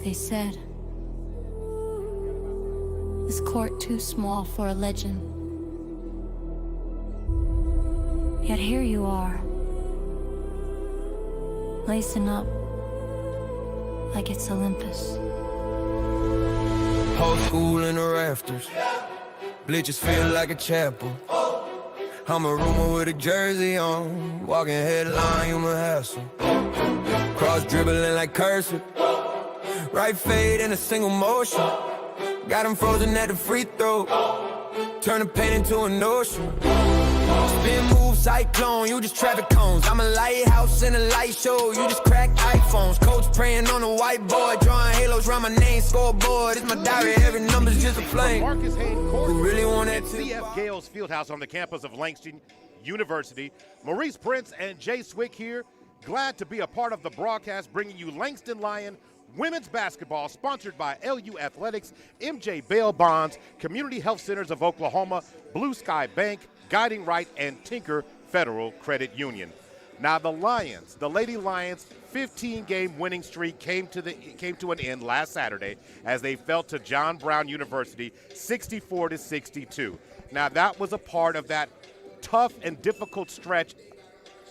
They said, this court too small for a legend. Yet here you are, lacing up like it's Olympus. Whole school in the rafters, bleachers feel like a chapel. I'm a rumor with a jersey on, walking headline, human hassle. Cross dribbling like cursive, right fade in a single motion. Got him frozen at the free throw, turn the pain into an ocean. Spin move cyclone, you just traffic cones. I'm a lighthouse in a light show, you just crack iPhones. Coach praying on the whiteboard, drawing halos around my name scoreboard. It's my diary, every number's just a flame. Marcus Hayden Court Who really want at that CF Gales Fieldhouse on the campus of Langston University. Maurice Prince and Jay Swick here. Glad to be a part of the broadcast, bringing you Langston Lion women's basketball, sponsored by LU Athletics, MJ Bail Bonds, Community Health Centers of Oklahoma, Blue Sky Bank, Guiding Right, and Tinker Federal Credit Union. Now the Lions, the Lady Lions, 15-game winning streak came to an end last Saturday as they fell to John Brown University 64-62. Now that was a part of that tough and difficult stretch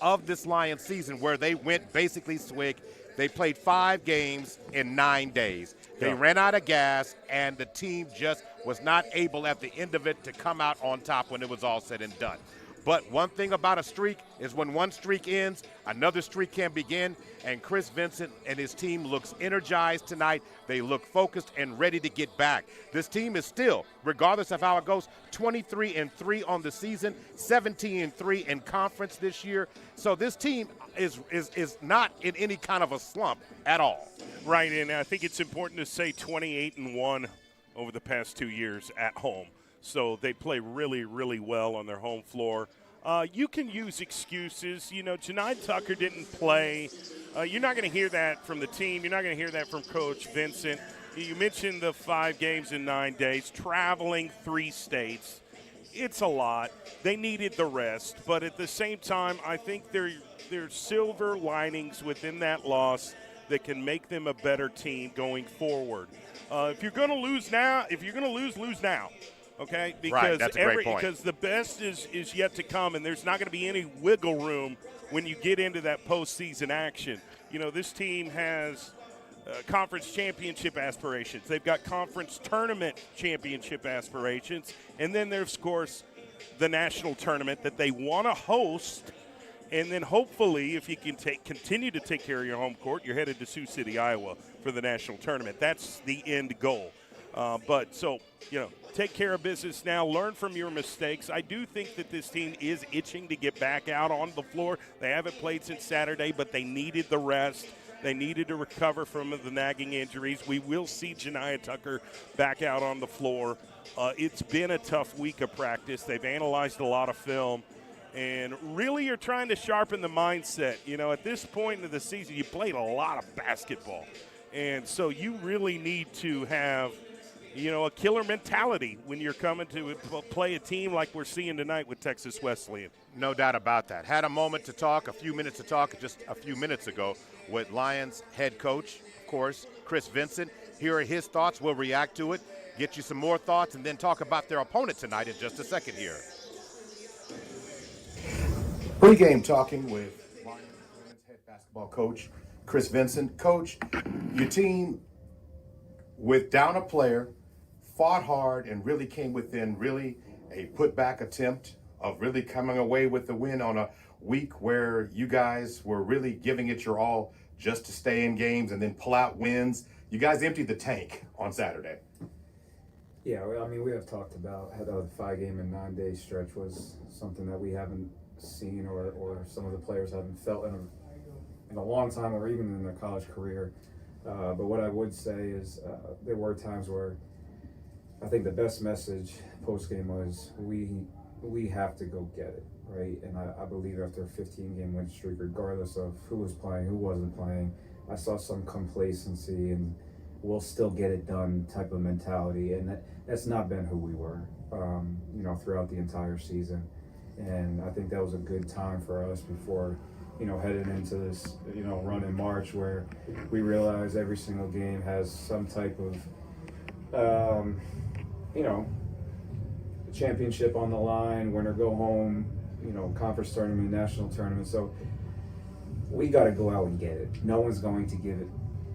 of this Lions season where they went basically swig. They played 5 games in 9 days. They ran out of gas, and the team just was not able at the end of it to come out on top when it was all said and done. But one thing about a streak is when one streak ends, another streak can begin, and Chris Vincent and his team looks energized tonight. They look focused and ready to get back. This team is still, regardless of how it goes, 23-3 on the season, 17-3 in conference this year. So this team is not in any kind of a slump at all. Right, and I think it's important to say 28-1 over the past 2 years at home. So they play really, really well on their home floor. You can use excuses. You know, Janai Tucker didn't play. You're not going to hear that from the team. You're not going to hear that from Coach Vincent. You mentioned the 5 games in 9 days, traveling 3 states. It's a lot. They needed the rest. But at the same time, I think there's silver linings within that loss that can make them a better team going forward. If you're going to lose now, lose now. Okay, because right, that's a great point. Because the best is yet to come, and there's not going to be any wiggle room when you get into that postseason action. You know, this team has conference championship aspirations. They've got conference tournament championship aspirations, and then there's, of course, the national tournament that they want to host. And then hopefully, if you can continue to take care of your home court, you're headed to Sioux City, Iowa for the national tournament. That's the end goal. Take care of business now. Learn from your mistakes. I do think that this team is itching to get back out on the floor. They haven't played since Saturday, but they needed the rest. They needed to recover from the nagging injuries. We will see Janai Tucker back out on the floor. It's been a tough week of practice. They've analyzed a lot of film. And really you're trying to sharpen the mindset. You know, at this point in the season, you played a lot of basketball. And so you really need to have, a killer mentality when you're coming to play a team like we're seeing tonight with Texas Wesleyan. No doubt about that. Had a moment to talk, a few minutes to talk just a few minutes ago with Lions head coach, of course, Chris Vincent. Here are his thoughts. We'll react to it, get you some more thoughts, and then talk about their opponent tonight in just a second here. Pre-game talking with Lions women's head basketball coach Chris Vincent. Coach, your team, with down a player, fought hard and really came within really a putback attempt of really coming away with the win on a week where you guys were really giving it your all just to stay in games and then pull out wins. You guys emptied the tank on Saturday. Yeah, I mean, we have talked about how the 5-game and 9-day stretch was something that we haven't seen or some of the players haven't felt in a long time or even in their college career. But what I would say is there were times where I think the best message post-game was we have to go get it, right? And I believe after a 15-game win streak, regardless of who was playing, who wasn't playing, I saw some complacency and we'll still get it done type of mentality. And that's not been who we were, throughout the entire season. And I think that was a good time for us before, heading into this, run in March where we realize every single game has some type of, championship on the line, win or go home, conference tournament, national tournament. So we got to go out and get it. No one's going to give it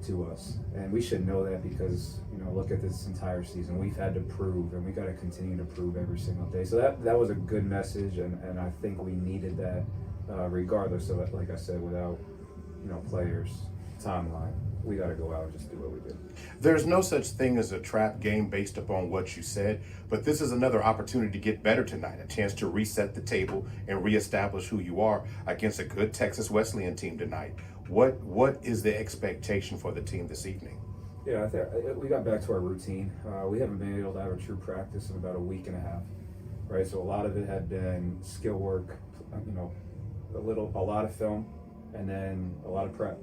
to us. And we should know that because, look at this entire season. We've had to prove, and we got to continue to prove every single day. So that was a good message, and I think we needed that regardless of it, like I said, without, players, timeline. We got to go out and just do what we do. There's no such thing as a trap game based upon what you said, but this is another opportunity to get better tonight, a chance to reset the table and reestablish who you are against a good Texas Wesleyan team tonight. What is the expectation for the team this evening? Yeah, I think we got back to our routine. We haven't been able to have a true practice in about a week and a half, right? So a lot of it had been skill work, a lot of film, and then a lot of prep.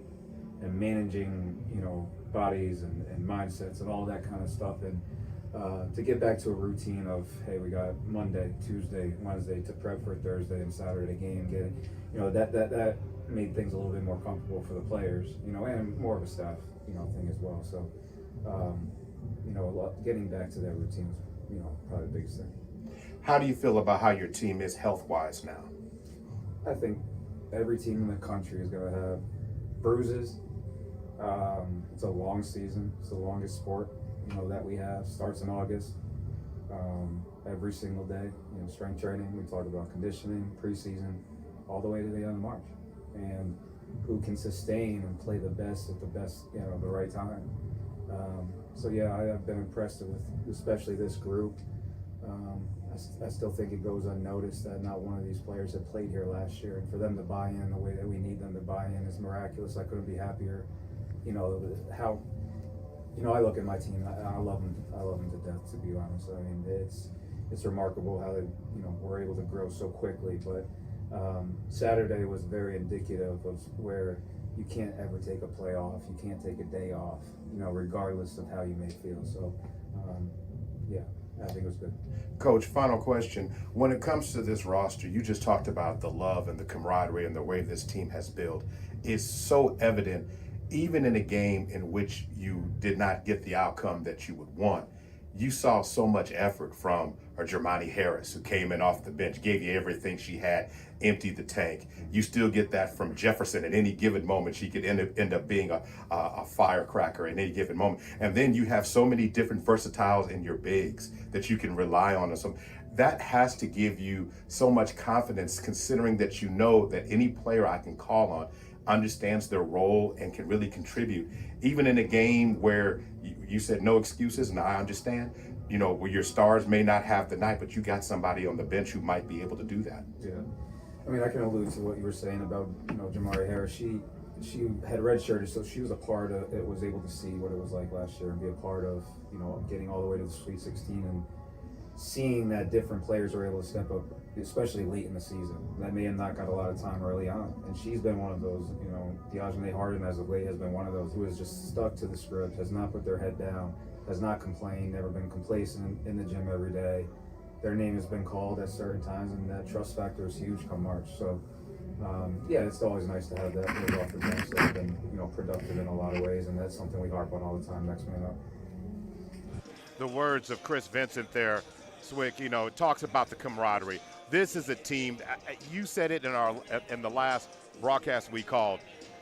And managing, bodies and mindsets and all that kind of stuff. And to get back to a routine of, hey, we got Monday, Tuesday, Wednesday to prep for Thursday and Saturday game, that made things a little bit more comfortable for the players, and more of a staff, thing as well. So, getting back to that routine is, probably the biggest thing. How do you feel about how your team is health-wise now? I think every team in the country is going to have bruises. It's a long season. It's the longest sport, that we have. Starts in August. Every single day, strength training. We talk about conditioning, preseason, all the way to the end of March. And who can sustain and play the best at the right time. So yeah, I've been impressed with, especially this group. I still think it goes unnoticed that not one of these players had played here last year, and for them to buy in the way that we need them to buy in is miraculous. I couldn't be happier. How I look at my team. I love them. I love them to death, to be honest. I mean, it's remarkable how they were able to grow so quickly. But Saturday was very indicative of where you can't ever take a play off. You can't take a day off. Regardless of how you may feel. So yeah. I think it was good. Coach, final question. When it comes to this roster, you just talked about the love and the camaraderie and the way this team has built. It's so evident, even in a game in which you did not get the outcome that you would want. You saw so much effort from Jermani Harris, who came in off the bench, gave you everything she had, emptied the tank. You still get that from Jefferson. At any given moment, she could end up being a firecracker at any given moment. And then you have so many different versatiles in your bigs that you can rely on. So that has to give you so much confidence, considering that that any player I can call on understands their role and can really contribute, even in a game where you said no excuses, and I understand, where your stars may not have the night, but you got somebody on the bench who might be able to do that. Yeah, I mean, I can allude to what you were saying about Jamari Harris. She had redshirted, so she was a part of it. Was able to see what it was like last year and be a part of getting all the way to the Sweet 16 and seeing that different players were able to step up, especially late in the season. That may have not got a lot of time early on. And she's been one of those, Diogene Harden as of late has been one of those who has just stuck to the script, has not put their head down, has not complained, never been complacent in the gym every day. Their name has been called at certain times, and that trust factor is huge come March. So, yeah, it's always nice to have that move off the bench that have been, productive in a lot of ways, and that's something we harp on all the time, next man up. The words of Chris Vincent there, Swick, talks about the camaraderie. This is a team, you said it in the last broadcast we called,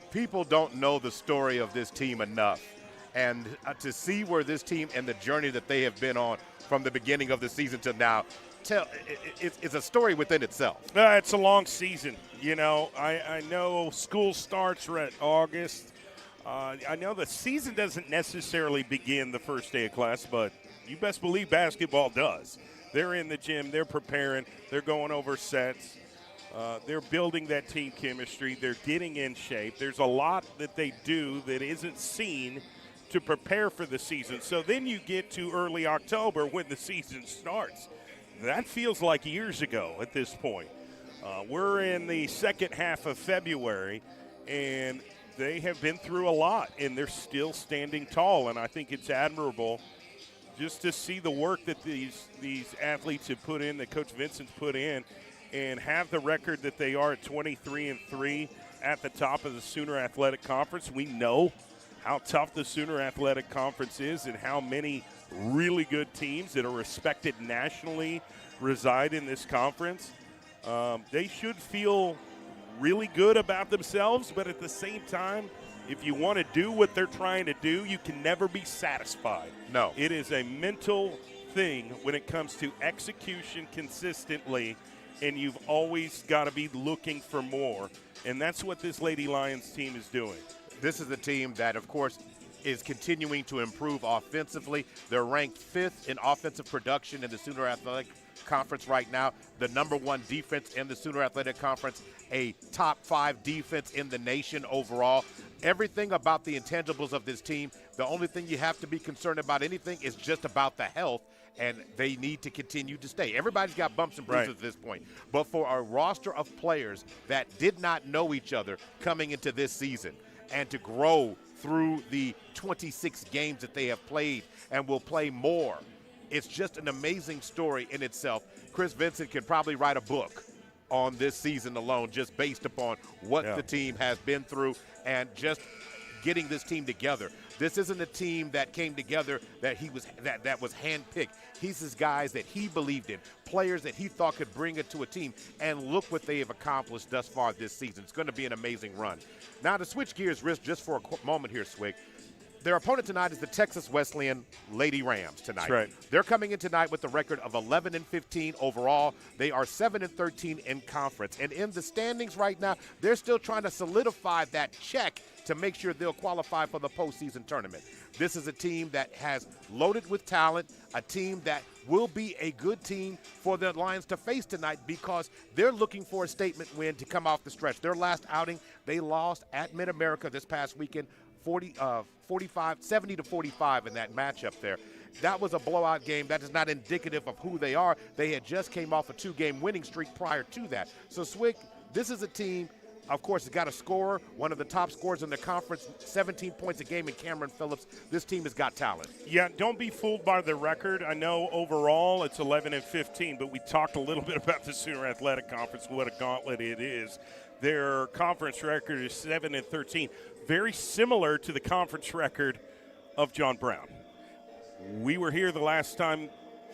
people don't know the story of this team enough. And to see where this team and the journey that they have been on from the beginning of the season to now, it's a story within itself. It's a long season. I know school starts at August. I know the season doesn't necessarily begin the first day of class, but you best believe basketball does. They're in the gym, they're preparing, they're going over sets, they're building that team chemistry, they're getting in shape. There's a lot that they do that isn't seen to prepare for the season. So then you get to early October when the season starts. That feels like years ago at this point. We're in the second half of February, and they have been through a lot, and they're still standing tall, and I think it's admirable just to see the work that these athletes have put in, that Coach Vincent's put in, and have the record that they are at 23-3, at the top of the Sooner Athletic Conference. We know how tough the Sooner Athletic Conference is and how many really good teams that are respected nationally reside in this conference. They should feel really good about themselves, but at the same time, if you want to do what they're trying to do, you can never be satisfied. No. It is a mental thing when it comes to execution consistently, and you've always got to be looking for more. And that's what this Lady Lions team is doing. This is a team that, of course, is continuing to improve offensively. They're ranked 5th in offensive production in the Sooner Athletic Conference right now, the #1 defense in the Sooner Athletic Conference, a top 5 defense in the nation overall. Everything about the intangibles of this team, the only thing you have to be concerned about anything is just about the health, and they need to continue to stay. Everybody's got bumps and bruises Right. at this point, but for a roster of players that did not know each other coming into this season and to grow through the 26 games that they have played and will play more, it's just an amazing story in itself. Chris Vincent can probably write a book on this season alone, just based upon what the team has been through and just getting this team together. This isn't a team that came together that that was handpicked. He's his guys that he believed in, players that he thought could bring it to a team, and look what they have accomplished thus far this season. It's going to be an amazing run. Now, to switch gears, Rich, just for a moment here, Swig. Their opponent tonight is the Texas Wesleyan Lady Rams tonight. That's right. They're coming in tonight with a record of 11-15 overall. They are 7-13 in conference. And in the standings right now, they're still trying to solidify that check to make sure they'll qualify for the postseason tournament. This is a team that has loaded with talent, a team that will be a good team for the Lions to face tonight because they're looking for a statement win to come off the stretch. Their last outing, they lost at Mid-America this past weekend, 70-45 in that matchup there. That was a blowout game. That is not indicative of who they are. They had just came off a 2-game winning streak prior to that. So, Swig, this is a team, of course, has got a scorer, one of the top scorers in the conference, 17 points a game in Cameron Phillips. This team has got talent. Yeah, don't be fooled by the record. I know overall it's 11-15, but we talked a little bit about the Sooner Athletic Conference, what a gauntlet it is. Their conference record is 7-13, very similar to the conference record of John Brown. We were here the last time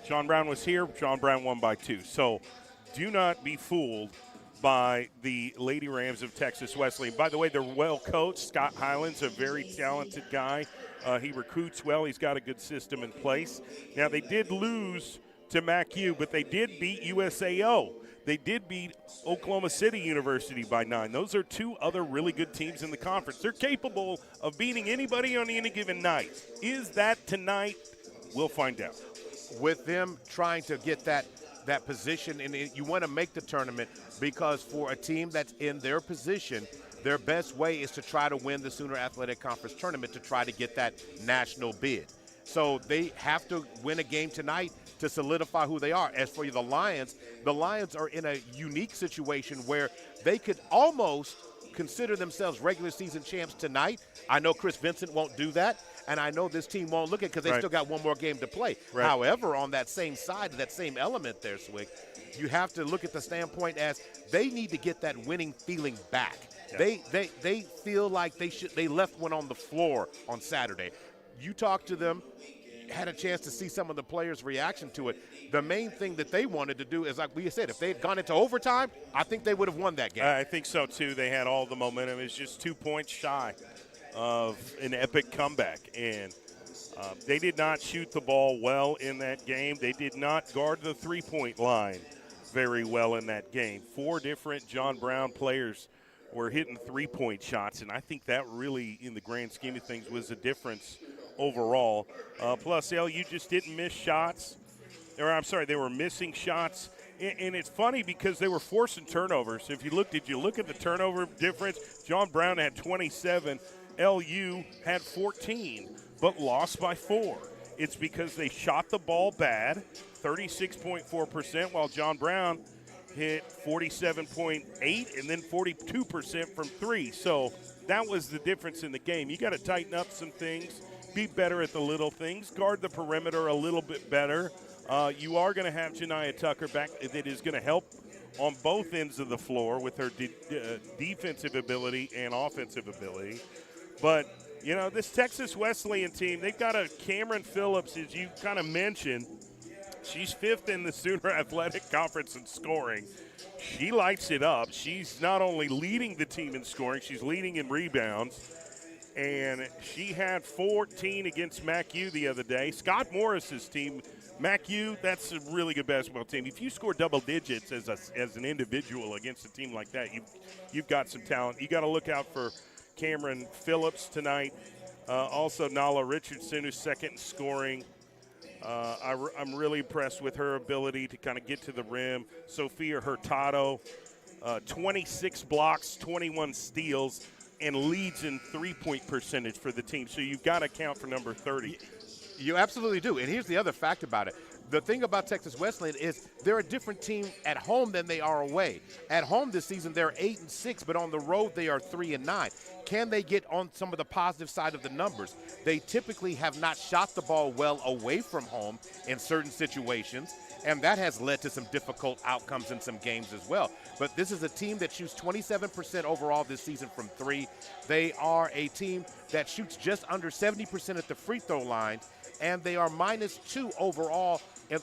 John Brown was here. John Brown won by 2. So do not be fooled by the Lady Rams of Texas Wesleyan. By the way, they're well coached. Scott Hyland's a very talented guy. He recruits well. He's got a good system in place. Now, they did lose to MACU, but they did beat USAO. They did beat Oklahoma City University by 9. Those are 2 other really good teams in the conference. They're capable of beating anybody on any given night. Is that tonight? We'll find out. With them trying to get that position, and you want to make the tournament because for a team that's in their position, their best way is to try to win the Sooner Athletic Conference tournament to try to get that national bid. So they have to win a game tonight to solidify who they are. As for the Lions are in a unique situation where they could almost consider themselves regular season champs tonight. I know Chris Vincent won't do that, and I know this team won't look at it because they still got one more game to play. Right. However, on that same side, that same element there, Swig, you have to look at the standpoint as they need to get that winning feeling back. Yeah. They feel like they left one on the floor on Saturday. You talk to them, had a chance to see some of the players' reaction to it. The main thing that they wanted to do is, like we said, if they had gone into overtime, I think they would have won that game. I think so, too. They had all the momentum. It was just 2 points shy of an epic comeback. And they did not shoot the ball well in that game. They did not guard the three-point line very well in that game. 4 different John Brown players were hitting three-point shots, and I think that really, in the grand scheme of things, was a difference overall. Plus, LU just didn't miss shots. They were missing shots. And it's funny because they were forcing turnovers. If you look at the turnover difference? John Brown had 27. LU had 14, but lost by 4. It's because they shot the ball bad, 36.4%, while John Brown hit 47.8 and then 42% from 3. So that was the difference in the game. You got to tighten up some things, be better at the little things, guard the perimeter a little bit better. You are going to have Janiah Tucker back that is going to help on both ends of the floor with her defensive ability and offensive ability. But, you know, this Texas Wesleyan team, they've got a Cameron Phillips, as you kind of mentioned. She's 5th in the Sooner Athletic Conference in scoring. She lights it up. She's not only leading the team in scoring, she's leading in rebounds. And she had 14 against MacU the other day. Scott Morris's team, MacU, that's a really good basketball team. If you score double digits as an individual against a team like that, you've got some talent. You got to look out for Cameron Phillips tonight. Also, Nala Richardson, who's 2nd in scoring. I'm really impressed with her ability to kind of get to the rim. Sophia Hurtado, 26 blocks, 21 steals, and leads in three-point percentage for the team. So you've got to count for number 30. You absolutely do. And here's the other fact about it. The thing about Texas Wesleyan is they're a different team at home than they are away. At home this season, they're 8-6, but on the road, they are 3-9. Can they get on some of the positive side of the numbers? They typically have not shot the ball well away from home in certain situations, and that has led to some difficult outcomes in some games as well. But this is a team that shoots 27% overall this season from 3. They are a team that shoots just under 70% at the free throw line, and they are -2 overall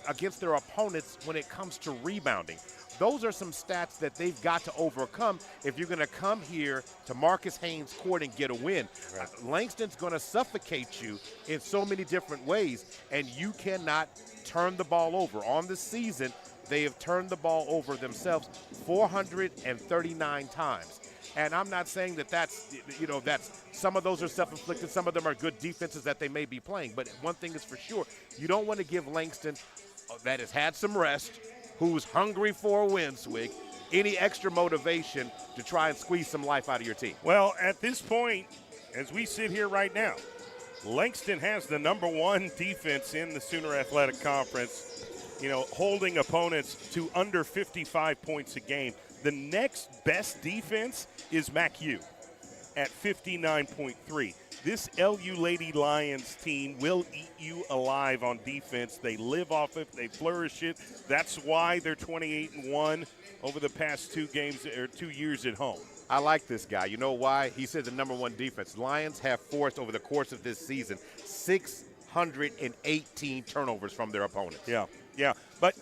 against their opponents when it comes to rebounding. Those are some stats that they've got to overcome if you're going to come here to Marcus Haynes Court and get a win. Right. Langston's going to suffocate you in so many different ways, and you cannot turn the ball over. On the season, they have turned the ball over themselves 439 times. And I'm not saying that that's some of those are self-inflicted, some of them are good defenses that they may be playing. But one thing is for sure, you don't want to give Langston, that has had some rest, who's hungry for a win, Swig, any extra motivation to try and squeeze some life out of your team. Well, at this point, as we sit here right now, Langston has the number 1 defense in the Sooner Athletic Conference, holding opponents to under 55 points a game. The next best defense is MacU at 59.3. This LU Lady Lions team will eat you alive on defense. They live off it. They flourish it. That's why they're 28-1 over the past 2 games or 2 years at home. I like this guy. You know why? He said the number 1 defense. Lions have forced over the course of this season 618 turnovers from their opponents. Yeah. But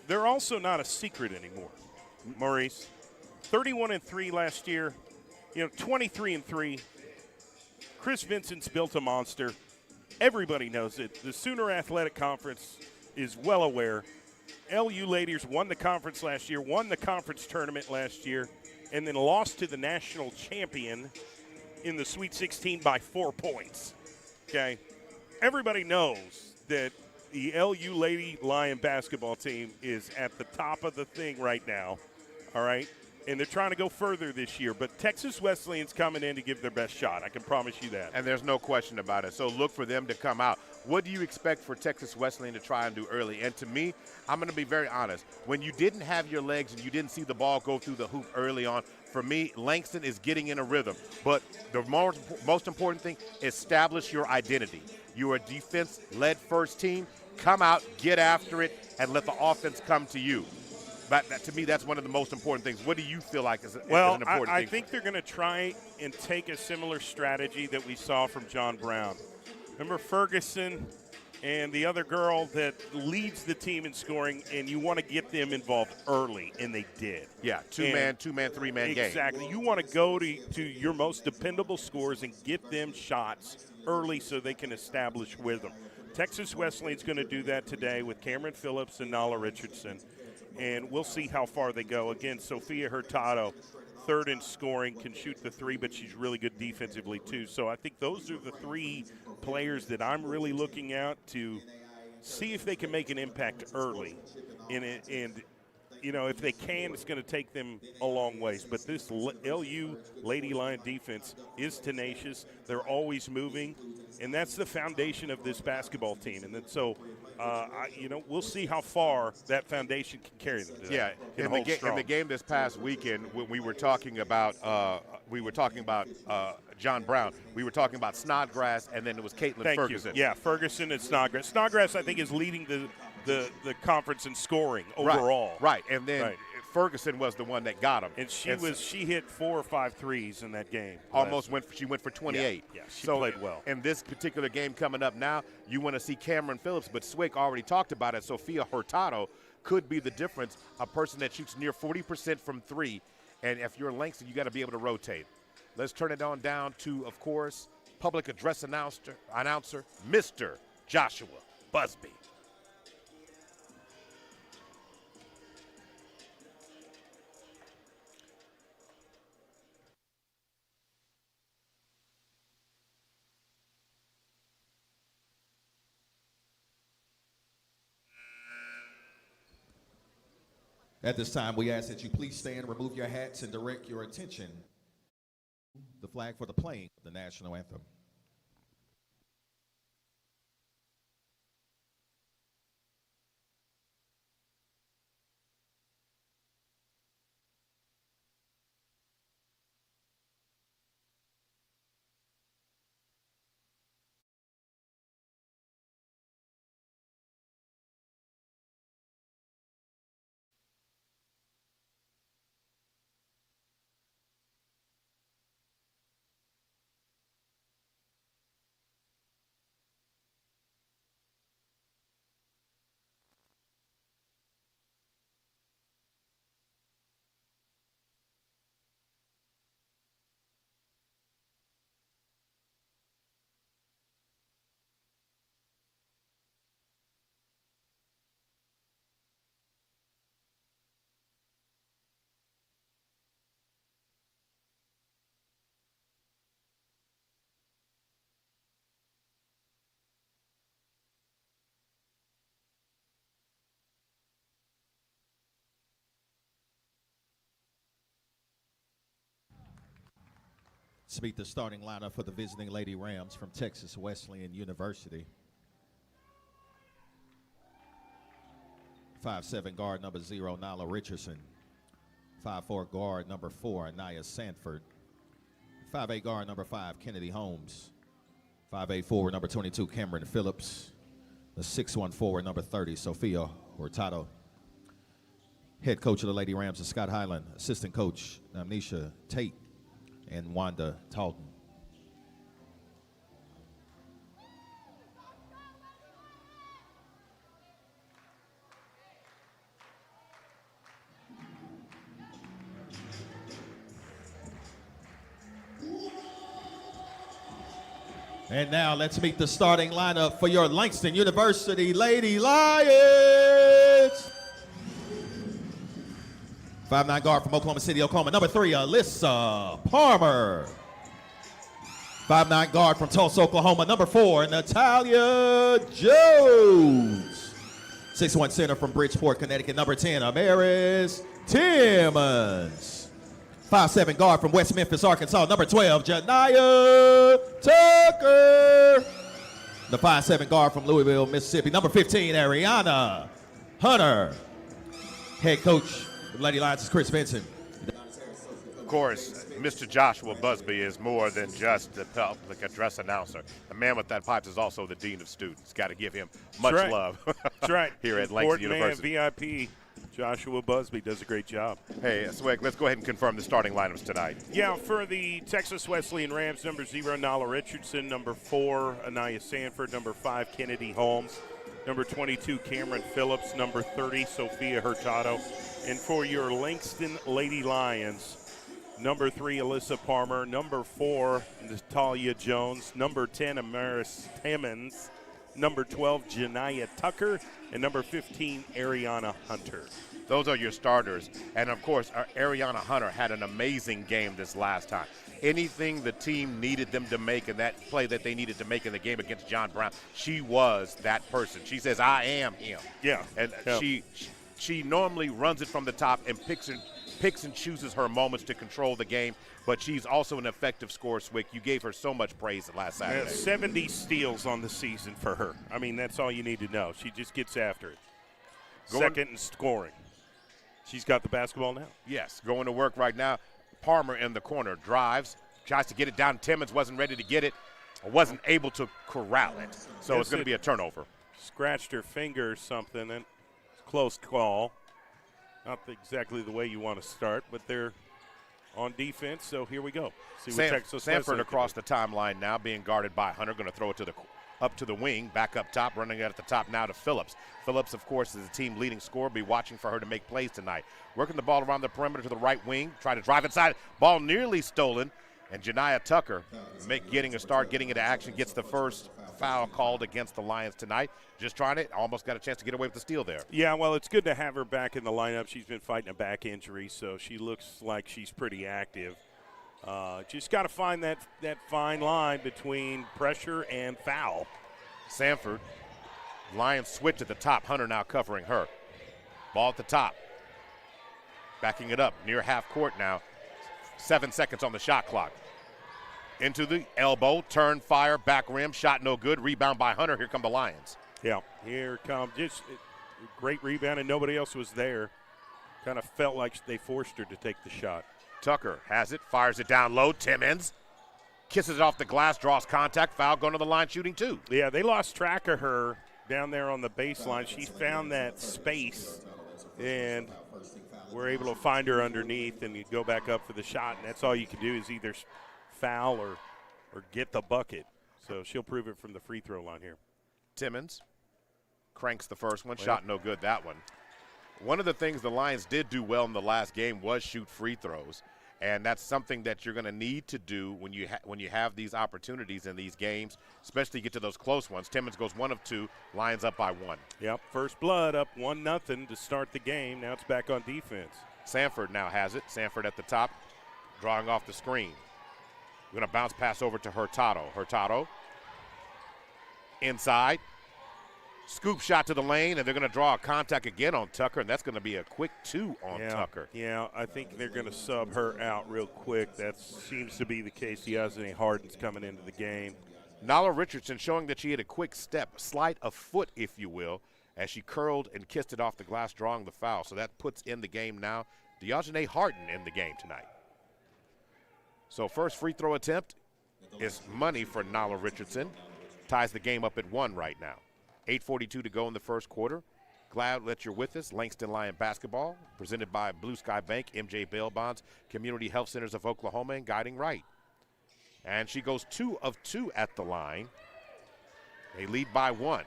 they're also not a secret anymore, Maurice. 31-3 last year. 23-3. Chris Vincent's built a monster. Everybody knows it. The Sooner Athletic Conference is well aware. LU Ladies won the conference last year, won the conference tournament last year, and then lost to the national champion in the Sweet 16 by 4 points. Okay? Everybody knows that the LU Lady Lion basketball team is at the top of the thing right now, all right? And they're trying to go further this year. But Texas Wesleyan's coming in to give their best shot. I can promise you that. And there's no question about it. So look for them to come out. What do you expect for Texas Wesleyan to try and do early? And to me, I'm going to be very honest. When you didn't have your legs and you didn't see the ball go through the hoop early on, for me, Langston is getting in a rhythm. But the most important thing, establish your identity. You're a defense-led first team. Come out, get after it, and let the offense come to you. But to me, that's one of the most important things. What do you feel like is an important thing? I think they're going to try and take a similar strategy that we saw from John Brown. Remember Ferguson and the other girl that leads the team in scoring, and you want to get them involved early, and they did. Yeah, two-man, three-man game. Exactly. You want to go to your most dependable scores and get them shots early so they can establish rhythm. Texas Wesleyan's going to do that today with Cameron Phillips and Nala Richardson. And we'll see how far they go. Again, Sophia Hurtado, 3rd in scoring, can shoot the 3, but she's really good defensively too. So I think those are the 3 players that I'm really looking at to see if they can make an impact early. And if they can, it's going to take them a long ways. But this LU Lady Lion defense is tenacious. They're always moving, and that's the foundation of this basketball team. And then we'll see how far that foundation can carry them today. Yeah, in the game this past weekend, when we were talking about John Brown, we were talking about Snodgrass, and then it was Caitlin Ferguson. Yeah, Ferguson and Snodgrass. Snodgrass, I think, is leading the conference in scoring overall. Right. And then Ferguson was the one that got him. And she hit 4 or 5 threes in that game. She went for 28. Yeah, she played well. In this particular game coming up now, you want to see Cameron Phillips, but Swick already talked about it. Sophia Hurtado could be the difference, a person that shoots near 40% from 3. And if you're Langston, you got to be able to rotate. Let's turn it on down to, of course, public address announcer Mr. Joshua Busby. At this time, we ask that you please stand, remove your hats, and direct your attention to the flag for the playing of the national anthem. Let's meet the starting lineup for the visiting Lady Rams from Texas Wesleyan University. 5'7" guard number 0, Nyla Richardson. 5'4" guard number 4, Anaya Sanford. 5'8" guard number 5, Kennedy Holmes. 5'8" forward number 22, Cameron Phillips. The 6'1" forward number 30, Sophia Hurtado. Head coach of the Lady Rams is Scott Highland. Assistant coach, Amnesia Tate and Wanda Talton. And now let's meet the starting lineup for your Langston University Lady Lions. 5'9" guard from Oklahoma City, Oklahoma. Number 3, Alyssa Palmer. 5'9" guard from Tulsa, Oklahoma. Number 4, Natalia Jones. 6'1" center from Bridgeport, Connecticut. Number 10, Amaris Timmons. 5'7" guard from West Memphis, Arkansas. Number 12, Janiyah Tucker. The 5'7" guard from Louisville, Mississippi. Number 15, Ariana Hunter. Head coach of Lady Lions is Chris Vincent. Of course, Mr. Joshua Busby is more than just the public address announcer. The man with that pipes is also the dean of students. Got to give him much love. That's right. Here at Langston University. Man, VIP, Joshua Busby does a great job. Hey, Swig, let's go ahead and confirm the starting lineups tonight. Yeah, for the Texas Wesleyan Rams, number 0, Nala Richardson. Number 4, Anaya Sanford. Number 5, Kennedy Holmes. Number 22, Cameron Phillips. Number 30, Sophia Hurtado. And for your Langston Lady Lions, number 3, Alyssa Palmer. Number 4, Natalia Jones. Number 10, Amaris Timmons. Number 12, Janiyah Tucker. And number 15, Ariana Hunter. Those are your starters. And, of course, Ariana Hunter had an amazing game this last time. Anything the team needed them to make in that play that they needed to make in the game against John Brown, she was that person. She says, I am him. Yeah. And she normally runs it from the top and picks and chooses her moments to control the game, but she's also an effective scorer, Swick. You gave her so much praise last Saturday. 70 steals on the season for her. I mean, that's all you need to know. She just gets after it. Second in scoring. She's got the basketball now. Yes, going to work right now. Palmer in the corner, drives, tries to get it down. Timmons wasn't ready to get it, or wasn't able to corral it. So it's going to be a turnover. Scratched her finger or something, and close call. Not exactly the way you want to start, but they're on defense, so here we go. See what Texas Sanford across the timeline now, being guarded by Hunter. Going to throw it to up to the wing, back up top, running it at the top now to Phillips. Phillips, of course, is the team leading scorer. Be watching for her to make plays tonight. Working the ball around the perimeter to the right wing, try to drive inside. Ball nearly stolen, and Janiah Tucker getting a start, getting into action, gets the first foul called against the Lions tonight. Just trying it, almost got a chance to get away with the steal there. Yeah, well, it's good to have her back in the lineup. She's been fighting a back injury, so she looks like she's pretty active. Just got to find that fine line between pressure and foul. Sanford, Lions switch at the top. Hunter now covering her. Ball at the top. Backing it up near half court now. 7 seconds on the shot clock. Into the elbow, turn, fire, back rim, shot no good. Rebound by Hunter. Here come the Lions. Yeah, here comes just great rebound, and nobody else was there. Kind of felt like they forced her to take the shot. Tucker has it, fires it down low. Timmons kisses it off the glass, draws contact, foul, going to the line, shooting two. Yeah, they lost track of her down there on the baseline. She found that space, and we're able to find her underneath, and you go back up for the shot, and that's all you can do is either foul or get the bucket. So she'll prove it from the free throw line here. Timmons cranks the first one, shot no good that one. One of the things the Lions did do well in the last game was shoot free throws, and that's something that you're going to need to do when you have these opportunities in these games, especially get to those close ones. Timmons goes 1 of 2, Lions up by 1. Yep, first blood up 1-0 to start the game. Now it's back on defense. Sanford now has it. Sanford at the top, drawing off the screen. We're going to bounce pass over to Hurtado. Hurtado inside. Scoop shot to the lane, and they're going to draw a contact again on Tucker, and that's going to be a quick 2 on Tucker. Yeah, I think they're going to sub her out real quick. That seems to be the case. De'Anthony Harden's coming into the game. Nala Richardson showing that she had a quick step, sleight of foot, if you will, as she curled and kissed it off the glass, drawing the foul. So that puts in the game now De'Anthony Harden in the game tonight. So first free throw attempt is money for Nala Richardson. Ties the game up at 1 right now. 8:42 to go in the first quarter. Glad that you're with us. Langston Lion Basketball, presented by Blue Sky Bank, MJ Bail Bonds, Community Health Centers of Oklahoma, and Guiding Right. And she goes 2 of 2 at the line. They lead by 1.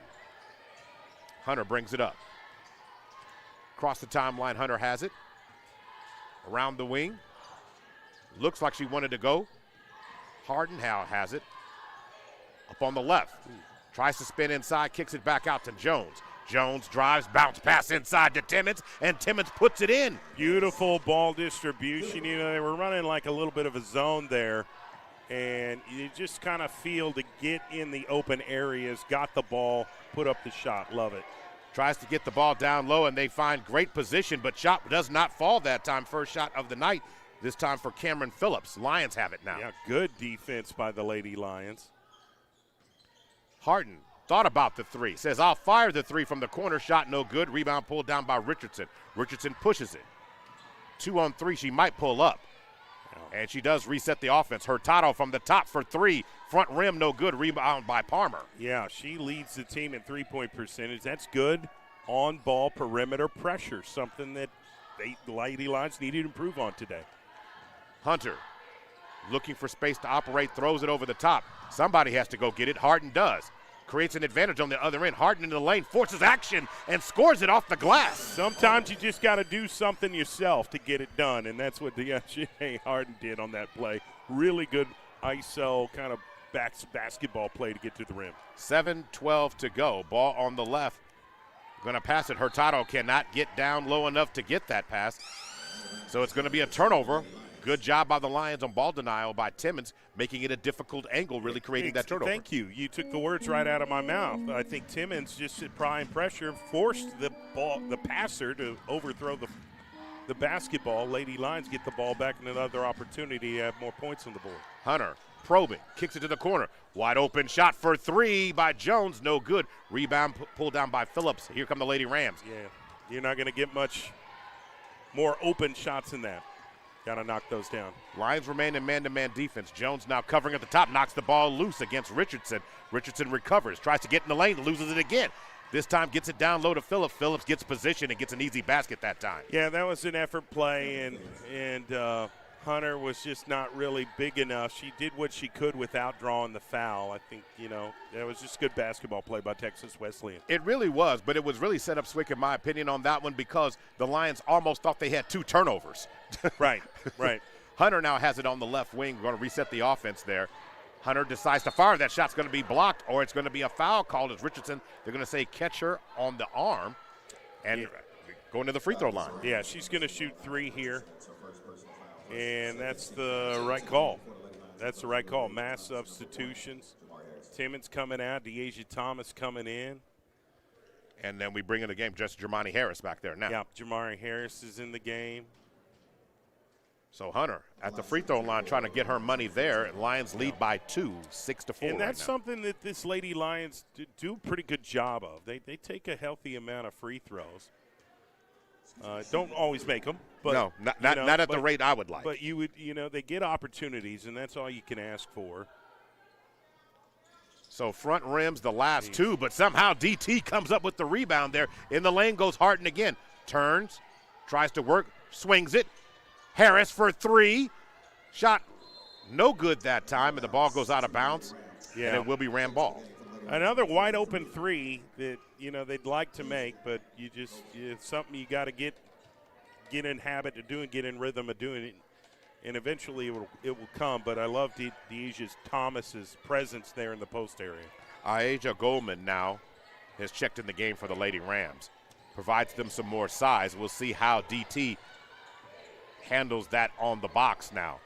Hunter brings it up. Across the timeline, Hunter has it. Around the wing. Looks like she wanted to go. Harden has it. Up on the left. Tries to spin inside, kicks it back out to Jones. Jones drives, bounce pass inside to Timmons, and Timmons puts it in. Beautiful ball distribution. You know, they were running like a little bit of a zone there, and you just kind of feel to get in the open areas, got the ball, put up the shot. Love it. Tries to get the ball down low, and they find great position, but shot does not fall that time. First shot of the night, this time for Cameron Phillips. Lions have it now. Yeah, good defense by the Lady Lions. Harden thought about the 3. Says, I'll fire the 3 from the corner. Shot no good. Rebound pulled down by Richardson. Richardson pushes it. 2 on 3. She might pull up. And she does reset the offense. Hurtado from the top for 3. Front rim no good. Rebound by Palmer. Yeah, she leads the team in three-point percentage. That's good on-ball perimeter pressure, something that the Lady Lions needed to improve on today. Hunter looking for space to operate, throws it over the top. Somebody has to go get it. Harden does. Creates an advantage on the other end. Harden in the lane, forces action, and scores it off the glass. Sometimes you just got to do something yourself to get it done, and that's what De'Anthony Harden did on that play. Really good ISO kind of basketball play to get to the rim. 7:12 to go. Ball on the left. Going to pass it. Hurtado cannot get down low enough to get that pass. So it's going to be a turnover. Good job by the Lions on ball denial by Timmons, making it a difficult angle, really creating that turnover. Thank you. You took the words right out of my mouth. I think Timmons just at prime pressure forced the passer to overthrow the basketball. Lady Lions get the ball back and another opportunity to have more points on the board. Hunter probing, kicks it to the corner. Wide open shot for 3 by Jones, no good. Rebound pulled down by Phillips. Here come the Lady Rams. Yeah, you're not going to get much more open shots than that. Got to knock those down. Lions remain in man-to-man defense. Jones now covering at the top, knocks the ball loose against Richardson. Richardson recovers, tries to get in the lane, loses it again. This time gets it down low to Phillips. Phillips gets position and gets an easy basket that time. Yeah, that was an effort play, and Hunter was just not really big enough. She did what she could without drawing the foul. I think, that was just good basketball play by Texas Wesleyan. It really was, but it was really set up Swick, in my opinion, on that one because the Lions almost thought they had 2 turnovers. Right. Hunter now has it on the left wing. We're going to reset the offense there. Hunter decides to fire. That shot's going to be blocked, or it's going to be a foul called as Richardson. They're going to say catch her on the arm and going to the free throw line. Yeah, she's going to shoot 3 here, and that's the right call. That's the right call. Mass substitutions. Timmons coming out, Deasia Thomas coming in. And then we bring in the game just Jermani Harris back there now. Yeah, Jermani Harris is in the game. So Hunter at the free throw line trying to get her money there. Lions lead by 2, 6-4. And that's something that this Lady Lions do a pretty good job of. They take a healthy amount of free throws. Don't always make them. But, no, not at the rate I would like. But they get opportunities, and that's all you can ask for. So front rims the last 2, but somehow DT comes up with the rebound there. In the lane goes Harden again. Turns, tries to work, swings it. Harris for 3. Shot no good that time, and the ball goes out of bounds. Yeah. And it will be Ram ball. Another wide open 3 that, they'd like to make, but it's something you got to get in habit of doing, get in rhythm of doing it, and eventually it will come. But I love Deasia Thomas's presence there in the post area. Aja Goldman now has checked in the game for the Lady Rams. Provides them some more size. We'll see how DT handles that on the box now.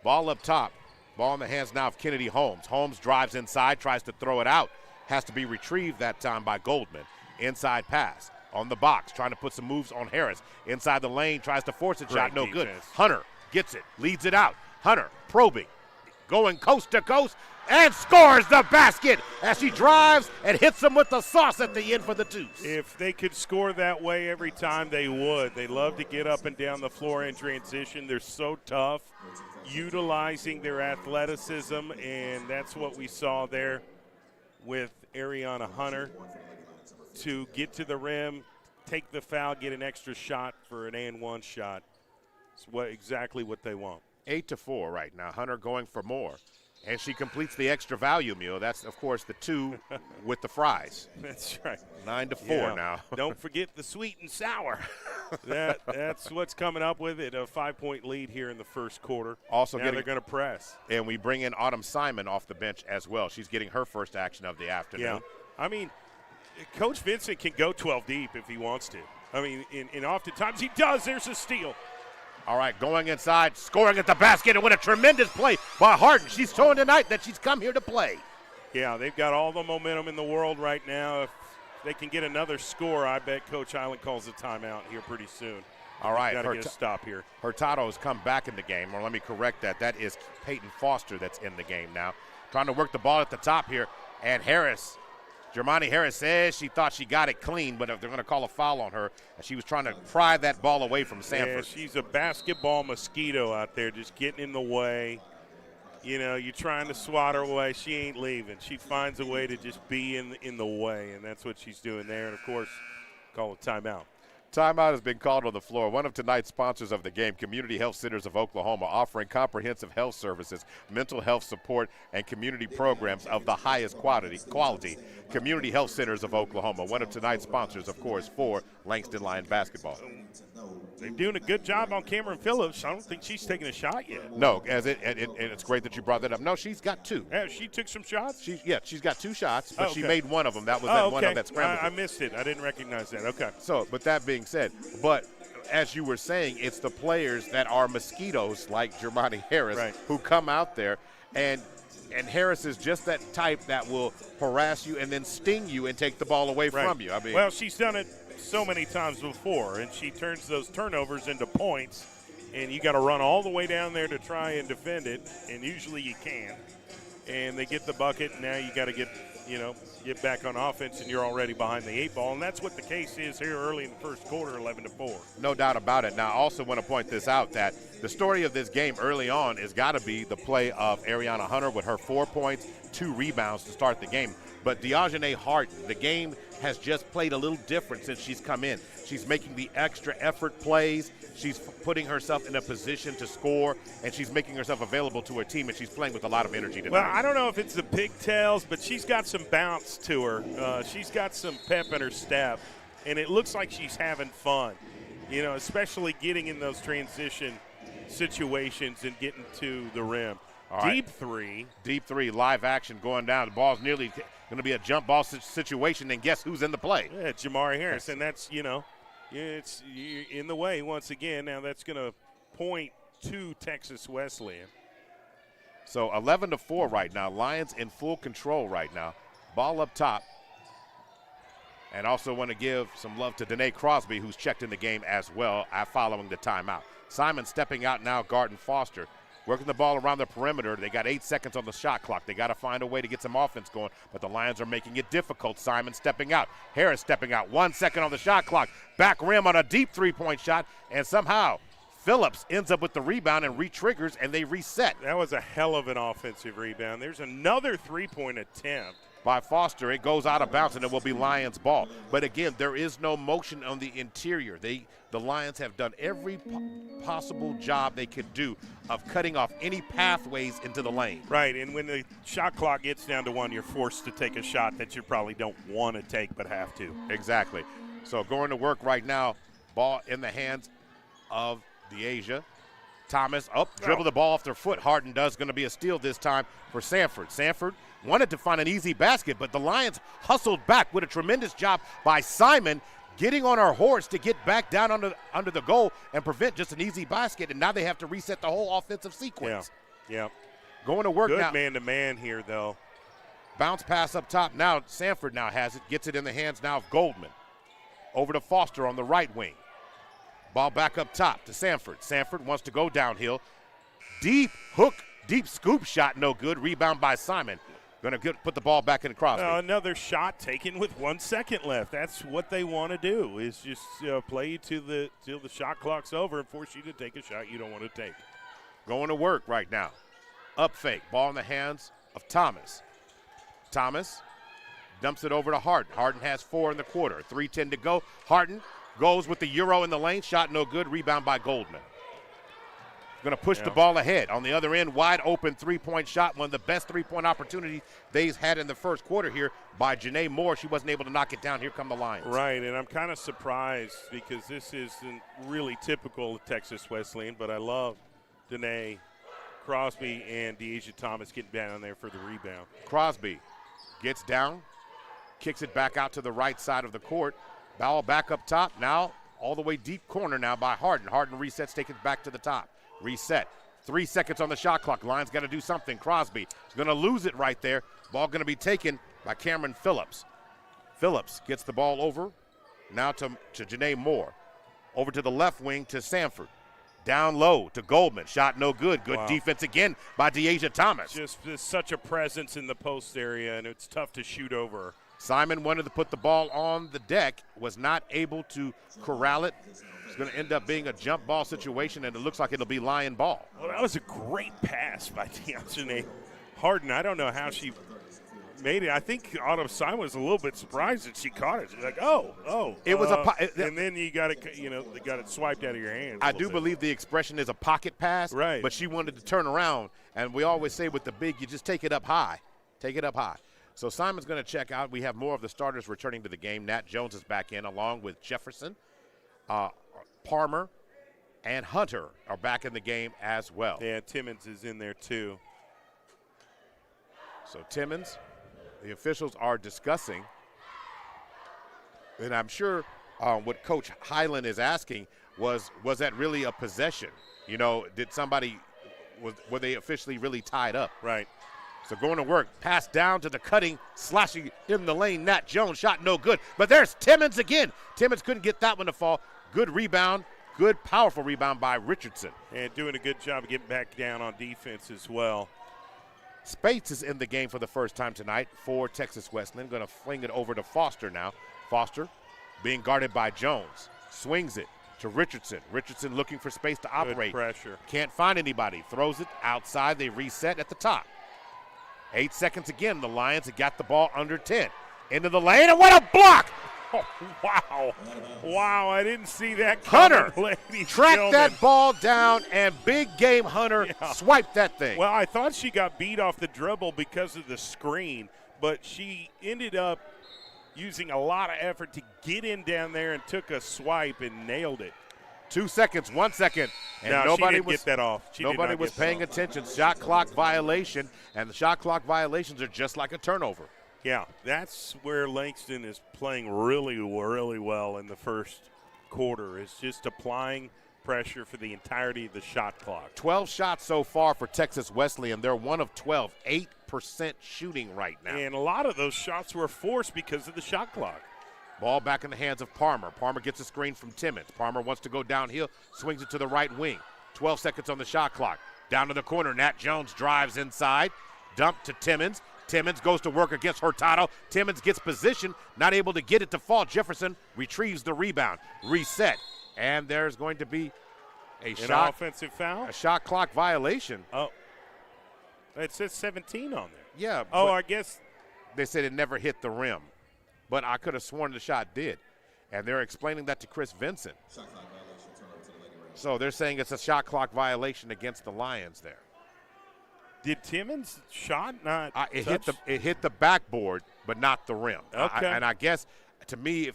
Ball up top. Ball in the hands now of Kennedy Holmes. Holmes drives inside, tries to throw it out. Has to be retrieved that time by Goldman. Inside pass on the box, trying to put some moves on Harris. Inside the lane, tries to force a shot, no good. Hunter gets it, leads it out. Hunter probing, going coast to coast, and scores the basket as she drives and hits them with the sauce at the end for the 2s. If they could score that way every time, they would. They love to get up and down the floor in transition. They're so tough, utilizing their athleticism, and that's what we saw there with Ariana Hunter. To get to the rim, take the foul, get an extra shot for an and-1 shot. It's exactly what they want. 8-4 right now. Hunter going for more. And she completes the extra value meal. That's, of course, the 2 with the fries. That's right. 9-4 now. Don't forget the sweet and sour. That's what's coming up with it, a 5-point lead here in the first quarter. Also now they're going to press. And we bring in Autumn Simon off the bench as well. She's getting her first action of the afternoon. Yeah. I mean, Coach Vincent can go 12 deep if he wants to. I mean, and oftentimes he does. There's a steal. All right, going inside, scoring at the basket, and what a tremendous play by Harden. She's showing tonight that she's come here to play. Yeah, they've got all the momentum in the world right now. If they can get another score, I bet Coach Island calls a timeout here pretty soon. All right. Got to get a stop here. Hurtado has come back in the game, or let me correct that. That is Peyton Foster that's in the game now. Trying to work the ball at the top here, and Jermani Harris says she thought she got it clean, but they're going to call a foul on her. She was trying to pry that ball away from Sanford. Yeah, she's a basketball mosquito out there just getting in the way. You're trying to swat her away. She ain't leaving. She finds a way to just be in the way, and that's what she's doing there. And, of course, call a timeout. Timeout has been called on the floor. One of tonight's sponsors of the game, Community Health Centers of Oklahoma, offering comprehensive health services, mental health support, and community programs of the highest quality. Community Health Centers of Oklahoma, one of tonight's sponsors, of course, for Langston Lion basketball. They're doing a good job on Cameron Phillips. I don't think she's taken a shot yet. No, and it's great that you brought that up. No, she's got 2. Yeah, she took some shots? She's got 2 shots, but okay. She made one of them. That was one on that scramble. I missed it. I didn't recognize that. Okay. So, but that being said, but as you were saying, it's the players that are mosquitoes like Jermani Harris who come out there, and Harris is just that type that will harass you and then sting you and take the ball away from you. I mean, well, she's done it so many times before, and she turns those turnovers into points, and you got to run all the way down there to try and defend it, and usually you can. And they get the bucket, and now you got to get get back on offense, and you're already behind the 8 ball. And that's what the case is here early in the first quarter, 11-4. No doubt about it. Now, I also want to point this out that the story of this game early on has got to be the play of Ariana Hunter with her 4 points, 2 rebounds to start the game. But Dejanay Harden, the game has just played a little different since she's come in. She's making the extra effort plays. She's putting herself in a position to score, and she's making herself available to her team, and she's playing with a lot of energy tonight. Well, I don't know if it's the pigtails, but she's got some bounce to her. She's got some pep in her step, and it looks like she's having fun, especially getting in those transition situations and getting to the rim. All right. Deep three, live action going down. The ball's nearly going to be a jump ball situation, and guess who's in the play? Yeah, Jamari Harris, and that's, it's in the way once again. Now that's going to point to Texas Wesleyan. So 11-4 right now. Lions in full control right now. Ball up top. And also want to give some love to Danae Crosby, who's checked in the game as well following the timeout. Simon stepping out now, guarding Foster. Working the ball around the perimeter. They got 8 seconds on the shot clock. They got to find a way to get some offense going, but the Lions are making it difficult. Simon stepping out. Harris stepping out. 1 second on the shot clock. Back rim on a deep three-point shot, and somehow Phillips ends up with the rebound and re-triggers, and they reset. That was a hell of an offensive rebound. There's another three-point attempt by Foster. It goes out of bounds, and it will be Lions ball. But again, there is no motion on the interior. The Lions have done every possible job they could do of cutting off any pathways into the lane. Right, and when the shot clock gets down to 1, you're forced to take a shot that you probably don't want to take but have to. Exactly. So going to work right now, ball in the hands of Deasia. Thomas dribble the ball off their foot. Harden does. Going to be a steal this time for Sanford. Sanford wanted to find an easy basket, but the Lions hustled back with a tremendous job by Simon getting on our horse to get back down under the goal and prevent just an easy basket, and now they have to reset the whole offensive sequence. Yeah. Going to work now. Good man-to-man here, though. Bounce pass up top. Now Sanford now has it. Gets it in the hands now of Goldman. Over to Foster on the right wing. Ball back up top to Sanford. Sanford wants to go downhill. Deep hook, deep scoop shot, no good. Rebound by Simon. Going to put the ball back in Crosby. Another shot taken with 1 second left. That's what they want to do, is just play you till the shot clock's over and force you to take a shot you don't want to take. Going to work right now. Up fake. Ball in the hands of Thomas. Thomas dumps it over to Harden. Harden has 4 in the quarter. 3:10 to go. Harden goes with the Euro in the lane. Shot no good. Rebound by Goldman. Going to push the ball ahead. On the other end, wide open three-point shot. One of the best three-point opportunities they've had in the first quarter here by Janae Moore. She wasn't able to knock it down. Here come the Lions. Right, and I'm kind of surprised because this isn't really typical of Texas Wesleyan, but I love Danae Crosby and Deasia Thomas getting down there for the rebound. Crosby gets down, kicks it back out to the right side of the court. Ball back up top. Now all the way deep corner now by Harden. Harden resets, takes it back to the top. Reset. 3 seconds on the shot clock. Lions got to do something. Crosby is going to lose it right there. Ball going to be taken by Cameron Phillips. Phillips gets the ball over now to Janae Moore. Over to the left wing to Sanford. Down low to Goldman. Shot no good. Good defense again by Deasia Thomas. Just such a presence in the post area, and it's tough to shoot over. Simon wanted to put the ball on the deck, was not able to corral it. It's going to end up being a jump ball situation, and it looks like it'll be Lion ball. Well, that was a great pass by Deasia Harden. I don't know how she made it. I think Autumn Simon was a little bit surprised that she caught it. She's like, It was and then you got it, they got it swiped out of your hands. I do believe the expression is a pocket pass, right? But she wanted to turn around, and we always say with the big, you just take it up high. Take it up high. So Simon's going to check out. We have more of the starters returning to the game. Nat Jones is back in along with Jefferson. Palmer and Hunter are back in the game as well. Yeah, Timmons is in there too. So Timmons, the officials are discussing, and I'm sure what Coach Highland is asking was that really a possession? Did somebody, were they officially really tied up? Right. So going to work, pass down to the cutting, slashing in the lane. Nat Jones shot no good, but there's Timmons again. Timmons couldn't get that one to fall. Good rebound, good powerful rebound by Richardson. And doing a good job of getting back down on defense as well. Spates is in the game for the first time tonight for Texas Wesleyan. Going to fling it over to Foster now. Foster being guarded by Jones. Swings it to Richardson. Richardson looking for space to operate. Good pressure. Can't find anybody. Throws it outside. They reset at the top. 8 seconds again. The Lions have got the ball under 10. Into the lane, and what a block! Oh, wow. Wow, I didn't see that coming, Hunter ladies and tracked gentlemen. that ball down, and big game Hunter swiped that thing. Well, I thought she got beat off the dribble because of the screen, but she ended up using a lot of effort to get in down there and took a swipe and nailed it. 2 seconds, 1 second, and No, nobody she didn't was get that off. nobody was paying attention. Shot clock violation, and the shot clock violations are just like a turnover. Yeah, that's where Langston is playing really, really well in the first quarter, is just applying pressure for the entirety of the shot clock. 12 shots so far for Texas Wesleyan. They're 1 of 12, 8% shooting right now. And a lot of those shots were forced because of the shot clock. Ball back in the hands of Palmer. Palmer gets a screen from Timmons. Palmer wants to go downhill, swings it to the right wing. 12 seconds on the shot clock. Down to the corner, Nat Jones drives inside. Dump to Timmons. Timmons goes to work against Hurtado. Timmons gets position, not able to get it to fall. Jefferson retrieves the rebound. Reset. And there's going to be An shot, offensive foul? a shot clock violation. Oh. It says 17 on there. Yeah. Oh, but I guess. they said it never hit the rim. But I could have sworn the shot did. And they're explaining that to Chris Vincent. So they're saying it's a shot clock violation against the Lions there. Did Timmons' shot not It touch? hit the backboard, but not the rim. Okay. And I guess, to me,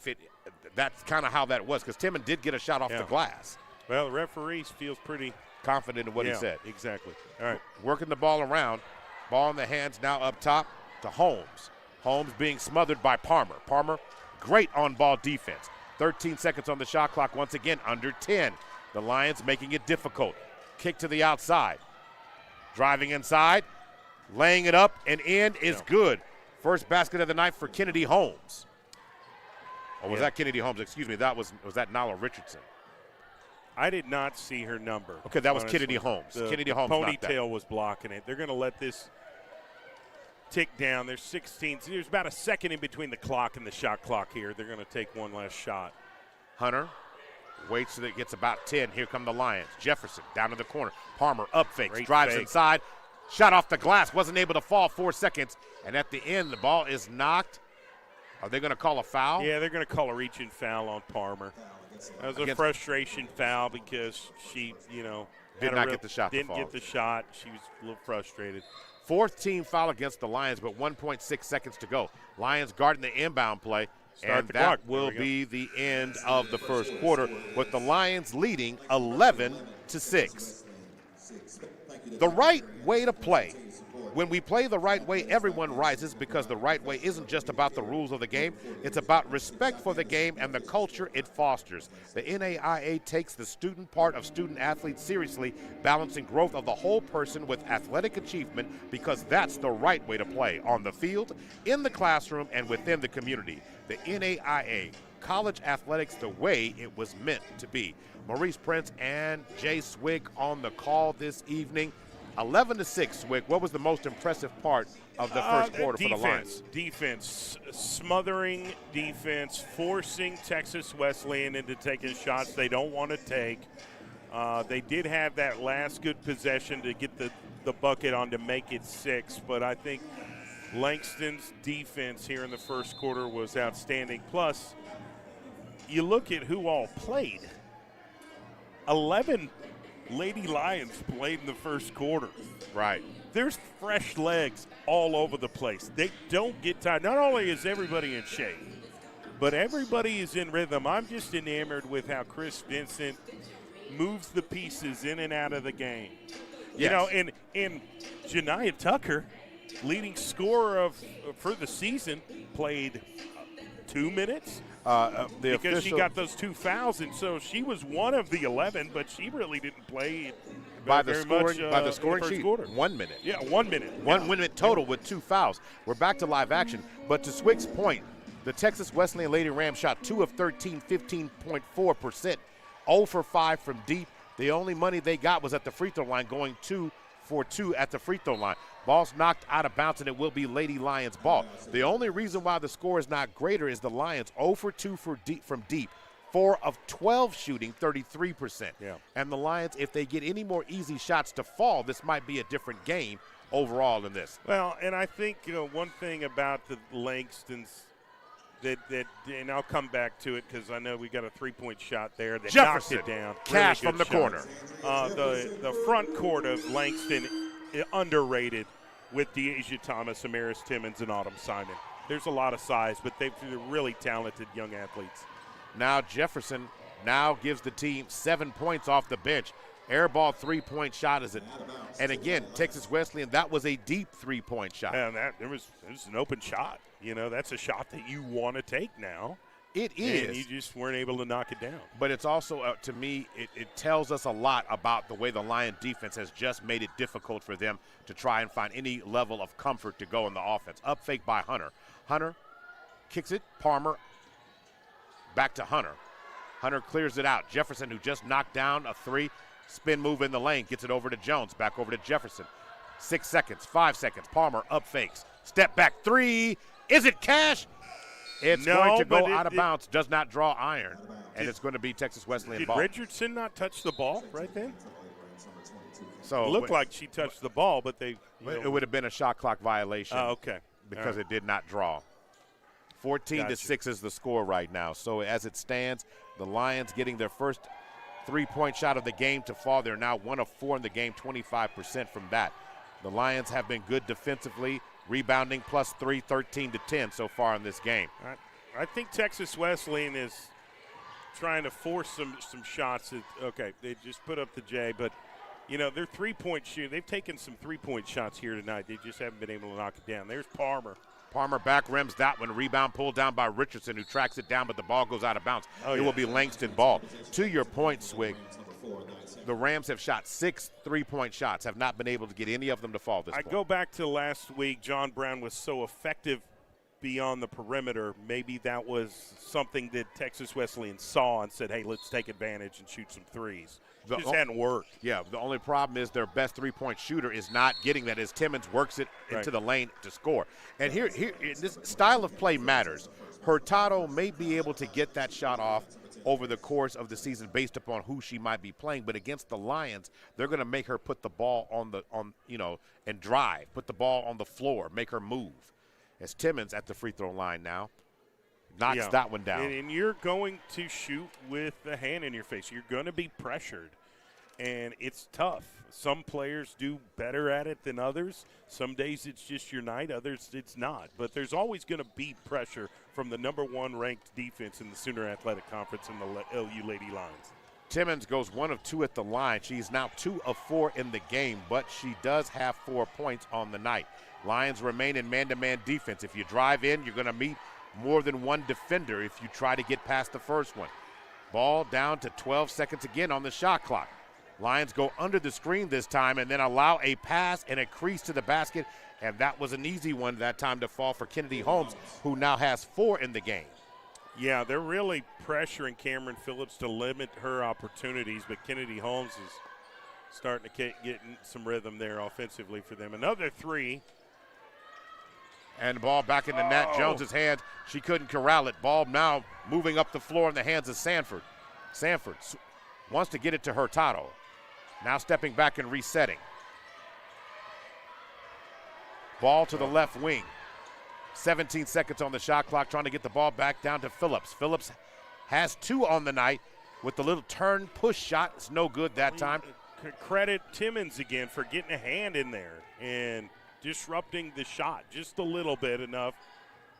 that's kind of how that was, because Timmons did get a shot off the glass. Well, the referee feels pretty Confident in what he said. Exactly. All right. Working the ball around. Ball in the hands now up top to Holmes. Holmes being smothered by Palmer. Palmer, great on-ball defense. 13 seconds on the shot clock, once again, under 10. The Lions making it difficult. Kick to the outside. Driving inside, laying it up, and in is good. First basket of the night for Kennedy Holmes. Or was that Kennedy Holmes? Excuse me, was that Nala Richardson? I did not see her number. Okay, that was honestly. Kennedy Holmes. The Kennedy Holmes knocked that. ponytail was blocking it. They're going to let this tick down. There's 16. There's about a second in between the clock and the shot clock here. They're going to take one last shot. Hunter waits till it gets about 10. Here come the Lions. Jefferson down to the corner. Palmer up fakes, Great drives fake. inside. Shot off the glass, wasn't able to fall. 4 seconds. And at the end, the ball is knocked. Are they going to call a foul? Yeah, they're going to call a reaching foul on Palmer. That was a frustration foul because she, Did not get the shot to Didn't fall. get the shot. She was a little frustrated. Fourth team foul against the Lions, but 1.6 seconds to go. Lions guarding the inbound play, Start and the that clock. will There we go. be the end of the first quarter, with the Lions leading 11-6. The right way to play. When we play the right way, everyone rises, because the right way isn't just about the rules of the game. It's about respect for the game and the culture it fosters. The NAIA takes the student part of student athletes seriously, balancing growth of the whole person with athletic achievement, because that's the right way to play on the field, in the classroom, and within the community. The NAIA, college athletics the way it was meant to be. Maurice Prince and Jay Swig on the call this evening. 11-6, Swig. What was the most impressive part of the first quarter for the Lions? Defense, smothering defense, forcing Texas Wesleyan into taking shots they don't want to take. They did have that last good possession to get the bucket on to make it 6, but I think Langston's defense here in the first quarter was outstanding. Plus, you look at who all played. 11 Lady Lions played in the first quarter. Right. There's fresh legs all over the place. They don't get tired. Not only is everybody in shape, but everybody is in rhythm. I'm just enamored with how Chris Vincent moves the pieces in and out of the game. Yes. And Janiah Tucker, leading scorer for the season, played 2 minutes. Because she got those 2 fouls, and so she was one of the 11, but she really didn't play by the very scoring, much, by the scoring first sheet. quarter. 1 minute. Yeah, 1 minute. One minute total with 2 fouls. We're back to live action. But to Swig's point, the Texas Wesleyan Lady Rams shot 2 of 13, 15.4%, 0 for 5 from deep. The only money they got was at the free throw line, going 2 for 2 at the free throw line. Ball's knocked out of bounds, and it will be Lady Lions ball. The only reason why the score is not greater is the Lions 0 for 2 from deep, 4 of 12 shooting, 33%. Yeah. And the Lions, if they get any more easy shots to fall, this might be a different game overall in this. Well, and I think, one thing about the Langstons that and I'll come back to it because I know we got a 3-point shot there that Jefferson, knocked it down. Cash Really from the good shot. corner. The front court of Langston underrated with DeAsia Thomas, Amaris Timmons, and Autumn Simon. There's a lot of size, but they're really talented young athletes. Now Jefferson now gives the team 7 points off the bench. Airball 3-point shot is it. And again, Texas Wesleyan, that was a deep 3-point shot. And it was an open shot. That's a shot that you want to take now. It is. And you just weren't able to knock it down. But it's also, to me, it tells us a lot about the way the Lion defense has just made it difficult for them to try and find any level of comfort to go in the offense. Up fake by Hunter. Hunter kicks it. Palmer back to Hunter. Hunter clears it out. Jefferson, who just knocked down a 3, spin move in the lane, gets it over to Jones. Back over to Jefferson. 6 seconds, 5 seconds. Palmer up fakes. Step back 3. Is it cash? It's going to go out of bounds. Does not draw iron. And it's going to be Texas Wesleyan ball. Did Richardson not touch the ball right then? So it looked like she touched the ball, but they. It would have been a shot clock violation. Oh, okay. Because it did not draw. 14-6 is the score right now. So as it stands, the Lions getting their first 3-point shot of the game to fall. They're now 1 of 4 in the game, 25% from that. The Lions have been good defensively, rebounding +3, 13-10 so far in this game. I think Texas Wesleyan is trying to force some shots. They just put up the J, but their 3-point shoot. They've taken some 3-point shots here tonight. They just haven't been able to knock it down. There's Palmer. Palmer back rims that one. Rebound pulled down by Richardson, who tracks it down, but the ball goes out of bounds. It will be Langston ball. To your point, Swig, the Rams have shot 6 3-point shots, have not been able to get any of them to fall this point. I go back to last week. John Brown was so effective beyond the perimeter. Maybe that was something that Texas Wesleyan saw and said, hey, let's take advantage and shoot some threes. It just hadn't worked. Yeah, the only problem is their best 3-point shooter is not getting that as Timmons works it into the lane to score. And here, this style of play matters. Hurtado may be able to get that shot off over the course of the season based upon who she might be playing, but against the Lions, they're going to make her put the ball and drive, put the ball on the floor, make her move. As Timmons at the free throw line now knocks that one down. And you're going to shoot with a hand in your face. You're going to be pressured, and it's tough. Some players do better at it than others. Some days it's just your night, others it's not. But there's always going to be pressure from the #1 ranked defense in the Sooner Athletic Conference and the LU Lady Lions. Timmons goes 1 of 2 at the line. She's now 2 of 4 in the game, but she does have 4 points on the night. Lions remain in man-to-man defense. If you drive in, you're going to meet more than one defender if you try to get past the first one. Ball down to 12 seconds again on the shot clock. Lions go under the screen this time and then allow a pass and a crease to the basket, and that was an easy one that time to fall for Kennedy Holmes, who now has 4 in the game. Yeah, they're really pressuring Cameron Phillips to limit her opportunities, but Kennedy Holmes is starting to get some rhythm there offensively for them. Another 3. And the ball back in the net. Jones's hands. She couldn't corral it. Ball now moving up the floor in the hands of Sanford. Sanford wants to get it to Hurtado. Now stepping back and resetting. Ball to the left wing. 17 seconds on the shot clock, trying to get the ball back down to Phillips. Phillips has 2 on the night with the little turn push shot. It's no good that time. Credit Timmons again for getting a hand in there and disrupting the shot just a little bit, enough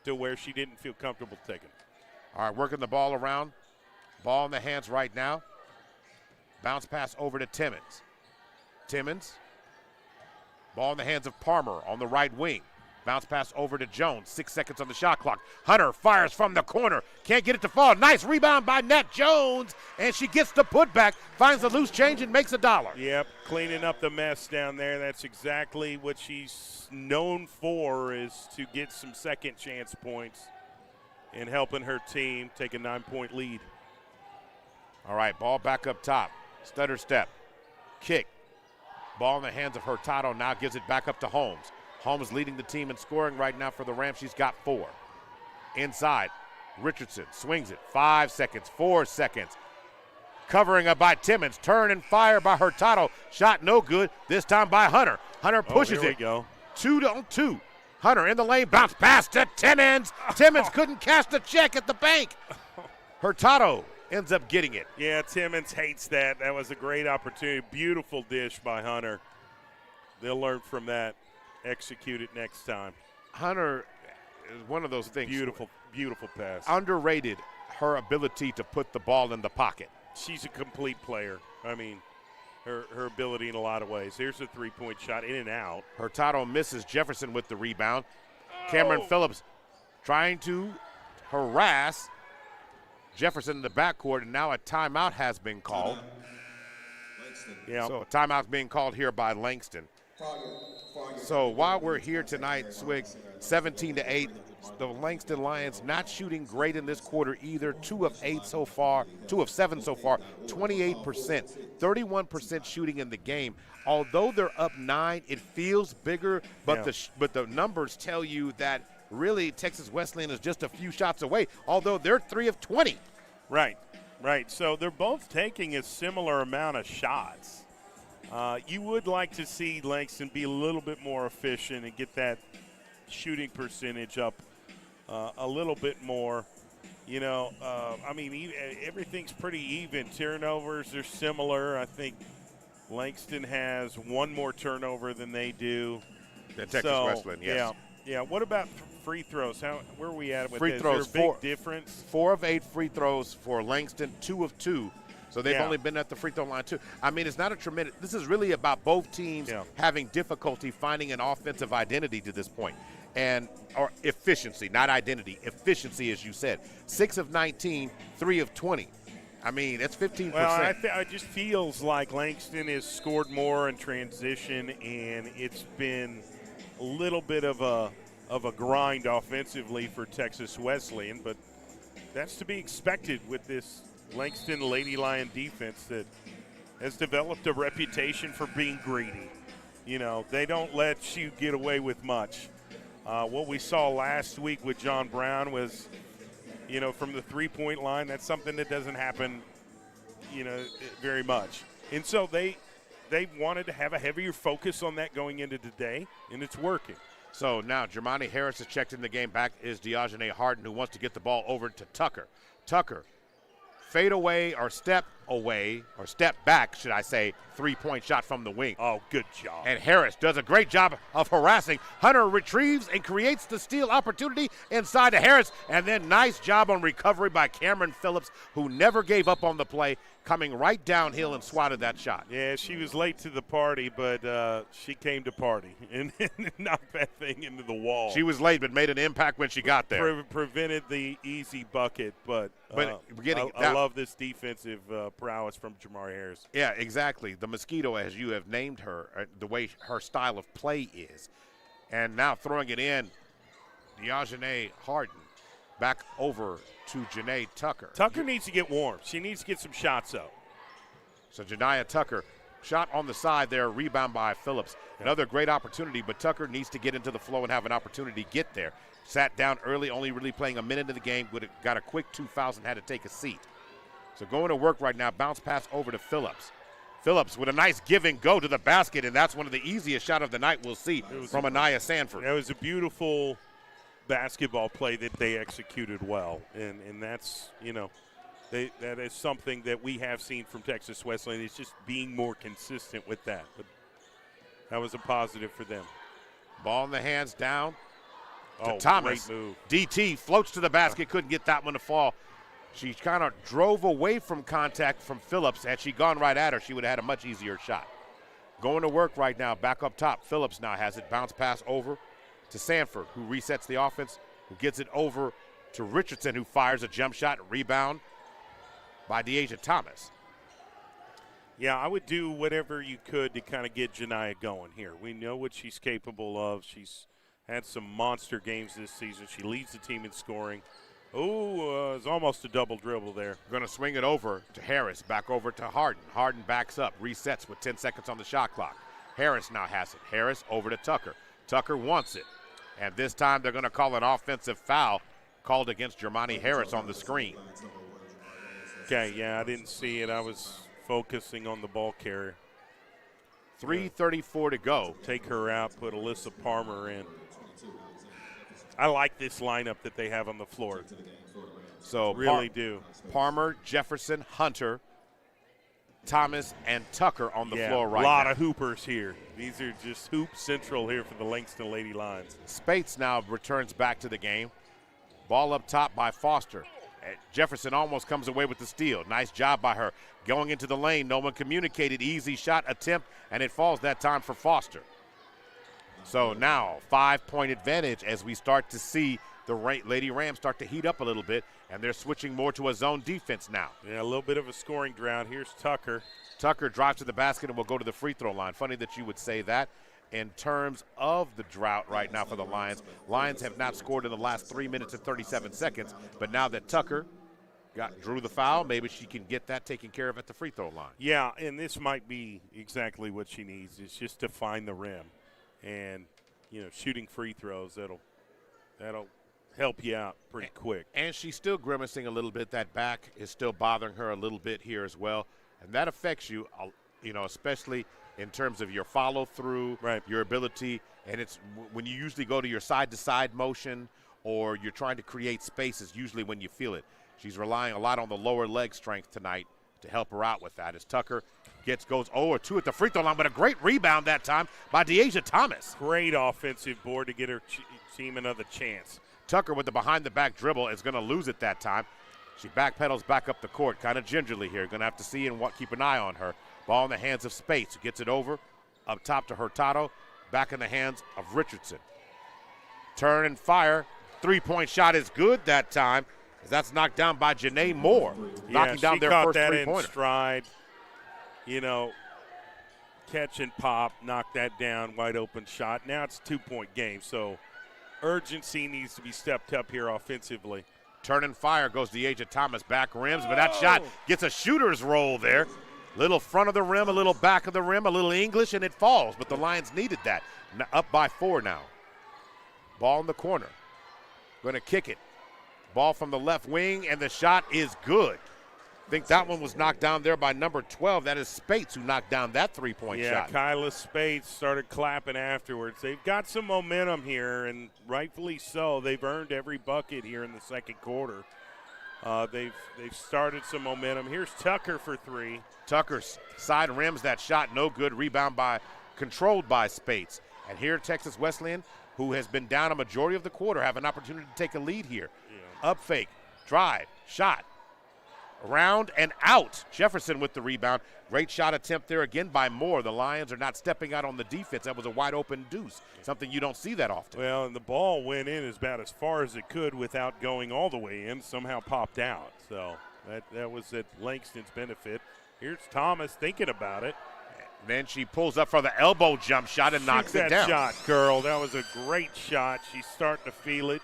to where she didn't feel comfortable taking it. All right, working the ball around. Ball in the hands right now. Bounce pass over to Timmons. Timmons. Ball in the hands of Palmer on the right wing. Bounce pass over to Jones. 6 seconds on the shot clock. Hunter fires from the corner. Can't get it to fall. Nice rebound by Nat Jones. And she gets the putback. Finds the loose change and makes $1. Yep, cleaning up the mess down there. That's exactly what she's known for, is to get some second chance points and helping her team take a 9-point lead. All right, ball back up top. Stutter step. Kick. Ball in the hands of Hurtado, now gives it back up to Holmes. Holmes leading the team in scoring right now for the Rams. She's got 4. Inside, Richardson swings it. 5 seconds, 4 seconds. Covering up by Timmons. Turn and fire by Hurtado. Shot no good, this time by Hunter. Hunter pushes here it. we go. 2-2. Hunter in the lane, bounce pass to Timmons. Timmons couldn't cash the check at the bank. Hurtado ends up getting it. Yeah, Timmons hates that. That was a great opportunity. Beautiful dish by Hunter. They'll learn from that. Execute it next time. Hunter is one of those things. Beautiful, beautiful pass. Underrated her ability to put the ball in the pocket. She's a complete player. I mean, her ability in a lot of ways. Here's a three-point shot, in and out. Hurtado misses Jefferson with the rebound. Cameron Phillips trying to harass Jefferson in the backcourt, and now a timeout has been called. Yeah. So a timeout's being called here by Langston. So while we're here tonight, Swig, 17-8, the Langston Lions not shooting great in this quarter either. 2 of 8 so far, 2 of 7 so far, 28%, 31% shooting in the game. Although they're up 9, it feels bigger, but the numbers tell you that really Texas Wesylan is just a few shots away, although they're 3 of 20. Right. So they're both taking a similar amount of shots. You would like to see Langston be a little bit more efficient and get that shooting percentage up a little bit more. You know, I mean, everything's pretty even. Turnovers are similar. I think Langston has 1 more turnover than they do. The Texas Wesylan, yes. Yeah. What about free throws? Where are we at with free this? throws? Is there a big difference? 4 of 8 free throws for Langston, 2 of 2. So they've only been at the free throw line too. I mean, it's not a tremendous – this is really about both teams having difficulty finding an offensive identity to this point. Or efficiency, not identity. Efficiency, as you said. 6 of 19, 3 of 20. I mean, that's 15%. Well, it just feels like Langston has scored more in transition, and it's been a little bit of a grind offensively for Texas Wesleyan, but that's to be expected with this Langston Lady Lion defense that has developed a reputation for being greedy. You know, they don't let you get away with much. What we saw last week with John Brown was, you know, from the three-point line, that's something that doesn't happen, you know, very much. And so they wanted to have a heavier focus on that going into today, and it's working. So now Jermani Harris has checked in the game. Back is Diogene Harden, who wants to get the ball over to Tucker. Tucker, fade away or step back, should I say, three-point shot from the wing. Oh, good job. And Harris does a great job of harassing. Hunter retrieves and creates the steal opportunity inside to Harris, and then nice job on recovery by Cameron Phillips, who never gave up on the play, coming right downhill and swatted that shot. Yeah, she was late to the party, but she came to party and knocked that thing into the wall. She was late but made an impact when she got there. Prevented the easy bucket, but I love this defensive prowess from Jamari Harris. Yeah, exactly. The Mosquito, as you have named her, the way her style of play is. And now throwing it in, Diogene Harden back over to Janae Tucker. Tucker needs to get warm. She needs to get some shots up. So Janiah Tucker, shot on the side there, rebound by Phillips. Another great opportunity, but Tucker needs to get into the flow and have an opportunity to get there. Sat down early, only really playing a minute of the game, would have got a quick 2 fouls and had to take a seat. So going to work right now, bounce pass over to Phillips. Phillips with a nice give and go to the basket, and that's one of the easiest shot of the night we'll see from Anaya Sanford. That was a beautiful basketball play that they executed well, and that's, you know, that is something that we have seen from Texas Wesleyan. It's just being more consistent with that. But that was a positive for them. Ball in the hands down to Oh, Thomas. great move. DT floats to the basket, couldn't get that one to fall. She kind of drove away from contact from Phillips. Had she gone right at her, she would have had a much easier shot. Going to work right now, back up top. Phillips now has it. Bounce pass over to Sanford, who resets the offense, who gets it over to Richardson, who fires a jump shot. Rebound by Deasia Thomas. Yeah, I would do whatever you could to kind of get Janiah going here. We know what she's capable of. She's had some monster games this season. She leads the team in scoring. It's almost a double dribble there. Going to swing it over to Harris, back over to Harden. Harden backs up, resets with 10 seconds on the shot clock. Harris now has it. Harris over to Tucker. Tucker wants it. And this time they're going to call an offensive foul called against Jermani Harris on the screen. Okay, yeah, I didn't see it. I was focusing on the ball carrier. 3:34 to go. Take her out, put Alyssa Palmer in. I like this lineup that they have on the floor. So really do. Palmer, Jefferson, Hunter, Thomas, and Tucker on the floor right now. A lot of hoopers here. These are just hoop central here for the Langston Lady Lions. Spates now returns back to the game. Ball up top by Foster. Jefferson almost comes away with the steal. Nice job by her. Going into the lane, no one communicated. Easy shot attempt, and it falls that time for Foster. So now 5-point advantage as we start to see the Lady Rams start to heat up a little bit, and they're switching more to a zone defense now. Yeah, a little bit of a scoring drought. Here's Tucker. Tucker drives to the basket and will go to the free throw line. Funny that you would say that. In terms of the drought right now for the Lions, Lions have not scored in the last 3 minutes and 37 seconds, but now that Tucker drew the foul, maybe she can get that taken care of at the free throw line. Yeah, and this might be exactly what she needs. It's just to find the rim. And, shooting free throws, that'll help you out pretty quick. And she's still grimacing a little bit. That back is still bothering her a little bit here as well. And that affects you, especially in terms of your follow-through, right, your ability. And it's when you usually go to your side-to-side motion or you're trying to create spaces, usually when you feel it. She's relying a lot on the lower leg strength tonight to help her out with that as Tucker goes 0-2 at the free throw line, but a great rebound that time by Deasia Thomas. Great offensive board to get her team another chance. Tucker with the behind-the-back dribble is going to lose it that time. She backpedals back up the court kind of gingerly here. Going to have to see and keep an eye on her. Ball in the hands of Spates, who gets it over up top to Hurtado. Back in the hands of Richardson. Turn and fire. Three-point shot is good that time. That's knocked down by Janae Moore, knocking down their first three-pointer. She caught that in stride. Catch and pop, knock that down, wide open shot. Now it's a 2-point game, so urgency needs to be stepped up here offensively. Turn and fire goes Deasia Thomas, back rims, but that shot gets a shooter's roll there. Little front of the rim, a little back of the rim, a little English, and it falls, but the Lions needed that. Up by 4 now. Ball in the corner. Going to kick it. Ball from the left wing, and the shot is good. I think that one was knocked down there by number 12. That is Spates who knocked down that three-point shot. Yeah, Kyla Spates started clapping afterwards. They've got some momentum here, and rightfully so. They've earned every bucket here in the second quarter. They've started some momentum. Here's Tucker for 3. Tucker side rims that shot, no good. Rebound controlled by Spates. And here Texas Wesleyan, who has been down a majority of the quarter, have an opportunity to take a lead here. Yeah. Up fake, drive, shot. Around and out. Jefferson with the rebound. Great shot attempt there again by Moore. The Lions are not stepping out on the defense. That was a wide open deuce, something you don't see that often. Well, and the ball went in about as far as it could without going all the way in, somehow popped out. So that was at Langston's benefit. Here's Thomas thinking about it. And then she pulls up for the elbow jump shot and knocks it down. That shot, girl. That was a great shot. She's starting to feel it.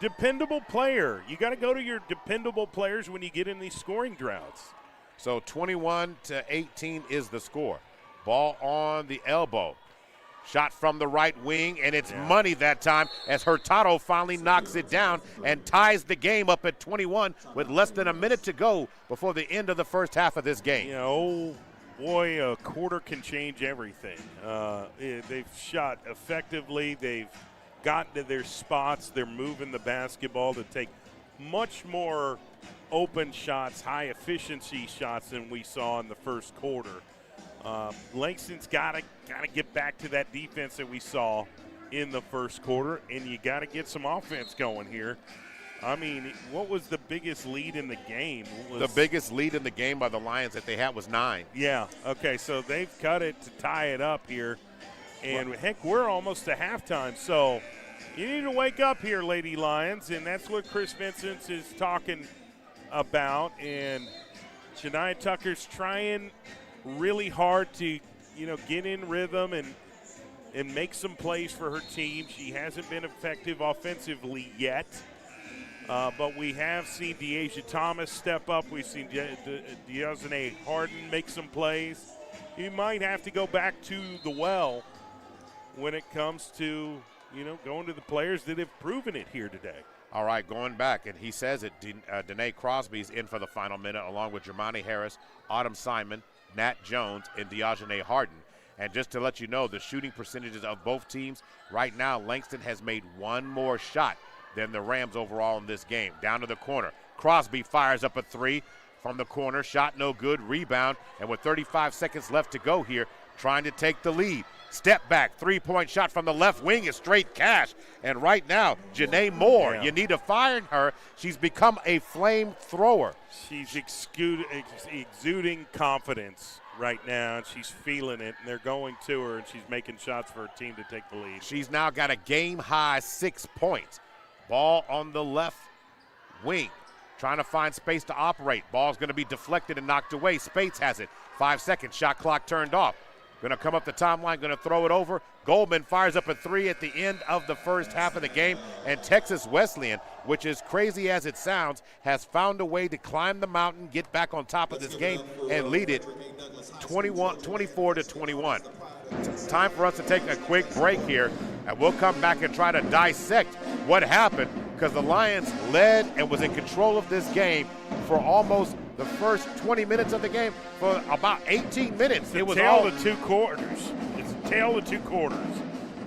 Dependable player. You got to go to your dependable players when you get in these scoring droughts. So 21-18 is the score. Ball on the elbow. Shot from the right wing, and it's money that time as Hurtado finally knocks it down and ties the game up at 21 with less than a minute to go before the end of the first half of this game. Boy, a quarter can change everything. They've shot effectively. They've gotten to their spots. They're moving the basketball to take much more open shots, high efficiency shots than we saw in the first quarter. Langston's got to get back to that defense that we saw in the first quarter, and you got to get some offense going here. I mean, what was the biggest lead in the game? The biggest lead in the game by the Lions that they had was 9. Yeah, okay, so they've cut it to tie it up here. And, heck, we're almost to halftime. So you need to wake up here, Lady Lions, and that's what Chris Vincent is talking about. And Shania Tucker's trying really hard to, get in rhythm and make some plays for her team. She hasn't been effective offensively yet. But we have seen Deasia Thomas step up. We've seen Deosene Harden make some plays. you might have to go back to the well when it comes to, going to the players that have proven it here today. All right, going back, and he says it, Danae Crosby's in for the final minute, along with Jermani Harris, Autumn Simon, Nat Jones, and Diogene Harden. And just to let you know, the shooting percentages of both teams, right now, Langston has made one more shot than the Rams overall in this game. Down to the corner. Crosby fires up a three from the corner. Shot no good. Rebound. And with 35 seconds left to go here, trying to take the lead. Step back. Three-point shot from the left wing is straight cash. And right now, Janae Moore, you need to fire her. She's become a flame thrower. She's exuding confidence right now, and she's feeling it, and they're going to her, and she's making shots for her team to take the lead. She's now got a game-high 6 points. Ball on the left wing. Trying to find space to operate. Ball's going to be deflected and knocked away. Spates has it. 5 seconds. Shot clock turned off. Going to come up the timeline, going to throw it over. Goldman fires up a three at the end of the first half of the game. And Texas Wesleyan, which is crazy as it sounds, has found a way to climb the mountain, get back on top of this game, and lead it 24-21. Time for us to take a quick break here, and we'll come back and try to dissect what happened, because the Lions led and was in control of this game for almost the first 20 minutes of the game. For about 18 minutes, it was all the two quarters. It's a tale of two quarters.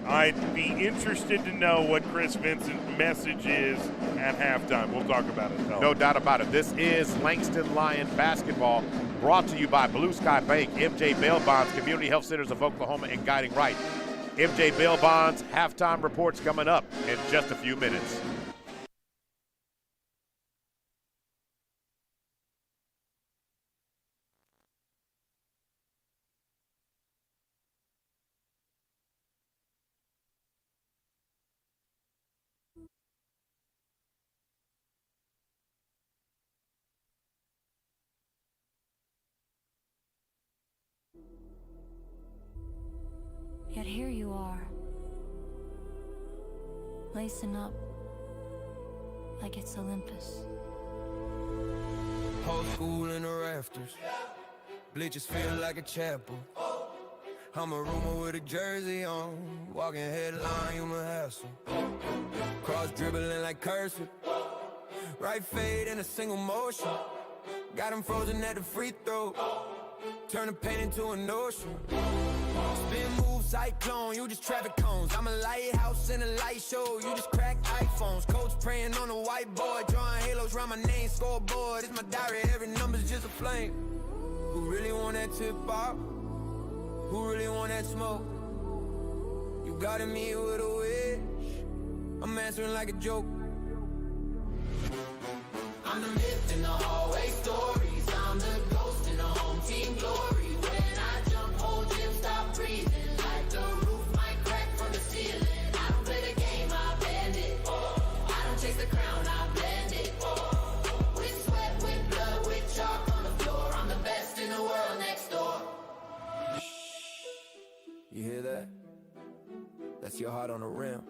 I'd be interested to know what Chris Vincent's message is at halftime. We'll talk about it, though. No doubt about it. This is Langston Lion basketball, brought to you by Blue Sky Bank, MJ Bail Bonds, Community Health Centers of Oklahoma, and Guiding Right. MJ Bail Bonds halftime reports coming up in just a few minutes. Yet here you are, lacing up like it's Olympus. Whole school in the rafters. Bleachers feel like a chapel. I'm a rumor with a jersey on. Walking headline, you my hassle. Cross dribbling like cursive. Right fade in a single motion. Got him frozen at the free throw. Turn the pain into an ocean. Spin move cyclone, you just traffic cones. I'm a lighthouse in a light show, you just crack iPhones. Coach praying on a whiteboard, drawing halos around my name, scoreboard. It's my diary, every number's just a flame. Who really want that tip off? Who really want that smoke? You got me with a wish, I'm answering like a joke. I'm the myth in the hallway stories. I'm the ghost in the home team glory. When I jump, whole gym stop breathing. Like the roof might crack from the ceiling. I don't play the game, I bend it. I don't chase the crown, I blend it. With sweat, with blood, with chalk on the floor. I'm the best in the world next door. You hear that? That's your heart on the rim.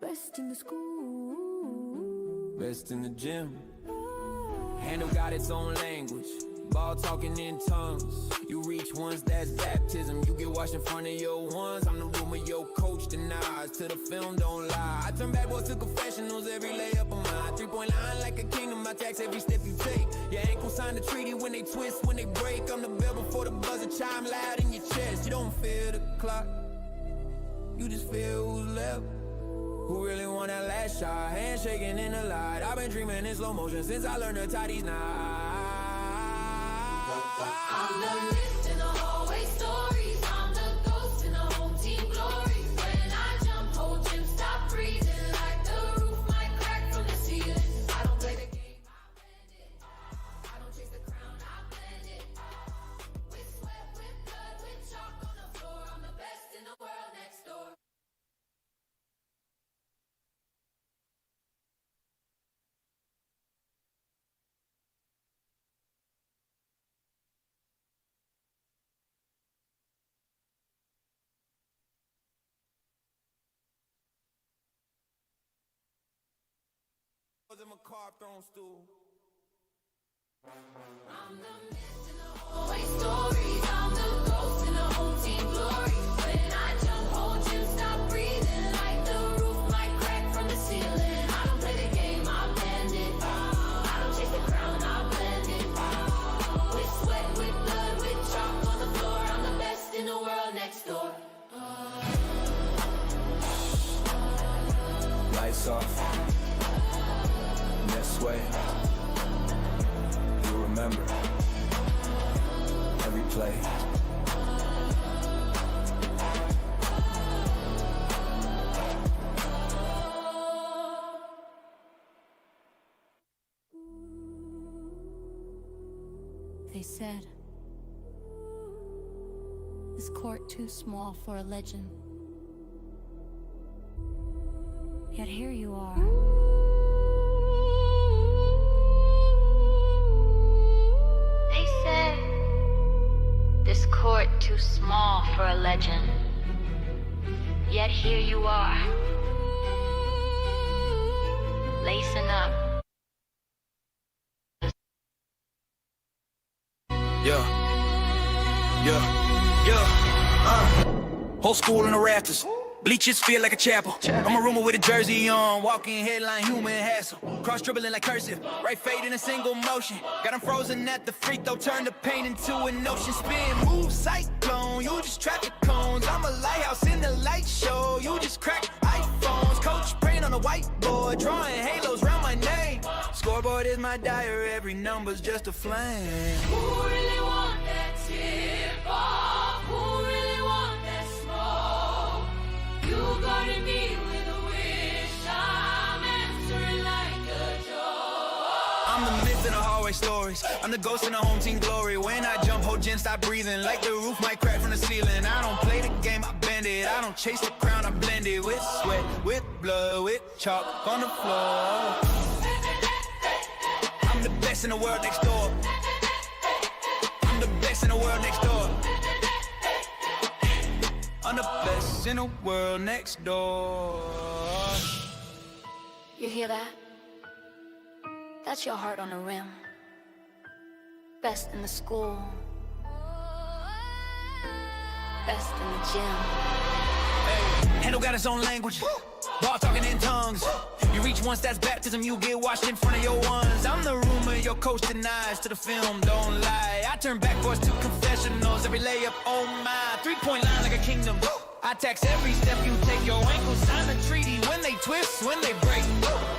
Best in the school. Best in the gym. Handle got its own language, ball talking in tongues. You reach ones, that's baptism. You get washed in front of your ones. I'm the room of your coach denies. To the film don't lie. I turn back boys to confessionals every layup of mine. 3-point line like a kingdom, I tax every step you take. Your ankle sign the treaty when they twist, when they break. I'm the bell before the buzzer chime loud in your chest. You don't feel the clock, you just feel who's left. Who really want that last shot? Handshaking in the light. I've been dreaming in slow motion since I learned to tie these knots. I'm the myth in the hallway stories. I'm the ghost in the home team glory. When I jump, whole gym stop breathing. Like the roof might crack from the ceiling. I don't play the game, I bend it. I don't chase the crown, I blend it. With sweat, with blood, with chalk on the floor. I'm the best in the world next door. In my car thrown stool. I'm the myth in the hallway stories. I'm the ghost in next door. Lights off. This way. You remember every play. They said, this court too small for a legend. Yet here you are. They said, this court too small for a legend. Yet here you are, lacing up. Whole school in the rafters. Bleachers feel like a chapel. I'm a rumor with a jersey on. Walking headline, human hassle. Cross dribbling like cursive. Right fade in a single motion. Got him frozen at the free throw. Turn the pain into an ocean. Spin, move, cyclone. You just traffic cones. I'm a lighthouse in the light show. You just crack iPhones. Coach praying on the whiteboard. Drawing halos around my name. Scoreboard is my diary. Every number's just a flame. Who really want that tip off? Who really want that smoke? You guarded me with a wish. I'm answering like a joke. I'm the myth in the hallway stories. I'm the ghost in the home team glory. When I jump, whole gym stop breathing. Like the roof might crack from the ceiling. I don't play the game, I bend it. I don't chase the crown, I blend it. With sweat, with blood, with chalk on the floor. I'm the best in the world next door. I'm the best in the world next door. I'm the best in the world next door. You hear that? That's your heart on the rim. Best in the school. Best in the gym. Handle got its own language. Ball talking in tongues. You reach once, that's baptism. You get washed in front of your ones. I'm the rumor your coach denies. To the film, don't lie. I turn backboards to confessionals. Every layup, oh my. 3-point line like a kingdom. I tax every step you take. Your ankles sign a treaty. When they twist, when they break.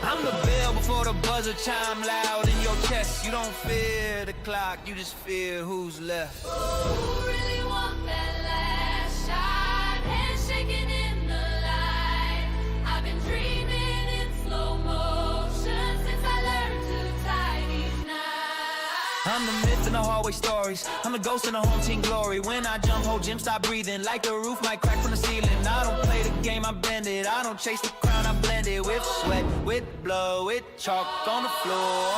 I'm the bell before the buzzer chime loud in your chest. You don't fear the clock, you just fear who's left. Who really want that last shot? Hands shaking in the light. I've been dreaming in slow motion since I learned to tie these knots. I'm the myth in the hallway stories. I'm the ghost in the home team glory. When I jump, whole gym stop breathing. Like the roof might crack from the ceiling. I don't play the game, I bend it. I don't chase the crown, I blend it. With sweat, with blood, with chalk on the floor.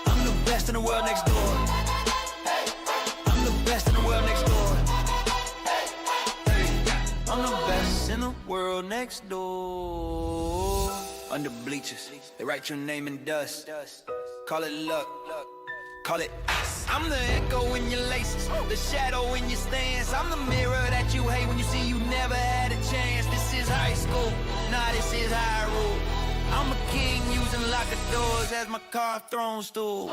I'm the best in the world next door. I'm the best in the world next door. I'm the best in the world next door. Under bleachers, they write your name in dust. Call it luck, call it ice. I'm the echo in your laces, the shadow in your stance. I'm the mirror that you hate when you see you never had a chance. This is high school, nah, this is high rule. I'm a king using locker doors as my car throne stool.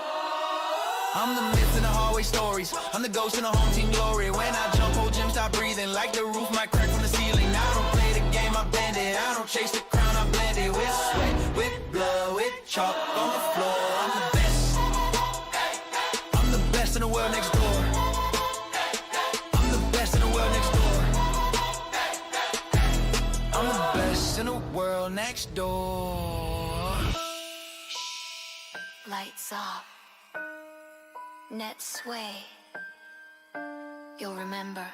I'm the myth in the hallway stories. I'm the ghost in the home team glory. When I jump, whole gym stop breathing. Like the roof might crack from the ceiling. I don't play the game, I bend it. I don't chase the crown, I blend it. With sweat, with blood, with chalk on the floor. I'm the best. I'm the best in the world next door. I'm the best in the world next door. I'm the best in the world next door. Lights off. Net sway. You'll remember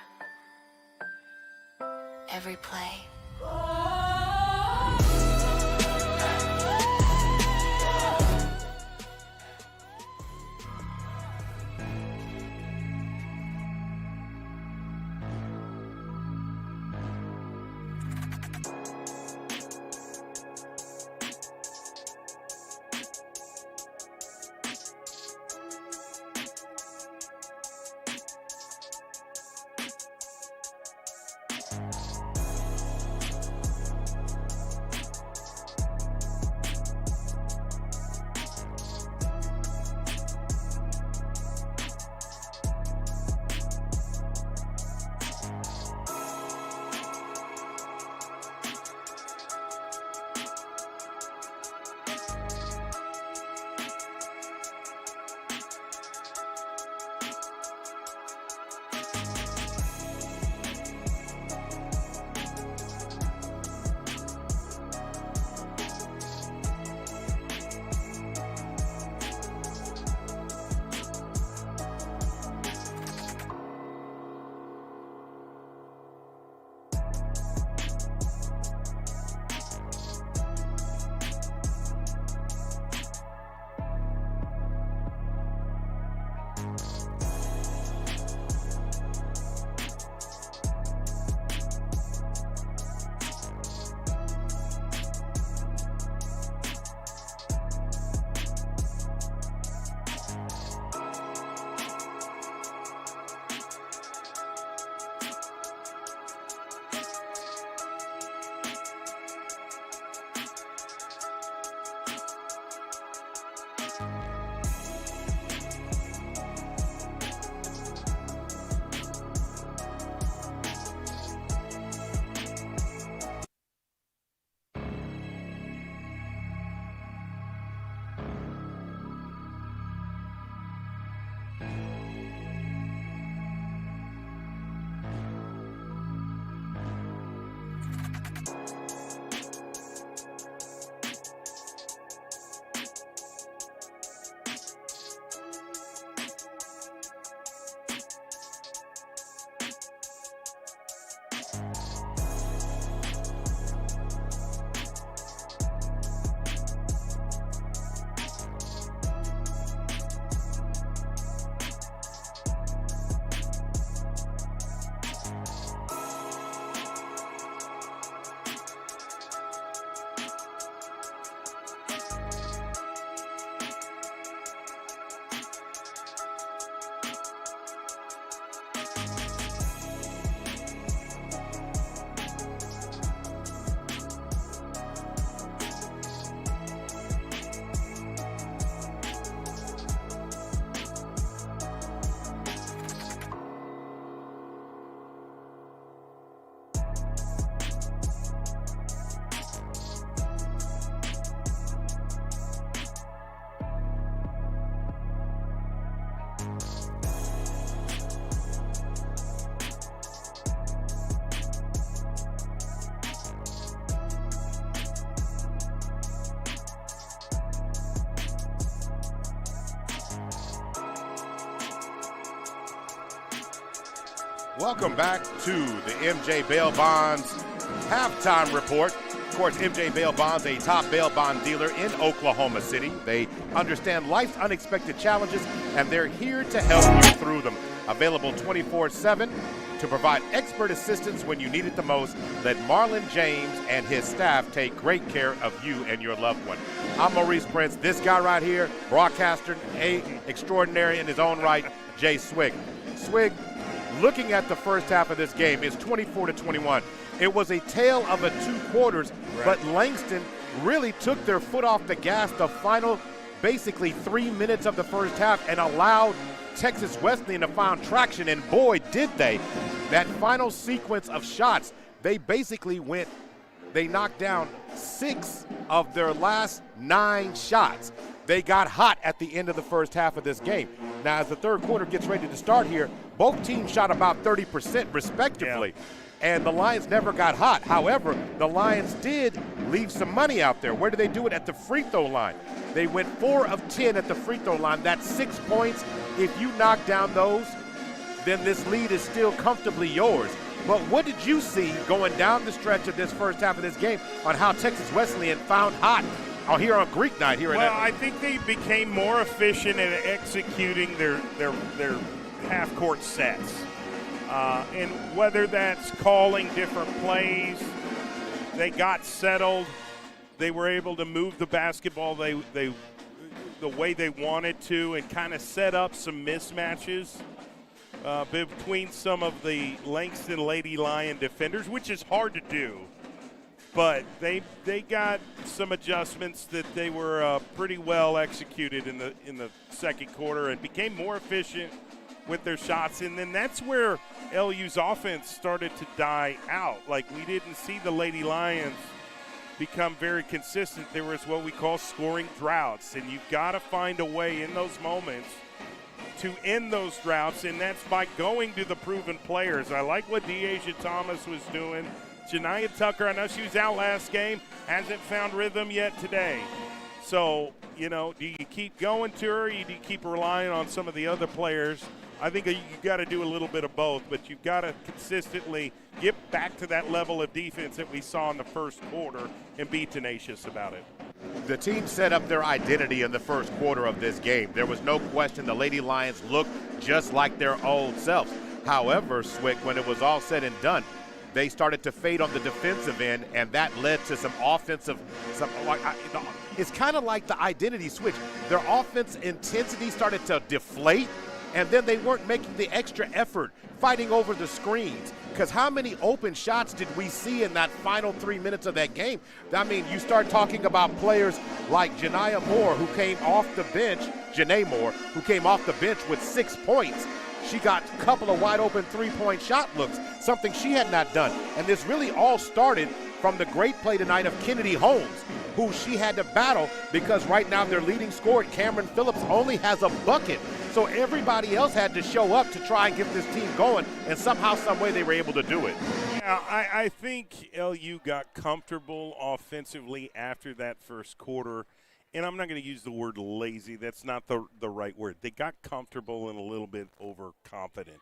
every play. Welcome back to the MJ Bail Bonds halftime report. Of course, MJ Bail Bonds, a top bail bond dealer in Oklahoma City. They understand life's unexpected challenges, and they're here to help you through them. Available 24/7 to provide expert assistance when you need it the most. Let Marlon James and his staff take great care of you and your loved one. I'm Maurice Prince. This guy right here, broadcaster, extraordinary in his own right, Jay Swig. Swig, looking at the first half of this game, it's 24-21. It was a tale of the two quarters, but Langston really took their foot off the gas the final, basically 3 minutes of the first half, and allowed Texas Wesleyan to find traction, and boy, did they. That final sequence of shots, they basically they knocked down 6 of their last 9 shots. They got hot at the end of the first half of this game. Now, as the third quarter gets ready to start here, both teams shot about 30% respectively. And the Lions never got hot. However, the Lions did leave some money out there. Where did they do it? At the free throw line. They went 4 of 10 at the free throw line. That's 6 points. If you knock down those, then this lead is still comfortably yours. But what did you see going down the stretch of this first half of this game on how Texas Wesleyan found hot here on Greek night? I think they became more efficient at executing their half-court sets. And whether that's calling different plays, they got settled. They were able to move the basketball the way they wanted to and kind of set up some mismatches between some of the Langston Lady Lion defenders, which is hard to do. But they got some adjustments that they were pretty well executed in the second quarter and became more efficient with their shots. And then that's where LU's offense started to die out. Like, we didn't see the Lady Lions become very consistent. There was what we call scoring droughts, and you've got to find a way in those moments to end those droughts, and that's by going to the proven players. I like what Deasia Thomas was doing. Janiah Tucker, I know she was out last game, hasn't found rhythm yet today. So, do you keep going to her, or do you keep relying on some of the other players? I think you've got to do a little bit of both, but you've got to consistently get back to that level of defense that we saw in the first quarter and be tenacious about it. The team set up their identity in the first quarter of this game. There was no question the Lady Lions looked just like their old selves. However, Swick, when it was all said and done, they started to fade on the defensive end, and that led to some offensive. It's kind of like the identity switch. Their offense intensity started to deflate, and then they weren't making the extra effort fighting over the screens. Because how many open shots did we see in that final 3 minutes of that game? I mean, you start talking about players like Janae Moore, who came off the bench, Janae Moore, who came off the bench with 6 points. She got a couple of wide open three-point shot looks, something she had not done. And this really all started from the great play tonight of Kennedy Holmes, who she had to battle because right now their leading scorer, Cameron Phillips, only has a bucket. So everybody else had to show up to try and get this team going, and somehow, some way they were able to do it. Yeah, I think LU got comfortable offensively after that first quarter. And I'm not going to use the word lazy. That's not the right word. They got comfortable and a little bit overconfident.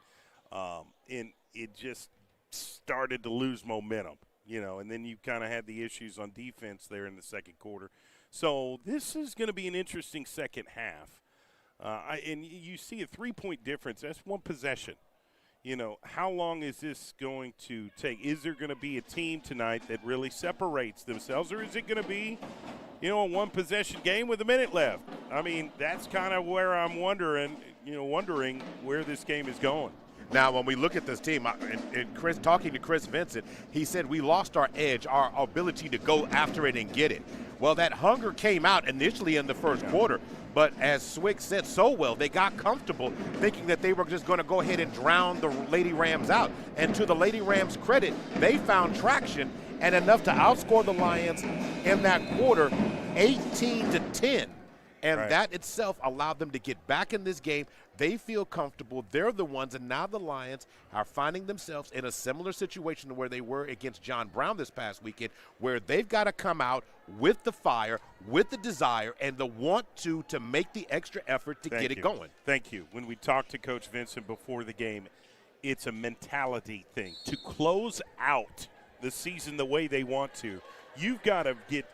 And it just started to lose momentum, and then you kind of had the issues on defense there in the second quarter. So this is going to be an interesting second half. And you see a 3-point difference. That's one possession. How long is this going to take? Is there going to be a team tonight that really separates themselves, or is it going to be – a one-possession game with a minute left? I mean, that's kind of where I'm wondering where this game is going. Now, when we look at this team, and Chris, talking to Chris Vincent, he said we lost our edge, our ability to go after it and get it. Well, that hunger came out initially in the first quarter, but as Swick said so well, they got comfortable thinking that they were just going to go ahead and drown the Lady Rams out. And to the Lady Rams' credit, they found traction and enough to outscore the Lions in that quarter 18-10. And that itself allowed them to get back in this game. They feel comfortable. They're the ones, and now the Lions are finding themselves in a similar situation to where they were against John Brown this past weekend, where they've got to come out with the fire, with the desire, and the want to make the extra effort to get it going. Thank you. When we talked to Coach Vincent before the game, it's a mentality thing. To close out the season the way they want to, you've got to get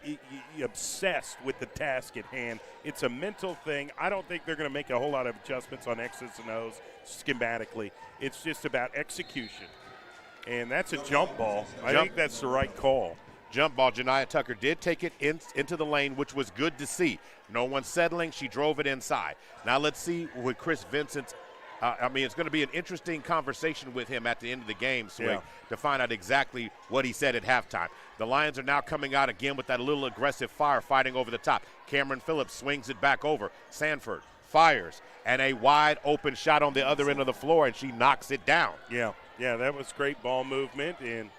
obsessed with the task at hand. It's a mental thing. I don't think they're going to make a whole lot of adjustments on X's and O's schematically. It's just about execution. And that's a jump ball. I think that's the right call. Jump ball. Janiah Tucker did take it into the lane, which was good to see. No one settling. She drove it inside. Now let's see with Chris Vincent's. It's going to be an interesting conversation with him at the end of the game, Swig, to find out exactly what he said at halftime. The Lions are now coming out again with that little aggressive fire, fighting over the top. Cameron Phillips swings it back over. Sanford fires, and a wide open shot on the other end of the floor, and she knocks it down. Yeah, that was great ball movement, and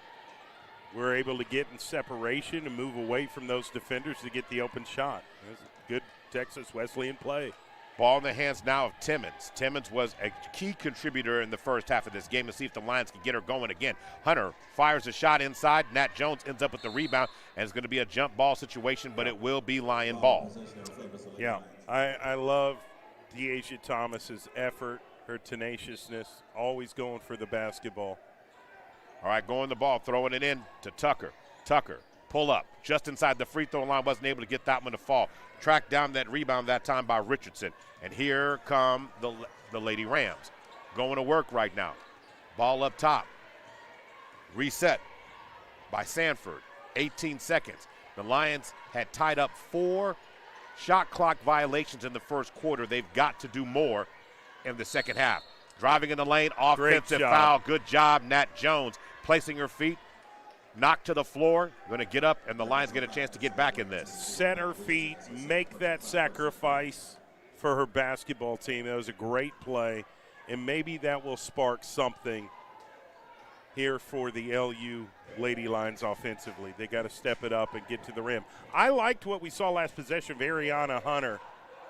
we're able to get in separation and move away from those defenders to get the open shot. That's a good Texas Wesleyan play. Ball in the hands now of Timmons. Timmons was a key contributor in the first half of this game to see if the Lions can get her going again. Hunter fires a shot inside. Nat Jones ends up with the rebound, and it's going to be a jump ball situation, but it will be Lion ball. Yeah, I love Deasia Thomas's effort, her tenaciousness, always going for the basketball. All right, going the ball, throwing it in to Tucker. Tucker, pull up, just inside the free throw line, wasn't able to get that one to fall. Tracked down that rebound that time by Richardson. And here come the Lady Rams. Going to work right now. Ball up top. Reset by Sanford. 18 seconds. The Lions had tied up 4 shot clock violations in the first quarter. They've got to do more in the second half. Driving in the lane, offensive foul. Good job, Nat Jones. Placing her feet. Knocked to the floor, going to get up, and the Lions get a chance to get back in this. Set her feet, make that sacrifice for her basketball team. That was a great play, and maybe that will spark something here for the LU Lady Lions offensively. They got to step it up and get to the rim. I liked what we saw last possession of Ariana Hunter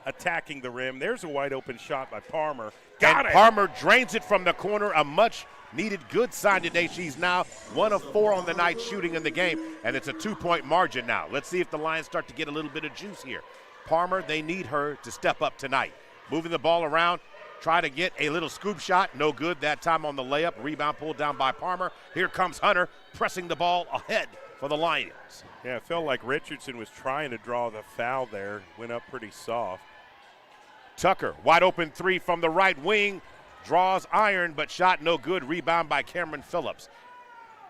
attacking the rim. There's a wide open shot by Palmer. Got it. Palmer drains it from the corner, a much needed good sign today. She's now 1 of 4 on the night shooting in the game, and it's a 2-point margin now. Let's see if the Lions start to get a little bit of juice here. Palmer, they need her to step up tonight. Moving the ball around, try to get a little scoop shot. No good that time on the layup. Rebound pulled down by Palmer. Here comes Hunter pressing the ball ahead for the Lions. Yeah, it felt like Richardson was trying to draw the foul there. Went up pretty soft. Tucker, wide open 3 from the right wing. Draws iron, but shot no good. Rebound by Cameron Phillips.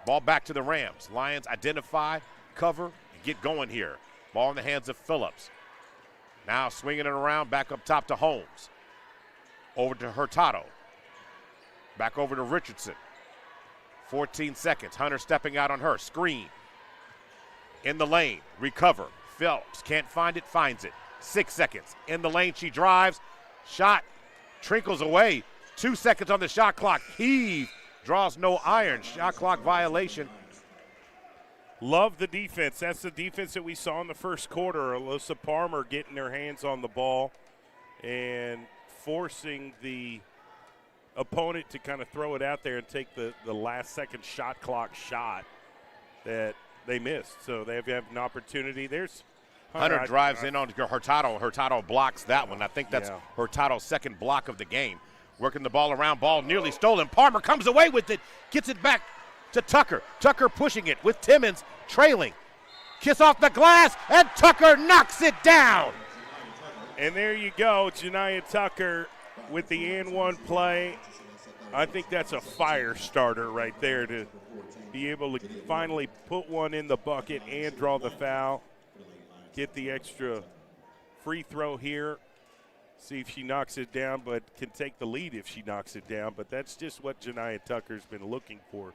Ball back to the Rams. Lions identify, cover, and get going here. Ball in the hands of Phillips. Now swinging it around, back up top to Holmes. Over to Hurtado. Back over to Richardson. 14 seconds. Hunter stepping out on her. Screen. In the lane. Recover. Phillips can't find it, finds it. 6 seconds. In the lane, she drives. Shot. Trickles away. 2 seconds on the shot clock. Heave. Draws no iron. Shot clock violation. Love the defense. That's the defense that we saw in the first quarter. Alyssa Palmer getting her hands on the ball and forcing the opponent to kind of throw it out there and take the last second shot clock shot that they missed. So they have an opportunity. There's Hunter drives in on Hurtado. Hurtado blocks that one. I think that's Hurtado's second block of the game. Working the ball around, ball nearly stolen. Palmer comes away with it, gets it back to Tucker. Tucker pushing it with Timmons trailing. Kiss off the glass, and Tucker knocks it down. And there you go, Janiah Tucker with the and-one play. I think that's a fire starter right there to be able to finally put one in the bucket and draw the foul. Get the extra free throw here. See if she knocks it down, but can take the lead if she knocks it down. But that's just what Janiah Tucker's been looking for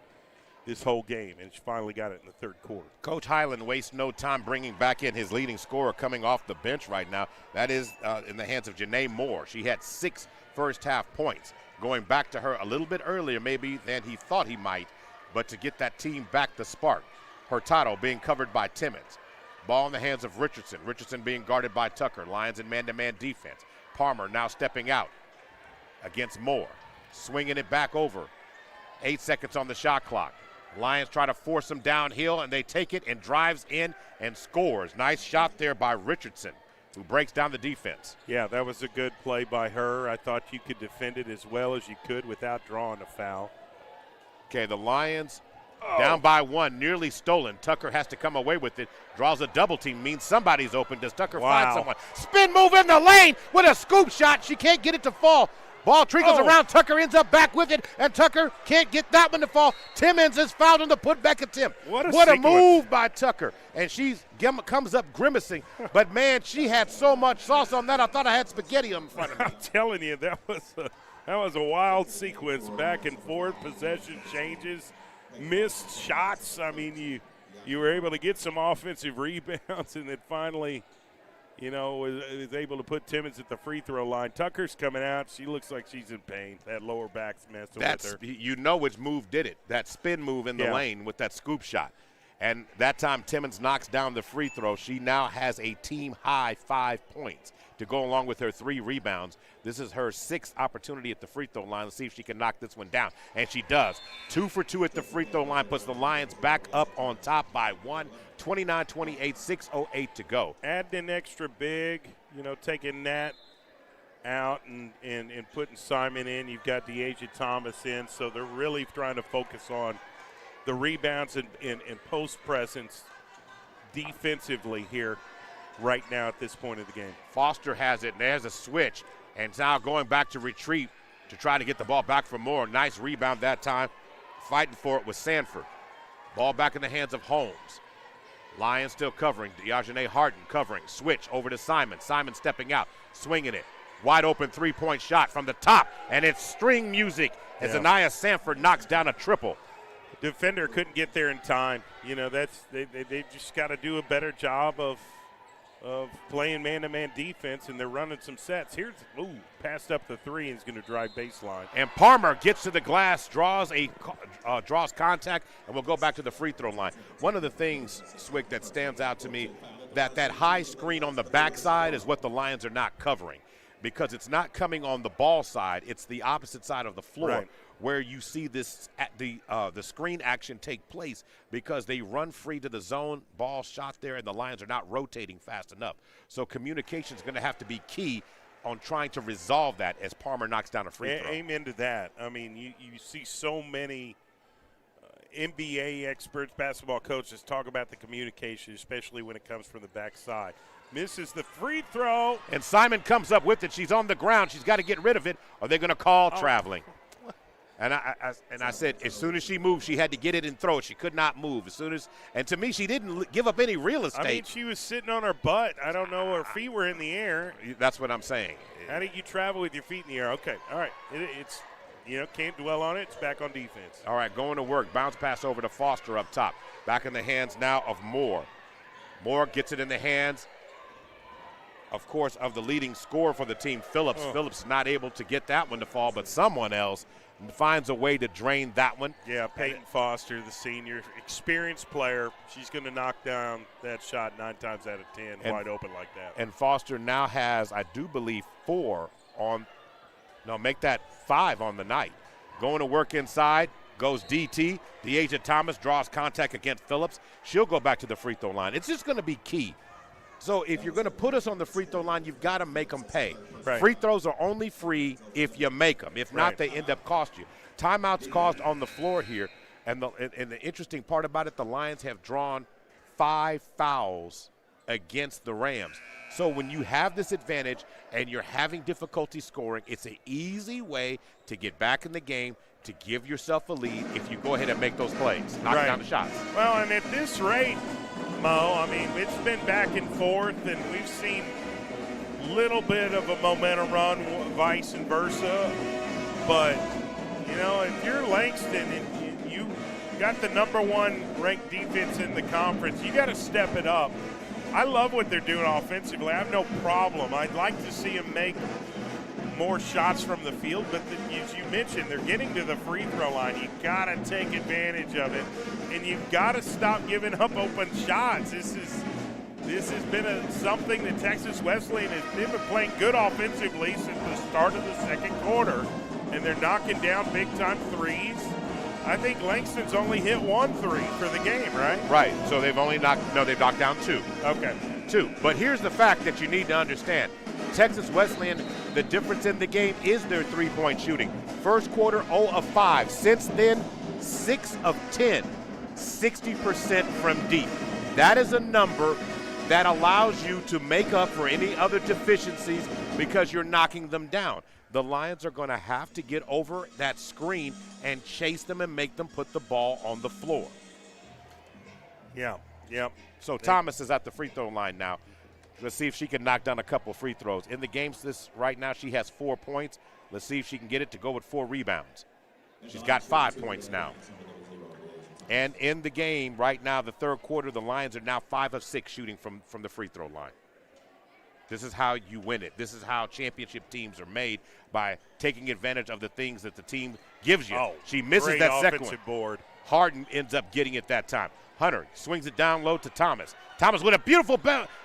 this whole game, and she finally got it in the third quarter. Coach Highland wastes no time bringing back in his leading scorer coming off the bench right now. That is in the hands of Janae Moore. She had 6 first-half points, going back to her a little bit earlier maybe than he thought he might, but to get that team back the spark. Hurtado being covered by Timmons. Ball in the hands of Richardson. Richardson being guarded by Tucker. Lions in man-to-man defense. Palmer now stepping out against Moore. Swinging it back over. 8 seconds on the shot clock. Lions try to force them downhill, and they take it and drives in and scores. Nice shot there by Richardson, who breaks down the defense. Yeah, that was a good play by her. I thought you could defend it as well as you could without drawing a foul. Okay, the Lions down by 1, nearly stolen. Tucker has to come away with it. Draws a double team, means somebody's open. Does Tucker find someone? Spin move in the lane with a scoop shot. She can't get it to fall. Ball trickles around. Tucker ends up back with it, and Tucker can't get that one to fall. Timmons is fouled on the putback attempt. What a move by Tucker. And she comes up grimacing. But, man, she had so much sauce on that, I thought I had spaghetti in front of me. I'm telling you, that was a wild sequence, back and forth, possession changes, missed shots. I mean, you were able to get some offensive rebounds, and then finally – was able to put Timmons at the free throw line. Tucker's coming out. She looks like she's in pain. That lower back's messing with her. You know which move did it, that spin move in the lane with that scoop shot. And that time Timmons knocks down the free throw. She now has a team-high 5 points to go along with her 3 rebounds. This is her 6th opportunity at the free throw line. Let's see if she can knock this one down. And she does. 2 for 2 at the free throw line, puts the Lions back up on top by 1. 29-28, 6:08 to go. Adding an extra big, taking Nat out and putting Simon in. You've got Deasia Thomas in, so they're really trying to focus on the rebounds and post presence defensively here right now at this point of the game. Foster has it, and there's a switch, and now going back to retreat to try to get the ball back for more. Nice rebound that time. Fighting for it was Sanford. Ball back in the hands of Holmes. Lions still covering. Dejanay Harden covering. Switch over to Simon. Simon stepping out, swinging it. Wide open three-point shot from the top, and it's string music as Anaya Sanford knocks down a triple. Defender couldn't get there in time. They just got to do a better job of playing man-to-man defense, and they're running some sets. Passed up the 3 and is going to drive baseline. And Palmer gets to the glass, draws contact, and we'll go back to the free throw line. One of the things, Swick, that stands out to me, that high screen on the backside is what the Lions are not covering, because it's not coming on the ball side. It's the opposite side of the floor where you see this the screen action take place, because they run free to the zone, ball shot there, and the Lions are not rotating fast enough. So communication is going to have to be key on trying to resolve that as Palmer knocks down a free throw. Amen to that. I mean, you see so many NBA experts, basketball coaches talk about the communication, especially when it comes from the backside. Misses the free throw. And Simon comes up with it. She's on the ground. She's got to get rid of it. Are they going to call traveling? And I said, as soon as she moved, she had to get it and throw it. She could not move. And to me, she didn't give up any real estate. I mean, she was sitting on her butt. I don't know. Her feet were in the air. That's what I'm saying. How do you travel with your feet in the air? Okay, all right. It's can't dwell on it. It's back on defense. All right, going to work. Bounce pass over to Foster up top. Back in the hands now of Moore. Moore gets it in the hands, of course, of the leading scorer for the team, Phillips. Phillips not able to get that one to fall, but someone else finds a way to drain that one. Yeah, Peyton Foster, the senior, experienced player. She's going to knock down that shot 9 times out of 10, wide open like that. And Foster now has, I do believe, 4 on – no, make that 5 on the night. Going to work inside, goes DT. Deasia Thomas draws contact against Phillips. She'll go back to the free throw line. It's just going to be key. So if you're going to put us on the free throw line, you've got to make them pay. Right. Free throws are only free if you make them. If not, they end up cost you. Timeouts caused on the floor here. And the interesting part about it, the Lions have drawn 5 fouls against the Rams. So when you have this advantage and you're having difficulty scoring, it's an easy way to get back in the game, to give yourself a lead if you go ahead and make those plays, knock down the shots. Well, and at this rate, Mo, I mean, it's been back and forth, and we've seen a little bit of a momentum run, vice and versa. But, if you're Langston and you got the #1 ranked defense in the conference, you got to step it up. I love what they're doing offensively. I have no problem. I'd like to see them make more shots from the field, but as you mentioned, they're getting to the free throw line. You've got to take advantage of it, and you've got to stop giving up open shots. This has been something that Texas Wesleyan has been playing good offensively since the start of the second quarter, and they're knocking down big-time threes. I think Langston's only hit 1 3 for the game, right? Right. So they've knocked down 2. Okay. 2. But here's the fact that you need to understand. Texas Wesleyan, the difference in the game is their three-point shooting. First quarter, 0 of 5. Since then, 6 of 10, 60% from deep. That is a number that allows you to make up for any other deficiencies because you're knocking them down. The Lions are going to have to get over that screen and chase them and make them put the ball on the floor. Yeah. So Thomas is at the free throw line now. Let's see if she can knock down a couple free throws. In the game right now, she has 4 points. Let's see if she can get it to go with 4 rebounds. She's got 5 points now. And in the game right now, the third quarter, the Lions are now 5 of 6 shooting from the free throw line. This is how you win it. This is how championship teams are made, by taking advantage of the things that the team gives you. She misses that second one. Board. Harden ends up getting it that time. Hunter swings it down low to Thomas. Thomas with a beautiful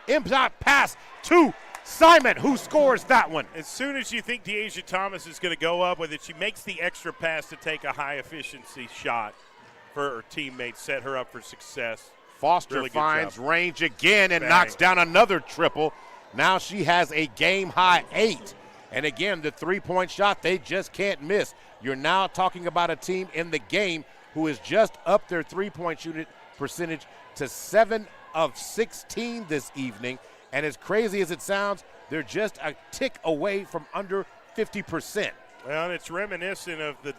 inside pass to Simon, who scores that one. As soon as you think De'Asia Thomas is going to go up with it, she makes the extra pass to take a high-efficiency shot for her teammate, set her up for success. Foster really finds range again and knocks down another triple. Now she has a game-high 8. And again, the three-point shot, they just can't miss. You're now talking about a team in the game who is just up their three-point shooting percentage to 7 of 16 this evening. And as crazy as it sounds, they're just a tick away from under 50%. Well, it's reminiscent of the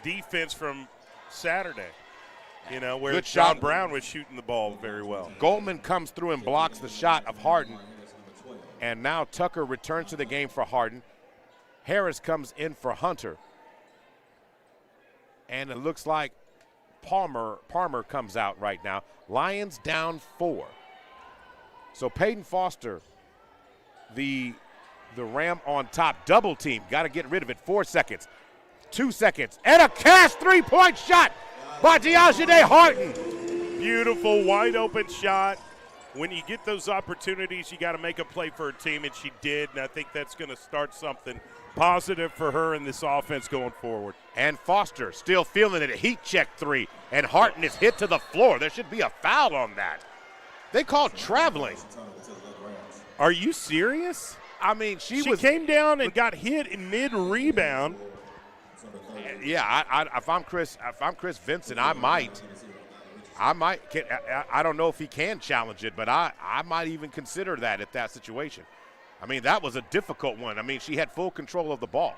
defense from Saturday, where Good John shot. Brown was shooting the ball very well. Goldman comes through and blocks the shot of Harden. And now Tucker returns to the game for Harden. Harris comes in for Hunter. And it looks like Palmer comes out right now. Lions down 4. So Peyton Foster, the Ram on top, double team. Got to get rid of it. 4 seconds. 2 seconds. And a cash three-point shot by De'Asia Harden. Beautiful, wide open shot. When you get those opportunities, you got to make a play for a team, and she did. And I think that's going to start something positive for her in this offense going forward. And Foster still feeling it. A heat check 3. And Harden is hit to the floor. There should be a foul on that. They called traveling. Are you serious? I mean, she came down and got hit in mid-rebound. Yeah, if I'm Chris Vincent, I might. I don't know if he can challenge it, but I might even consider that at that situation. I mean, that was a difficult one. I mean, she had full control of the ball.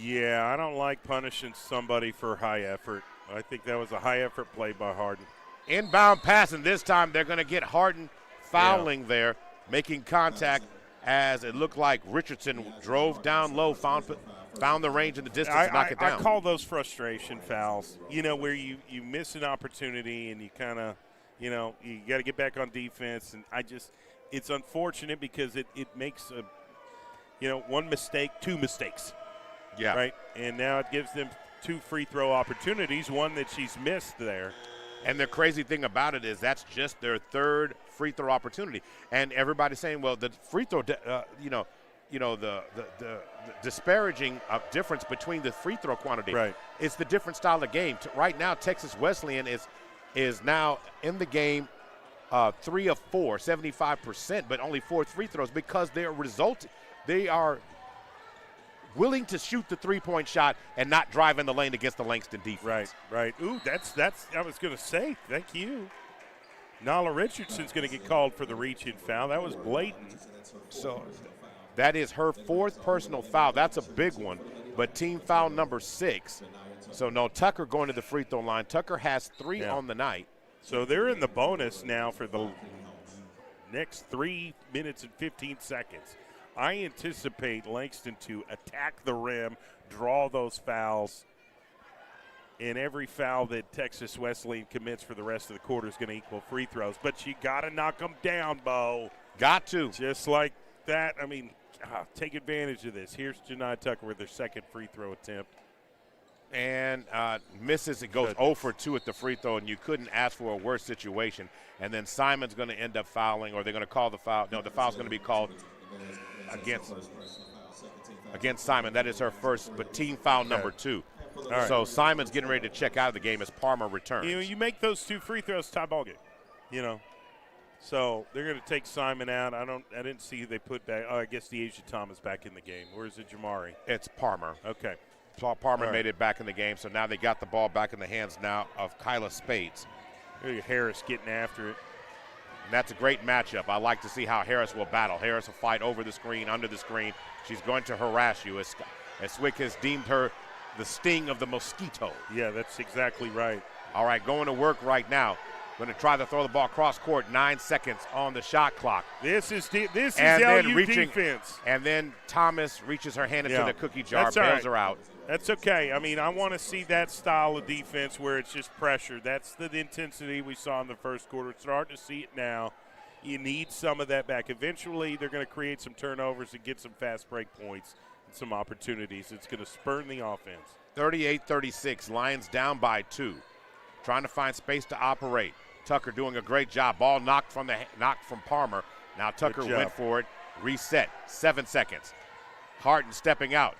Yeah, I don't like punishing somebody for high effort. I think that was a high effort play by Harden. Inbound pass, and this time they're going to get Harden fouling there, making contact as it looked like Richardson drove down low, found the range in the distance to knock it down. I call those frustration fouls, where you miss an opportunity and you kind of, you got to get back on defense. And it's unfortunate because it makes, one mistake, 2 mistakes. Yeah. Right? And now it gives them 2 free throw opportunities, one that she's missed there. And the crazy thing about it is that's just their 3rd free throw opportunity. And everybody's saying, well, the free throw, the disparaging difference between the free throw quantity. Right. It's the different style of game. Right now, Texas Wesleyan is now in the game 3 of 4, 75%, but only 4 free throws because they are willing to shoot the three-point shot and not drive in the lane against the Langston defense. Right. Ooh, that's I was going to say, thank you. Nala Richardson's going to get called for the reach-in foul. That was blatant. So that is her 4th personal foul. That's a big one, but team foul number 6. So no, Tucker going to the free throw line. Tucker has 3 on the night. So they're in the bonus now for the next 3 minutes and 15 seconds. I anticipate Langston to attack the rim, draw those fouls, and every foul that Texas Wesleyan commits for the rest of the quarter is going to equal free throws. But you got to knock them down, Bo. Got to. Just like that. I mean, take advantage of this. Here's Janai Tucker with their 2nd free throw attempt. And misses. It goes 0 for 2 at the free throw, and you couldn't ask for a worse situation. And then Simon's going to end up fouling, or they're going to call the foul. No, the foul's going to be called against Simon. That is her 1st, but team foul number 2. Right. So Simon's getting ready to check out of the game as Palmer returns. You make those 2 free throws, tie ball game. So they're going to take Simon out. I didn't see who they put back. Oh, I guess De'Asia Thomas back in the game. Where's it, Jamari? It's Palmer. Okay. Palmer made it back in the game, so now they got the ball back in the hands now of Kyla Spades. Harris getting after it. And that's a great matchup. I like to see how Harris will battle. Harris will fight over the screen, under the screen. She's going to harass you, as Swick has deemed her the sting of the mosquito. Yeah, that's exactly right. All right, going to work right now. Going to try to throw the ball cross court. 9 seconds on the shot clock. This is and then LU reaching, defense. And then Thomas reaches her hand into the cookie jar, That's bails right. her out. That's okay. I mean, I want to see that style of defense where it's just pressure. That's the intensity we saw in the first quarter. It's starting to see it now. You need some of that back. Eventually, they're going to create some turnovers and get some fast break points and some opportunities. It's going to spurn the offense. 38-36, Lions down by 2. Trying to find space to operate. Tucker doing a great job. Ball knocked from Palmer. Now Tucker went for it. Reset. 7 seconds. Harden stepping out.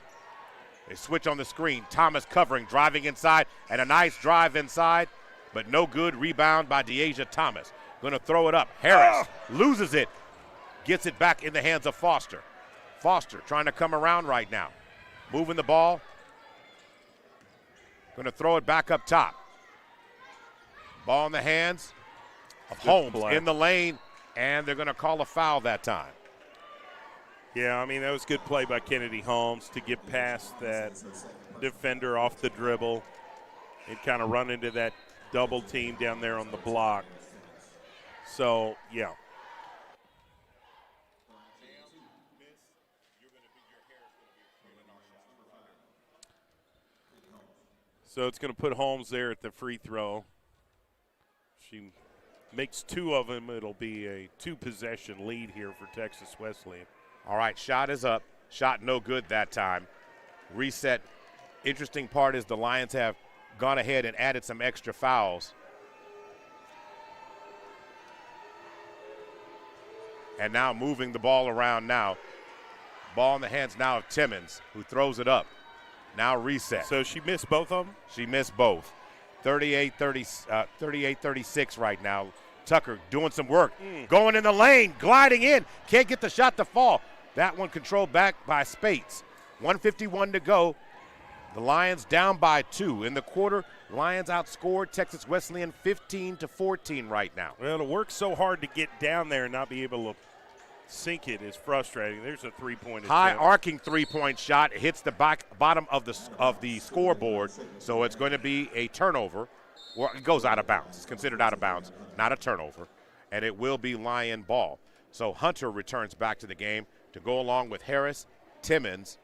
They switch on the screen. Thomas covering, driving inside, and a nice drive inside, but no good. Rebound by Deasia Thomas. Going to throw it up. Harris loses it. Gets it back in the hands of Foster. Foster trying to come around right now. Moving the ball. Going to throw it back up top. Ball in the hands of Holmes in the lane, and they're going to call a foul that time. Yeah, I mean, that was good play by Kennedy Holmes to get past that defender off the dribble and kind of run into that double team down there on the block. So, yeah. So it's going to put Holmes there at the free throw. She makes 2 of them. It'll be a 2-possession lead here for Texas Wesleyan. All right, shot is up. Shot no good that time. Reset. Interesting part is the Lions have gone ahead and added some extra fouls. And now moving the ball around now. Ball in the hands now of Timmons, who throws it up. Now reset. So she missed both of them? She missed both. 38-36 right now. Tucker doing some work. Going in the lane, gliding in. Can't get the shot to fall. That one controlled back by Spates. 1:51 to go. The Lions down by 2. In the quarter, Lions outscored Texas Wesleyan 15-14 right now. Well, to work so hard to get down there and not be able to sink it is frustrating. There's a three-point high attempt. arcing three-point shot. It hits the bottom of the scoreboard, so it's going to be a turnover. Well, it goes out of bounds. It's considered out of bounds, not a turnover, and it will be Lion ball. So Hunter returns back to the game to go along with Harris, Timmons,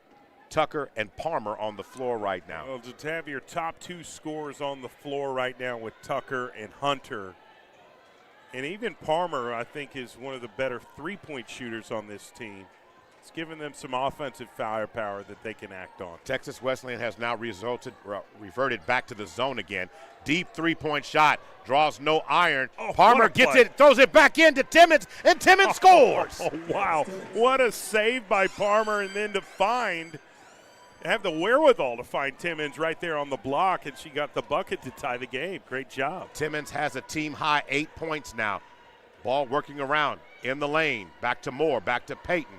Tucker, and Palmer on the floor right now. Well, to have your top 2 scorers on the floor right now with Tucker and Hunter, and even Palmer, I think, is one of the better three-point shooters on this team. It's given them some offensive firepower that they can act on. Texas Wesleyan has now reverted back to the zone again. Deep three-point shot, draws no iron. Palmer gets it, throws it back into Timmons, and Timmons scores. Oh, wow. What a save by Palmer, and then to have the wherewithal to find Timmons right there on the block, and she got the bucket to tie the game. Great job. Timmons has a team-high 8 points now. Ball working around in the lane. Back to Moore, back to Peyton.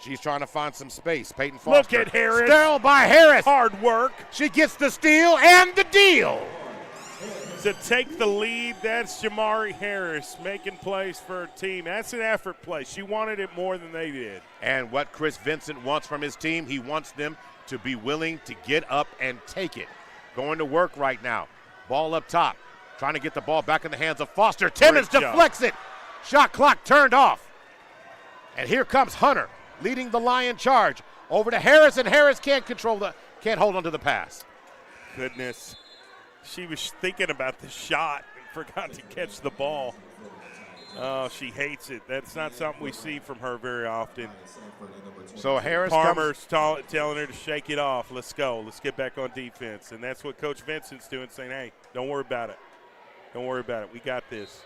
She's trying to find some space. Peyton Foster. Look at Harris. Sterile by Harris. Hard work. She gets the steal and the deal. To take the lead, that's Jamari Harris making plays for her team. That's an effort play. She wanted it more than they did. And what Chris Vincent wants from his team, he wants them to be willing to get up and take it. Going to work right now. Ball up top. Trying to get the ball back in the hands of Foster. Timmons deflects it. Shot clock turned off. And here comes Hunter leading the Lion charge. Over to Harris, and Harris can't hold on to the pass. Goodness. She was thinking about the shot and forgot to catch the ball. Oh, she hates it. That's not something we see from her very often. So Harris Palmer's telling her to shake it off. Let's go. Let's get back on defense. And that's what Coach Vincent's doing, saying, hey, don't worry about it. Don't worry about it. We got this.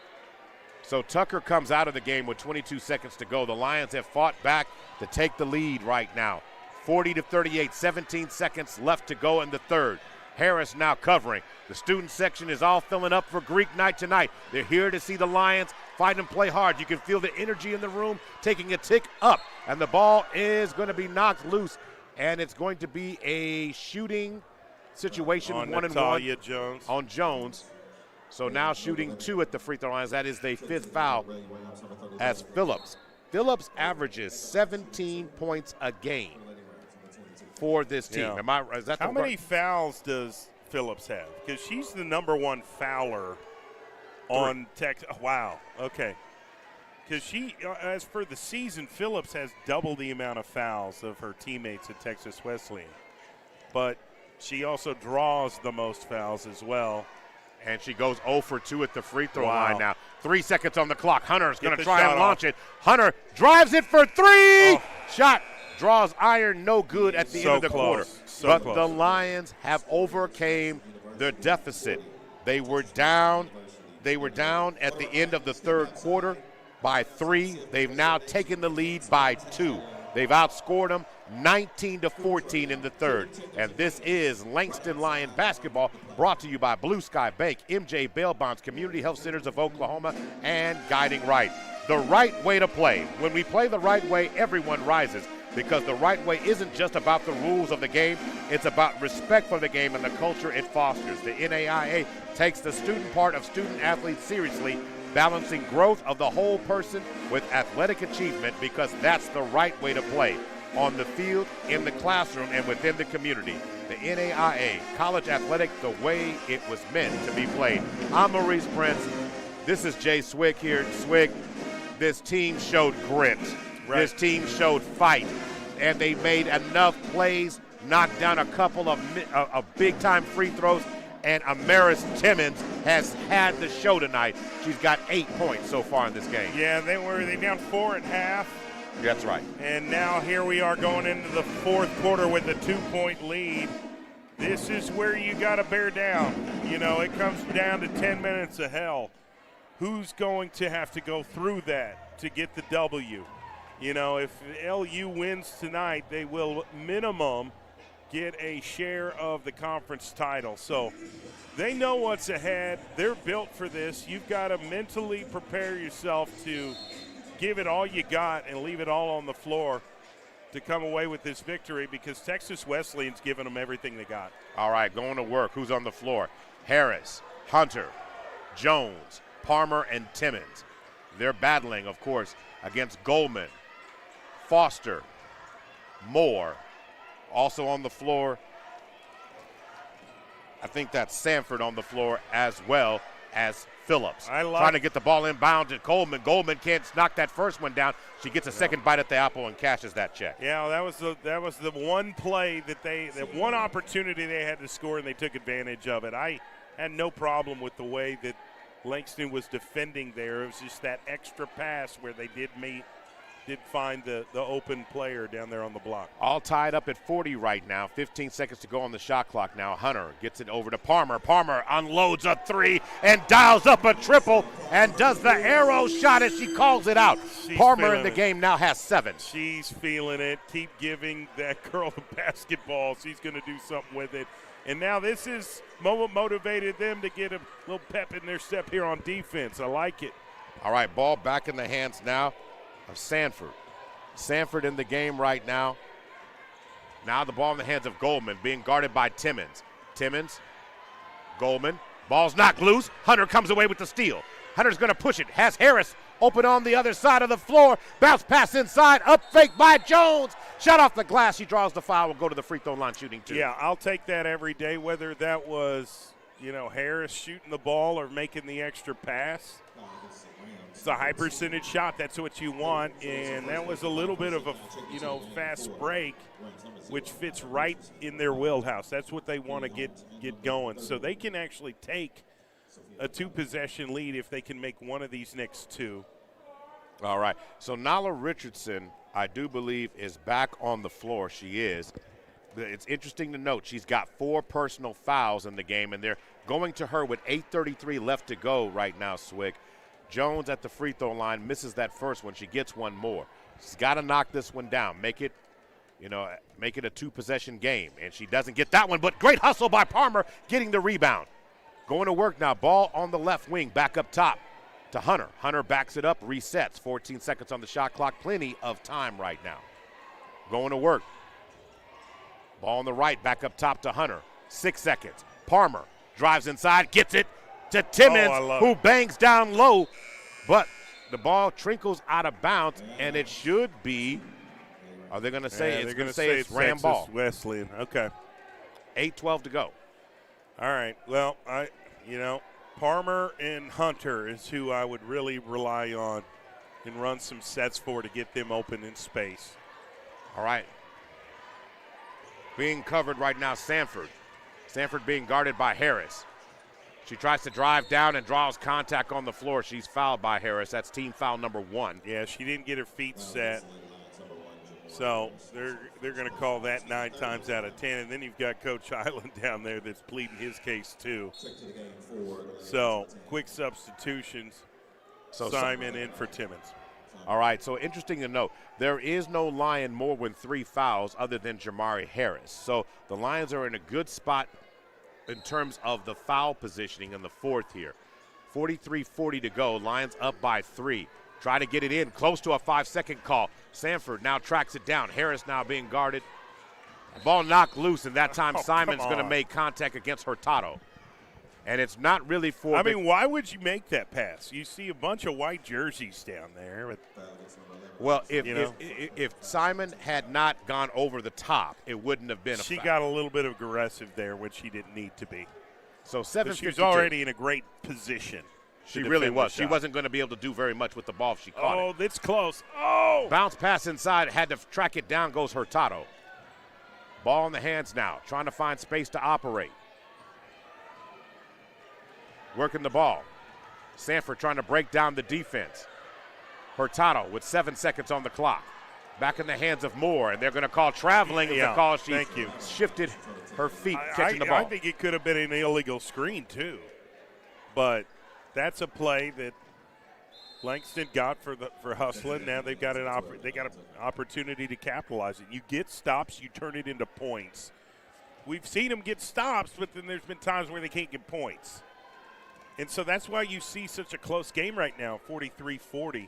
So Tucker comes out of the game with 22 seconds to go. The Lions have fought back to take the lead right now. 40-38, 17 seconds left to go in the third. Harris now covering. The student section is all filling up for Greek night tonight. They're here to see the Lions fight and play hard. You can feel the energy in the room taking a tick up. And the ball is going to be knocked loose And it's going to be a shooting situation, On 1-1 Natalia Jones. on Jones. So now shooting 2 at the free throw lines. That is the 5th foul as Phillips. Phillips averages 17 points a game for this team. Yeah. Is that How many fouls does Phillips have? Because she's the #1 fouler on Texas. Oh, wow. Okay. Because she, as for the season, Phillips has double the amount of fouls of her teammates at Texas Wesleyan. But she also draws the most fouls as well. And she goes 0 for 2 at the free throw Wow. line now. 3 seconds on the clock. Hunter's going Get to the try shot and off. launch it. Hunter drives it for 3. Oh. Shot draws iron, no good at the So end of the close. quarter. So but close. the Lions have overcame their deficit. They were down. They were down at the end of the third quarter by 3. They've now taken the lead by 2. They've outscored them 19-14 in the third. And this is Langston Lion basketball, brought to you by Blue Sky Bank, MJ Bail Bonds, Community Health Centers of Oklahoma, and Guiding Right. The right way to play. When we play the right way, everyone rises, because the right way isn't just about the rules of the game. It's about respect for the game and the culture it fosters. The NAIA takes the student part of student athletes seriously, balancing growth of the whole person with athletic achievement, because that's the right way to play. On the field, in the classroom, and within the community. The NAIA, college athletic the way it was meant to be played. I'm Maurice Prince. This is Jay Swick here. Swick, this team showed grit. Right. This team showed fight. And they made enough plays, knocked down a couple of big-time free throws, and Amaris Timmons has had the show tonight. She's got 8 points so far in this game. Yeah, they down 4 at half. That's right. And now here we are going into the fourth quarter with a 2-point lead. This is where you got to bear down. You know, it comes down to 10 minutes of hell. Who's going to have to go through that to get the W? You know, if LU wins tonight, they will minimum get a share of the conference title. So they know what's ahead. They're built for this. You've got to mentally prepare yourself to give it all you got and leave it all on the floor to come away with this victory, because Texas Wesleyan's given them everything they got. All right, going to work. Who's on the floor? Harris, Hunter, Jones, Palmer, and Timmons. They're battling, of course, against Goldman, Foster, Moore. Also on the floor, I think that's Sanford on the floor, as well as Phillips. Trying to get the ball inbound to Goldman. Goldman can't knock that first one down. She gets a second bite at the apple and cashes that check. Yeah, that was the one play that one opportunity they had to score, and they took advantage of it. I had no problem with the way that Langston was defending there. It was just that extra pass where they did find the open player down there on the block. All tied up at 40 right now. 15 seconds to go on the shot clock now. Hunter gets it over to Palmer. Palmer unloads a 3 and dials up a triple and does the arrow shot as she calls it out. Palmer in the game now has 7. She's feeling it. Keep giving that girl the basketball. She's going to do something with it. And now this is what motivated them to get a little pep in their step here on defense. I like it. All right, ball back in the hands now of Sanford. Sanford in the game right now. Now the ball in the hands of Goldman, being guarded by Timmons. Timmons, Goldman, ball's knocked loose. Hunter comes away with the steal. Hunter's going to push it. Has Harris open on the other side of the floor. Bounce pass inside, up fake by Jones. Shot off the glass. She draws the foul. Will go to the free throw line shooting 2. Yeah, I'll take that every day, whether that was, Harris shooting the ball or making the extra pass. It's a high percentage shot. That's what you want. And that was a little bit of a, fast break, which fits right in their wheelhouse. That's what they want to get going. So they can actually take a 2-possession lead if they can make one of these next 2. All right. So Nala Richardson, I do believe, is back on the floor. She is. It's interesting to note she's got 4 personal fouls in the game, and they're going to her with 8:33 left to go right now, Swick. Jones at the free throw line misses that first one. She gets one more. She's got to knock this one down, make it a 2-possession game. And she doesn't get that one, but great hustle by Palmer getting the rebound. Going to work now. Ball on the left wing, back up top to Hunter. Hunter backs it up, resets. 14 seconds on the shot clock. Plenty of time right now. Going to work. Ball on the right, back up top to Hunter. 6 seconds. Palmer drives inside, gets it to Timmons, who bangs down low, but the ball trickles out of bounds, and it should be. Are they going to say it's going to say it's Ram ball? Wesylan. Okay. 8:12 to go. All right. Well, Palmer and Hunter is who I would really rely on and run some sets for to get them open in space. All right. Being covered right now, Sanford. Sanford being guarded by Harris. She tries to drive down and draws contact on the floor. She's fouled by Harris. That's team foul number 1. Yeah, she didn't get her feet set. So they're going to call that 9 times out of 10. And then you've got Coach Island down there that's pleading his case too. So quick substitutions. So Simon in for Timmons. All right, so interesting to note, there is no Lion more than 3 fouls other than Jamari Harris. So the Lions are in a good spot in terms of the foul positioning in the fourth here. 43-40 to go. Lions up by 3. Try to get it in, close to a 5-second call. Sanford now tracks it down. Harris now being guarded. Ball knocked loose, and that time Simon's going to make contact against Hurtado. And it's not really for. I mean, why would you make that pass? You see a bunch of white jerseys down there. Well, if Simon had not gone over the top, it wouldn't have been a foul. She got a little bit aggressive there, which she didn't need to be. So 7:52. She was already in a great position. She really was. She wasn't going to be able to do very much with the ball if she caught it. Oh, that's close. Oh! Bounce pass inside, had to track it down, goes Hurtado. Ball in the hands now, trying to find space to operate. Working the ball. Sanford trying to break down the defense. Hurtado with 7 seconds on the clock. Back in the hands of Moore, and they're going to call traveling because she shifted her feet catching the ball. I think it could have been an illegal screen too. But that's a play that Langston got for Wesylan. Now they've got an opportunity to capitalize it. You get stops, you turn it into points. We've seen them get stops, but then there's been times where they can't get points. And so that's why you see such a close game right now, 43-40.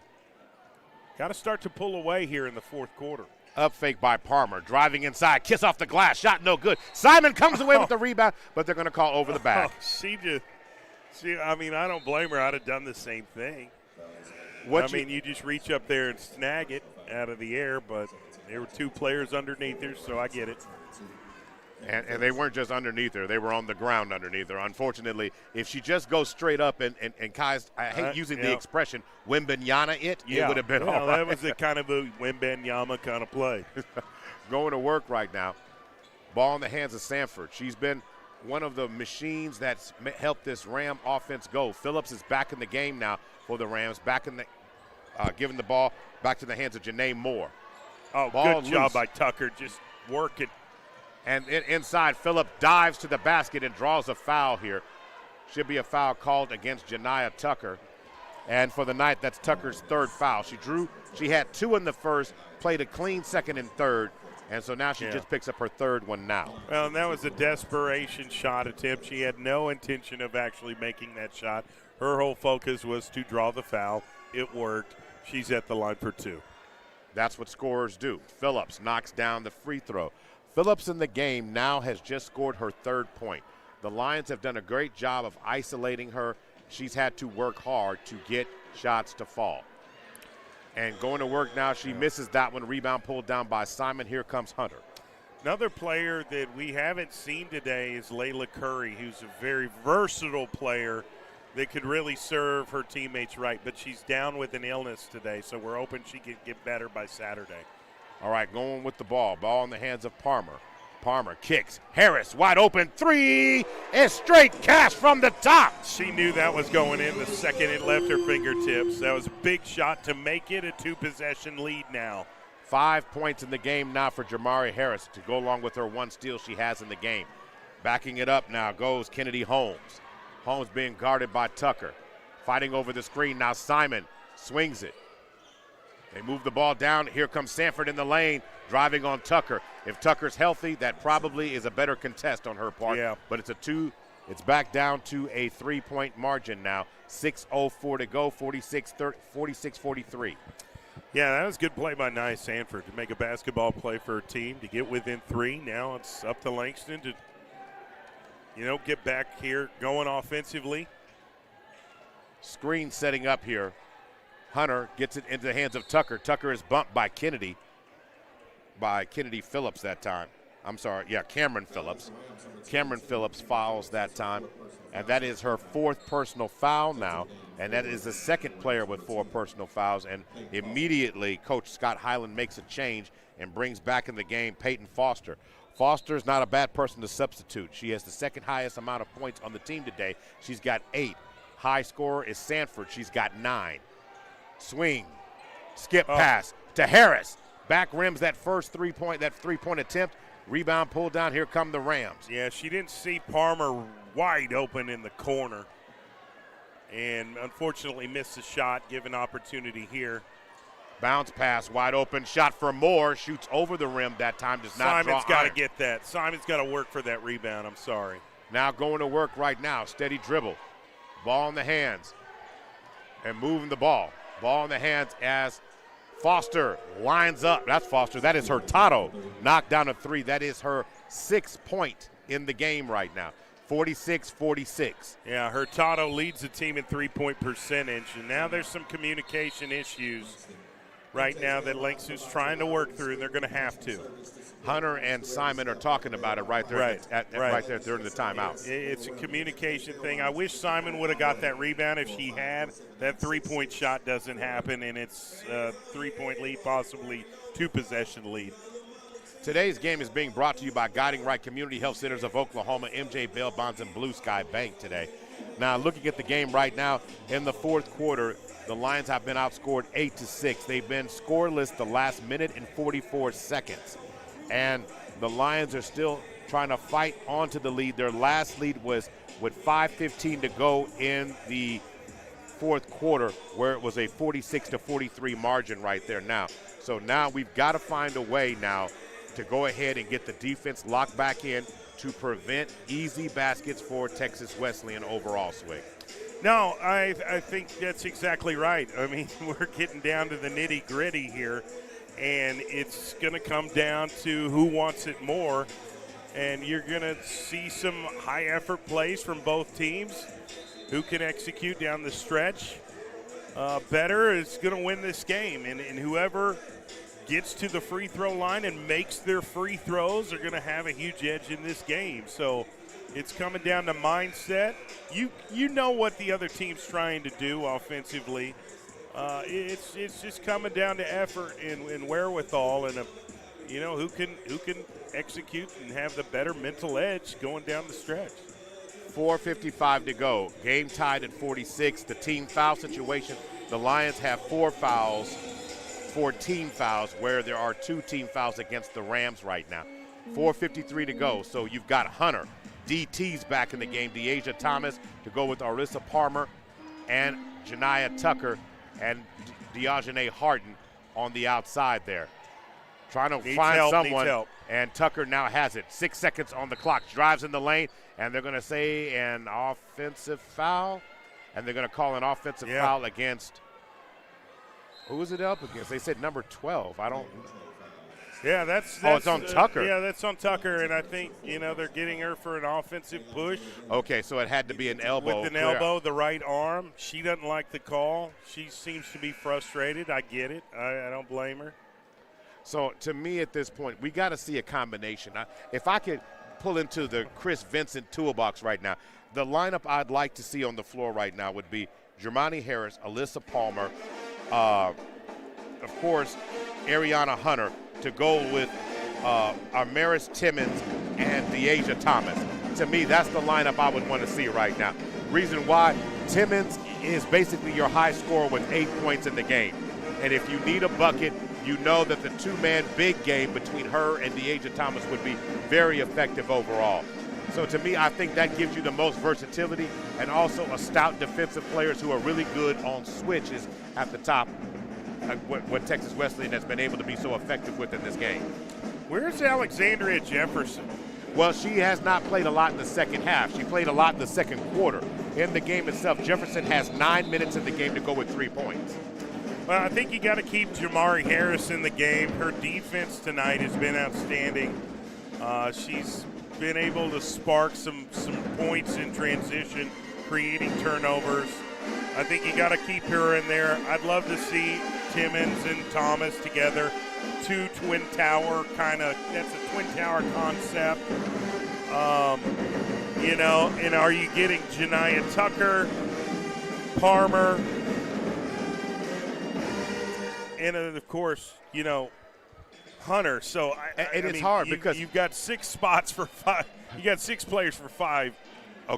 Got to start to pull away here in the fourth quarter. Up fake by Palmer, driving inside, kiss off the glass, shot no good. Simon comes away with the rebound, but they're going to call over the back. I don't blame her. I'd have done the same thing. You just reach up there and snag it out of the air, but there were 2 players underneath her, so I get it. And they weren't just underneath her. They were on the ground underneath her. Unfortunately, if she just goes straight up and Kai's, I hate using the expression, Wembanyama it would have been all right. That was a kind of a Wembanyama kind of play. Going to work right now. Ball in the hands of Sanford. She's been one of the machines that's helped this Ram offense go. Phillips is back in the game now for the Rams, back in the giving the ball back to the hands of Janae Moore. Oh, ball good job loose by Tucker, just working. And inside, Phillip dives to the basket and draws a foul here. Should be a foul called against Janiah Tucker. And for the night, that's Tucker's 3rd foul. She had 2 in the first, played a clean second and third, and so now she just picks up her 3rd one now. Well, and that was a desperation shot attempt. She had no intention of actually making that shot. Her whole focus was to draw the foul. It worked. She's at the line for 2. That's what scorers do. Phillips knocks down the free throw. Phillips in the game now has just scored her 3rd point. The Lions have done a great job of isolating her. She's had to work hard to get shots to fall. And going to work now, she misses that one. Rebound pulled down by Simon. Here comes Hunter. Another player that we haven't seen today is Layla Curry, who's a very versatile player that could really serve her teammates right. But she's down with an illness today, so we're hoping she can get better by Saturday. All right, going with the ball. Ball in the hands of Palmer. Palmer kicks. Harris, wide open. 3 is straight cash from the top. She knew that was going in the second it left her fingertips. That was a big shot to make it a 2-possession lead now. 5 points in the game now for Jamari Harris to go along with her 1 steal she has in the game. Backing it up now goes Kennedy Holmes. Holmes being guarded by Tucker. Fighting over the screen. Now Simon swings it. They move the ball down. Here comes Sanford in the lane, driving on Tucker. If Tucker's healthy, that probably is a better contest on her part. Yeah. But it's back down to a 3-point margin now. 6:04 to go, 46-43. Yeah, that was good play by Nia Sanford to make a basketball play for her team to get within 3. Now it's up to Langston to, get back here going offensively. Screen setting up here. Hunter gets it into the hands of Tucker. Tucker is bumped by Kennedy Phillips that time. I'm sorry, yeah, Cameron Phillips. Cameron Phillips fouls that time, and that is her 4th personal foul now, and that is the 2nd player with 4 personal fouls, and immediately Coach Scott Hyland makes a change and brings back in the game Peyton Foster. Foster's not a bad person to substitute. She has the 2nd highest amount of points on the team today. She's got 8. High scorer is Sanford. She's got 9. Swing, skip pass to Harris. Back rims that first three-point attempt. Rebound pulled down. Here come the Rams. Yeah, she didn't see Palmer wide open in the corner, and unfortunately missed the shot. Given opportunity here. Bounce pass, wide open, shot for Moore. Shoots over the rim that time. Does not draw Simon's got to iron. get that. Simon's got to work for that rebound. I'm sorry. Now going to work right now. Steady dribble. Ball in the hands. And moving the ball. Ball in the hands as Foster lines up. That's Foster. That is Hurtado. Knocked down a 3. That is her 6th point in the game right now. 46-46. Yeah, Hurtado leads the team in three-point percentage, and now there's some communication issues right now that Langston's trying to work through, and they're going to have to. Hunter and Simon are talking about it right there, right there during the timeout. It's a communication thing. I wish Simon would have got that rebound. If she had, that three-point shot doesn't happen, and it's a three-point lead, possibly 2-possession lead. Today's game is being brought to you by Guiding Right Community Health Centers of Oklahoma, MJ Bail Bonds, and Blue Sky Bank today. Now, looking at the game right now, in the 4th quarter, the Lions have been outscored 8-6. They've been scoreless the last minute and 44 seconds. And the Lions are still trying to fight onto the lead. Their last lead was with 5:15 to go in the 4th quarter, where it was a 46-43 margin right there now. So now we've got to find a way now to go ahead and get the defense locked back in to prevent easy baskets for Texas Wesleyan overall, Swig. No, I think that's exactly right. I mean, we're getting down to the nitty-gritty here, and it's going to come down to who wants it more. And you're going to see some high-effort plays from both teams. Who can execute down the stretch better is going to win this game. And whoever gets to the free throw line and makes their free throws are going to have a huge edge in this game. So it's coming down to mindset. You know what the other team's trying to do offensively. It's just coming down to effort and wherewithal, and who can execute and have the better mental edge going down the stretch. 4:55 to go. Game tied at 46. The team foul situation. The Lions have 4 fouls, 4 team fouls, where there are 2 team fouls against the Rams right now. 4:53 to go. So you've got Hunter, DT's back in the game. Deasia Thomas to go with Arissa Palmer and Janiah Tucker and Dejanay Harden on the outside there. Trying to find someone, and Tucker now has it. 6 seconds on the clock. Drives in the lane, and they're going to say an offensive foul, and they're going to call an offensive foul against – who is it up against? They said number 12. I don't – Yeah, that's it's on Tucker. Yeah, that's on Tucker, and I think, they're getting her for an offensive push. Okay, so it had to be an elbow. With an elbow, the right arm. She doesn't like the call. She seems to be frustrated. I get it. I don't blame her. So, to me at this point, we got to see a combination. If I could pull into the Chris Vincent toolbox right now, the lineup I'd like to see on the floor right now would be Jermani Harris, Alyssa Palmer, of course, Ariana Hunter, to go with Amaris Timmons and Deasia Thomas. To me, that's the lineup I would want to see right now. Reason why, Timmons is basically your high scorer with 8 points in the game. And if you need a bucket, you know that the 2-man big game between her and Deasia Thomas would be very effective overall. So to me, I think that gives you the most versatility and also a stout defensive players who are really good on switches at the top, what Texas Wesleyan has been able to be so effective with in this game. Where's Alexandria Jefferson? Well, she has not played a lot in the second half. She played a lot in the second quarter. In the game itself, Jefferson has 9 minutes in the game to go with 3 points. Well, I think you got to keep Jamari Harris in the game. Her defense tonight has been outstanding. She's been able to spark some points in transition, creating turnovers. I think you got to keep her in there. I'd love to see Timmons and Thomas together. Two twin tower kind of, that's a twin tower concept. You know, and are you getting Janiyah Tucker, Palmer, and of course, you know, Hunter. So it's hard because you've got 6 spots for 5. You got 6 players for 5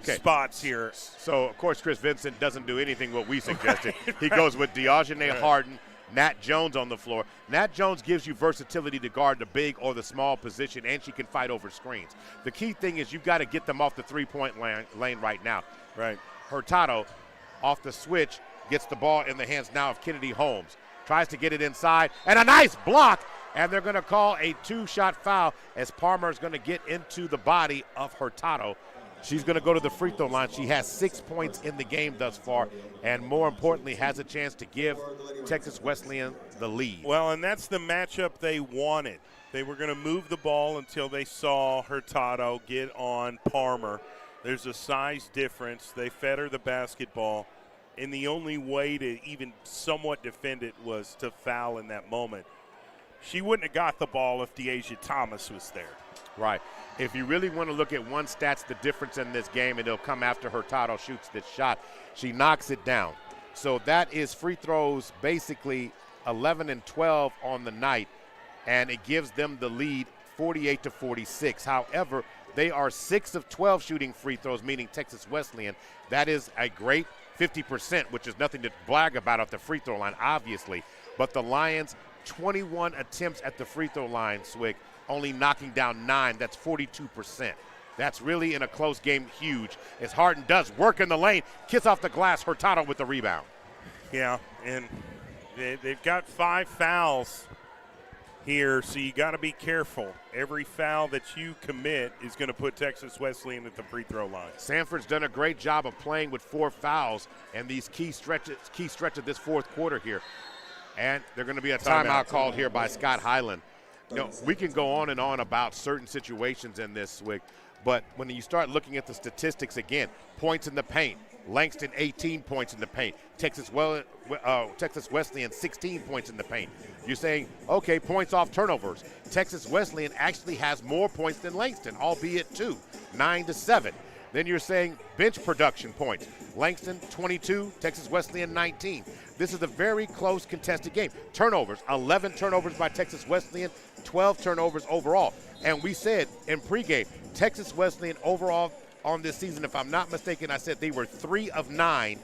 spots here. So of course, Chris Vincent doesn't do anything what we suggested. He goes with De'Aunjanae Harden, Nat Jones on the floor. Nat Jones gives you versatility to guard the big or the small position, and she can fight over screens. The key thing is you've got to get them off the three-point lane right now. Right. Hurtado, off the switch, gets the ball in the hands now of Kennedy Holmes. Tries to get it inside, and a nice block, and they're going to call a 2-shot foul as Palmer is going to get into the body of Hurtado. She's going to go to the free throw line. She has 6 points in the game thus far, and more importantly, has a chance to give Texas Wesleyan the lead. Well, and that's the matchup they wanted. They were going to move the ball until they saw Hurtado get on Palmer. There's a size difference. They fed her the basketball, and the only way to even somewhat defend it was to foul in that moment. She wouldn't have got the ball if De'Asia Thomas was there. Right. If you really want to look at one stat's the difference in this game, and it'll come after Hurtado shoots this shot. She knocks it down. So that is free throws basically 11 and 12 on the night, and it gives them the lead 48-46. However, they are 6 of 12 shooting free throws, meaning Texas Wesleyan. That is a great 50%, which is nothing to brag about at the free throw line, obviously. But the Lions, 21 attempts at the free throw line, Swig, only knocking down 9. That's 42%. That's really, in a close game, huge. As Harden does work in the lane, kiss off the glass, Hurtado with the rebound. Yeah, and they've got 5 fouls here, so you got to be careful. Every foul that you commit is going to put Texas Wesleyan at the free throw line. Sanford's done a great job of playing with 4 fouls and these key stretch of this fourth quarter here. And they're going to be a timeout called here by Scott Hyland. You know, we can go on and on about certain situations in this, Swig, but when you start looking at the statistics again, points in the paint, Langston 18 points in the paint, Texas Wesleyan 16 points in the paint. You're saying, okay, points off turnovers. Texas Wesleyan actually has more points than Langston, albeit 2, 9-7. Then you're saying bench production points. Langston 22, Texas Wesleyan 19. This is a very close contested game. Turnovers, 11 turnovers by Texas Wesleyan, 12 turnovers overall. And we said in pregame, Texas Wesleyan overall on this season, if I'm not mistaken, I said they were 3 of 9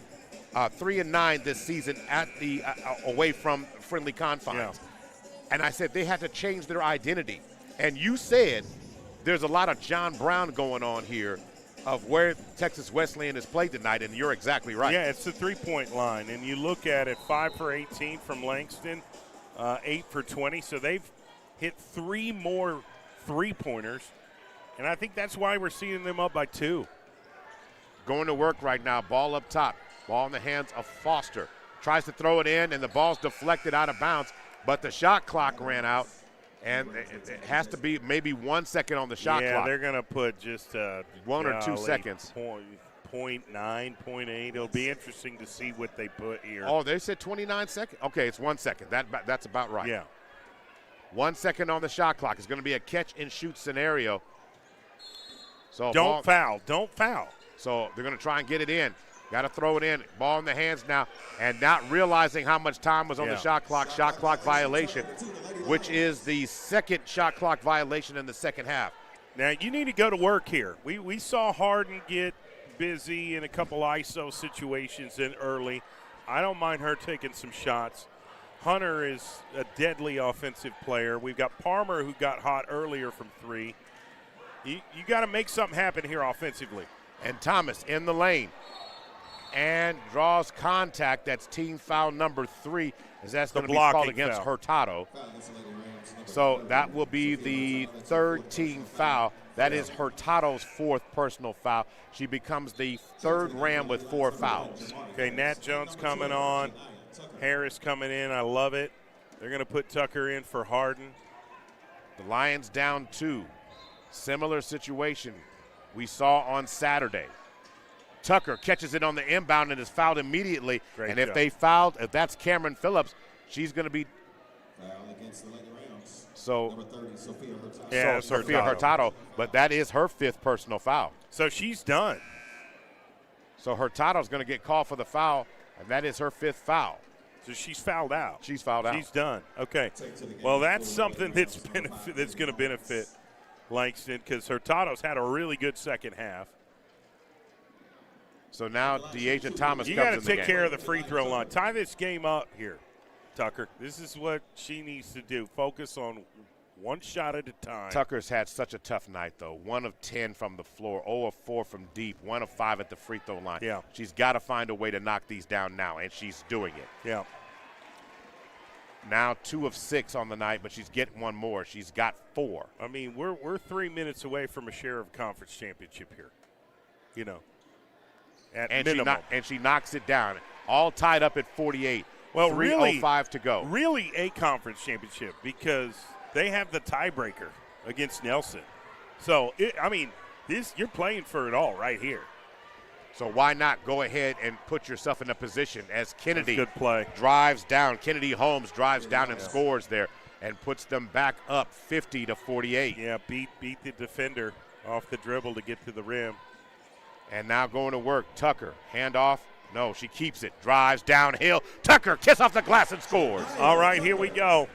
this season at the away from friendly confines. Yeah. And I said they had to change their identity. And you said there's a lot of John Brown going on here of where Texas Wesleyan has played tonight, and you're exactly right. Yeah, it's the three-point line, and you look at it, 5 for 18 from Langston, 8 for 20, so they've hit 3 more three-pointers, and I think that's why we're seeing them up by 2. Going to work right now, ball up top, ball in the hands of Foster. Tries to throw it in, and the ball's deflected out of bounds, but the shot clock ran out. And it has to be maybe 1 second on the shot clock. Yeah, they're going to put just 1 or 2 seconds. 0.9, 0.8. It'll be interesting to see what they put here. Oh, they said 29 seconds? Okay, it's 1 second. That's about right. Yeah. 1 second on the shot clock. It's going to be a catch-and-shoot scenario. So Don't foul. So they're going to try and get it in. Got to throw it in. Ball in the hands now, and not realizing how much time was on the shot clock violation, which is the second shot clock violation in the second half. Now, you need to go to work here. We saw Harden get busy in a couple ISO situations in early. I don't mind her taking some shots. Hunter is a deadly offensive player. We've got Palmer, who got hot earlier from 3. You got to make something happen here offensively. And Thomas in the lane. And draws contact. That's team foul number 3, as that's going to be called against Hurtado. So that will be the 3rd team foul. That is Hurtado's 4th personal foul. She becomes the 3rd Ram with 4 fouls. Okay, Nat Jones coming on. Harris coming in. I love it. They're going to put Tucker in for Harden. The Lions down 2. Similar situation we saw on Saturday. Tucker catches it on the inbound and is fouled immediately. Great and if job. they fouled, if that's Cameron Phillips, she's going to be. So, Yeah, so Sophia Hurtado, but that is her 5th personal foul. So she's done. So Hurtado's going to get called for the foul, and that is her 5th foul. So she's fouled out. She's fouled out. She's done. Okay. Well, that's something that's going to benefit Langston because Hurtado's had a really good second half. So now Deasia Thomas You comes got in to the take game. care of the free throw line. Tie this game up here, Tucker. This is what she needs to do. Focus on one shot at a time. Tucker's had such a tough night, though. 1 of 10 from the floor, 0 of 4 from deep, 1 of 5 at the free throw line. Yeah. She's got to find a way to knock these down now, and she's doing it. Yeah. Now 2 of 6 on the night, but she's getting 1 more. She's got 4. I mean, we're 3 minutes away from a share of conference championship here. You know, at minimum. And she knocks it down. All tied up at 48. Well, 3:05 to go. Really a conference championship because they have the tiebreaker against Nelson. So, you're playing for it all right here. So why not go ahead and put yourself in a position as Kennedy That's good play. drives down. Kennedy Holmes drives down and scores there and puts them back up 50 to 48. Yeah, beat the defender off the dribble to get to the rim. And now going to work. Tucker, handoff. No, she keeps it. Drives downhill. Tucker, kiss off the glass and scores. All right, here we go.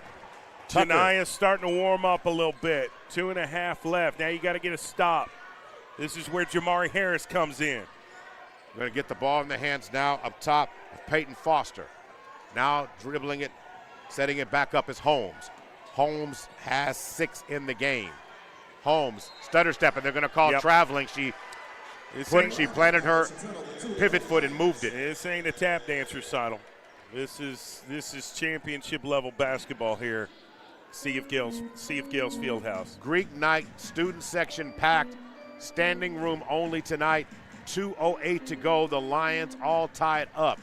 Tucker. Tania's starting to warm up a little bit. 2.5 left. Now you got to get a stop. This is where Jamari Harris comes in. Going to get the ball in the hands now up top of Peyton Foster. Now dribbling it, setting it back up is Holmes. Holmes has 6 in the game. Holmes, stutter step, and they're going to call traveling. She planted her pivot foot and moved it. This ain't a tap dance recital. This is championship level basketball here. Sea of Gales Fieldhouse. Greek night, student section packed, standing room only tonight. 2:08 to go. The Lions all tied up.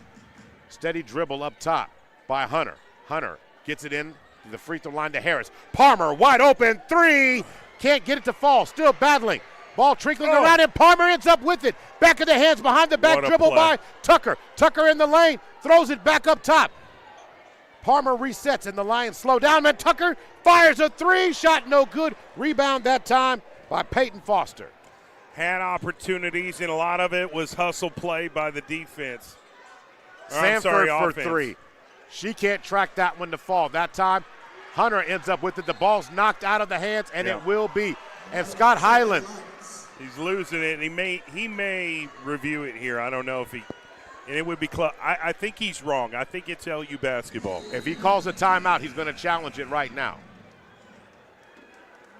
Steady dribble up top by Hunter. Hunter gets it in to the free throw line to Harris. Palmer wide open 3. Can't get it to fall. Still battling. Ball trickling around and Palmer ends up with it. Back of the hands behind the back What a dribble play. by Tucker. Tucker in the lane. Throws it back up top. Palmer resets and the Lions slow down. And Tucker fires a 3. Shot no good. Rebound that time by Peyton Foster. Had opportunities, and a lot of it was hustle play by the defense. Sanford for offense. 3. She can't track that one to fall. That time, Hunter ends up with it. The ball's knocked out of the hands, and it will be. And Scott Hyland. He's losing it, and he may review it here. I don't know if he – and it would be close. I think he's wrong. I think it's LU basketball. If he calls a timeout, he's going to challenge it right now.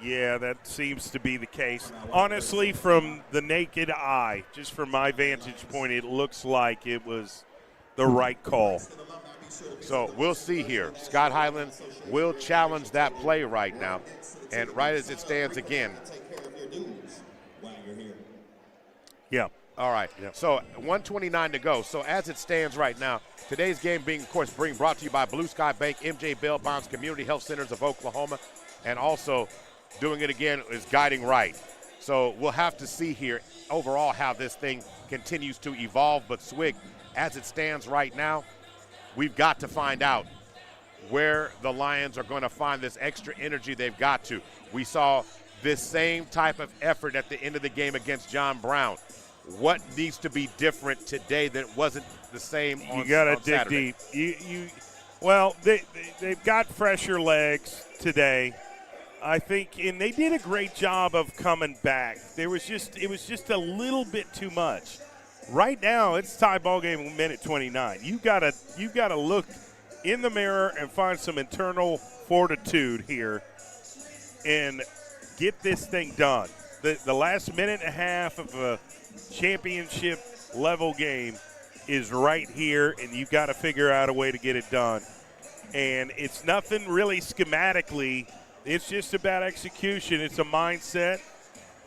Yeah, that seems to be the case. Honestly, from the naked eye, just from my vantage point, it looks like it was the right call. So we'll see here. Scott Hyland will challenge that play right now. And right as it stands again. Yeah. All right. Yep. So 1:29 to go. So as it stands right now, today's game being, of course, brought to you by Blue Sky Bank, MJ Bell Bonds, Community Health Centers of Oklahoma, and also doing it again is Guiding Right. So we'll have to see here overall how this thing continues to evolve. But Swig, as it stands right now, we've got to find out where the Lions are going to find this extra energy they've got to. We saw this same type of effort at the end of the game against John Brown. What needs to be different today that wasn't the same on You got to dig Saturday? deep. They've got fresher legs today. I think, and they did a great job of coming back. It was just a little bit too much. Right now, it's tie ball game, minute 29. You gotta look in the mirror and find some internal fortitude here, and get this thing done. The last minute and a half of a championship level game is right here, and you've got to figure out a way to get it done. And it's nothing really schematically. It's just about execution. It's a mindset,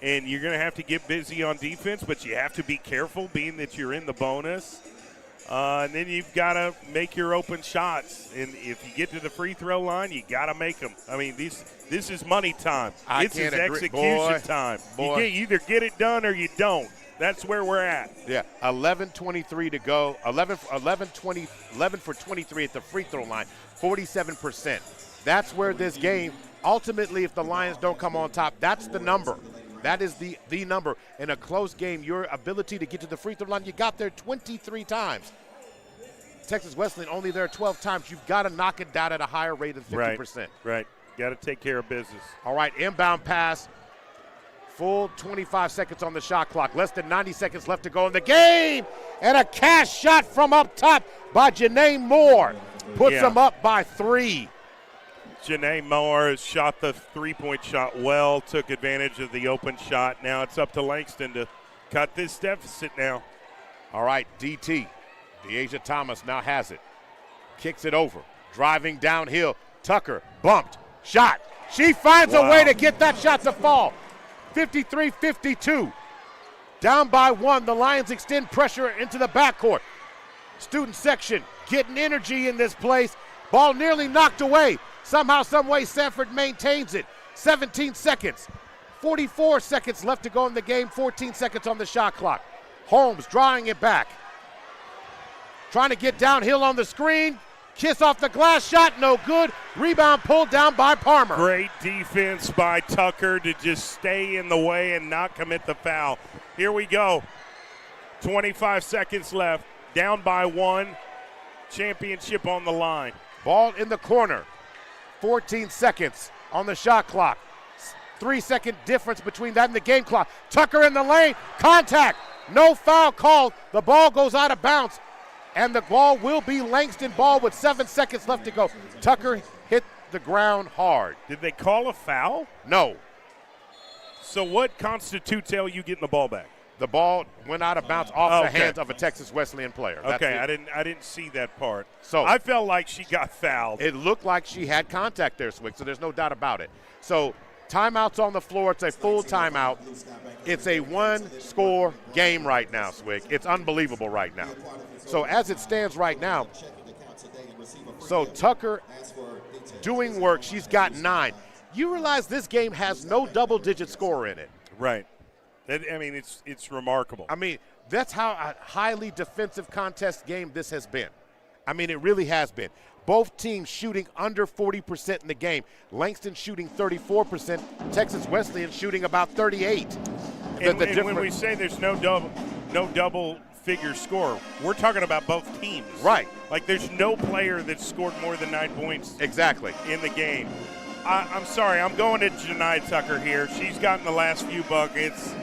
and you're going to have to get busy on defense, but you have to be careful being that you're in the bonus. And then you've got to make your open shots. And if you get to the free throw line, you got to make them. I mean, this is money time. This is execution time. You either get it done or you don't. That's where we're at. Yeah, 11:23 to go. 11 for 23 at the free throw line, 47%. That's where this game, ultimately, if the Lions don't come on top, that's the number. That is the number. In a close game, your ability to get to the free throw line, you got there 23 times. Texas Wesleyan only there 12 times. You've got to knock it down at a higher rate than 50%. Right. Got to take care of business. All right, inbound pass. Full 25 seconds on the shot clock. Less than 90 seconds left to go in the game. And a cash shot from up top by Janae Moore. Puts them up by 3. Janae Moore shot the three-point shot well, took advantage of the open shot. Now it's up to Langston to cut this deficit now. All right, DT. Deasia Thomas now has it. Kicks it over. Driving downhill. Tucker bumped. Shot. She finds a way to get that shot to fall. 53-52. Down by 1. The Lions extend pressure into the backcourt. Student section getting energy in this place. Ball nearly knocked away. Somehow, some way, Sanford maintains it. 17 seconds. 44 seconds left to go in the game. 14 seconds on the shot clock. Holmes drawing it back. Trying to get downhill on the screen. Kiss off the glass shot, no good. Rebound pulled down by Palmer. Great defense by Tucker to just stay in the way and not commit the foul. Here we go. 25 seconds left. Down by 1. Championship on the line. Ball in the corner. 14 seconds on the shot clock. 3-second difference between that and the game clock. Tucker in the lane. Contact. No foul called. The ball goes out of bounds. And the ball will be Langston ball with 7 seconds left to go. Tucker hit the ground hard. Did they call a foul? No. So what constitutes LU getting the ball back? The ball went out of bounds off the hands of a Texas Wesleyan player. Okay, I didn't see that part. So I felt like she got fouled. It looked like she had contact there, Swick, so there's no doubt about it. So timeout's on the floor. It's a full timeout. It's a 1-score game right now, Swick. It's unbelievable right now. So as it stands right now, so Tucker doing work. She's got 9. You realize this game has no double-digit score in it. Right. I mean, it's remarkable. I mean, that's how a highly defensive contest game this has been. I mean, it really has been. Both teams shooting under 40% in the game. Langston shooting 34%. Texas Wesleyan shooting about 38%. And when we say there's no double figure score, we're talking about both teams. Right. Like there's no player that scored more than 9 points exactly in the game. I'm sorry, I'm going to Janai Tucker here. She's gotten the last few buckets.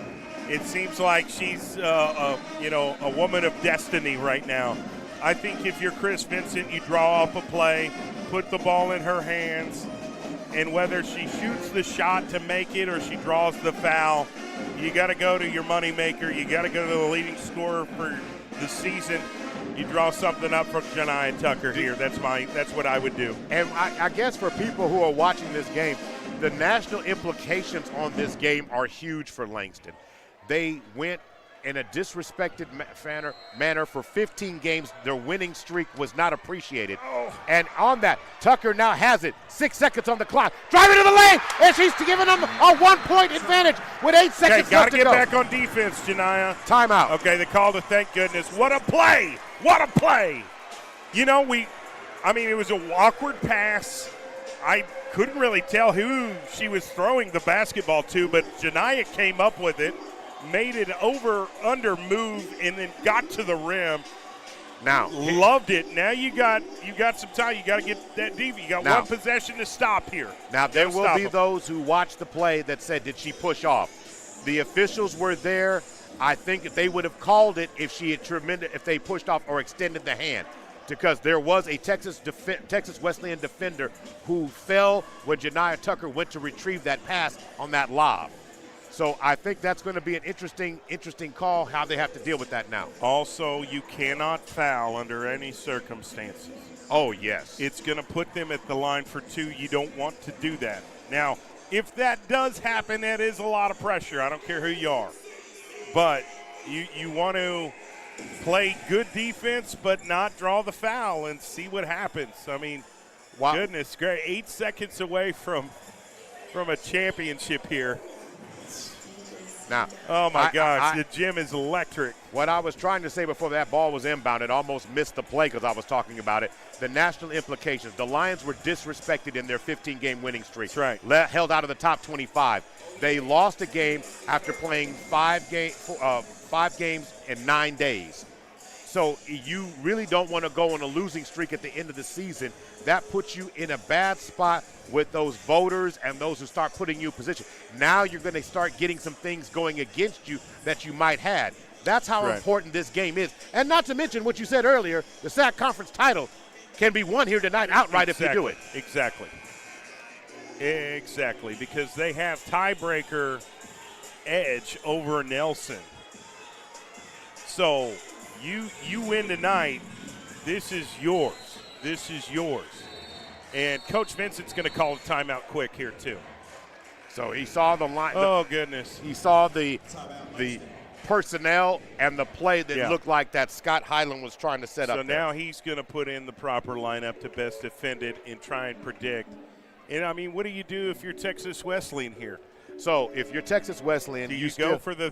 It seems like she's a woman of destiny right now. I think if you're Chris Vincent, you draw up a play, put the ball in her hands, and whether she shoots the shot to make it or she draws the foul, you got to go to your moneymaker. You got to go to the leading scorer for the season. You draw something up from Janai Tucker here. That's what I would do. And I guess for people who are watching this game, the national implications on this game are huge for Langston. They went in a disrespected manner for 15 games. Their winning streak was not appreciated. And on that, Tucker now has it. 6 seconds on the clock. Driving to the lane, and she's giving them a 1-point advantage with 8 seconds left to go. Got to get back on defense, Janaya. Timeout. Okay, they called it, thank goodness. What a play! What a play! You know, it was an awkward pass. I couldn't really tell who she was throwing the basketball to, but Janaya came up with it. Made it under move, and then got to the rim. Now loved it. Now you got some time. You got to get that deep. You got one possession to stop here. Now there will be those who watched the play that said, "Did she push off?" The officials were there. I think they would have called it if if they pushed off or extended the hand, because there was a Texas Wesleyan defender who fell when Janaya Tucker went to retrieve that pass on that lob. So I think that's going to be an interesting call, how they have to deal with that now. Also, you cannot foul under any circumstances. Oh, yes. It's going to put them at the line for 2. You don't want to do that. Now, if that does happen, that is a lot of pressure. I don't care who you are. But you want to play good defense but not draw the foul and see what happens. I mean, Wow. goodness, great. 8 seconds away from a championship here. Now, Oh, my gosh, the gym is electric. what I was trying to say before that ball was inbound, it almost missed the play because I was talking about it. The national implications. The Lions were disrespected in their 15-game winning streak. That's right. Held out of the top 25. They lost a game after playing 5 games in 9 days. So you really don't want to go on a losing streak at the end of the season. That puts you in a bad spot with those voters and those who start putting you in position. Now you're going to start getting some things going against you that you might have. That's how Right. important this game is. And not to mention what you said earlier, the SAC conference title can be won here tonight outright if you do it. Exactly. Exactly, because they have tiebreaker edge over Nelson. So you win tonight, this is yours. This is yours. And Coach Vincent's going to call a timeout quick here too. So he saw the line. Oh, goodness. He saw the personnel and the play that Yeah. looked like that Scott Hyland was trying to set up. So there. now he's going to put in the proper lineup to best defend it and try and predict. And, I mean, what do you do if you're Texas Wesleyan here? So if you're Texas Wesleyan, Do you go for the,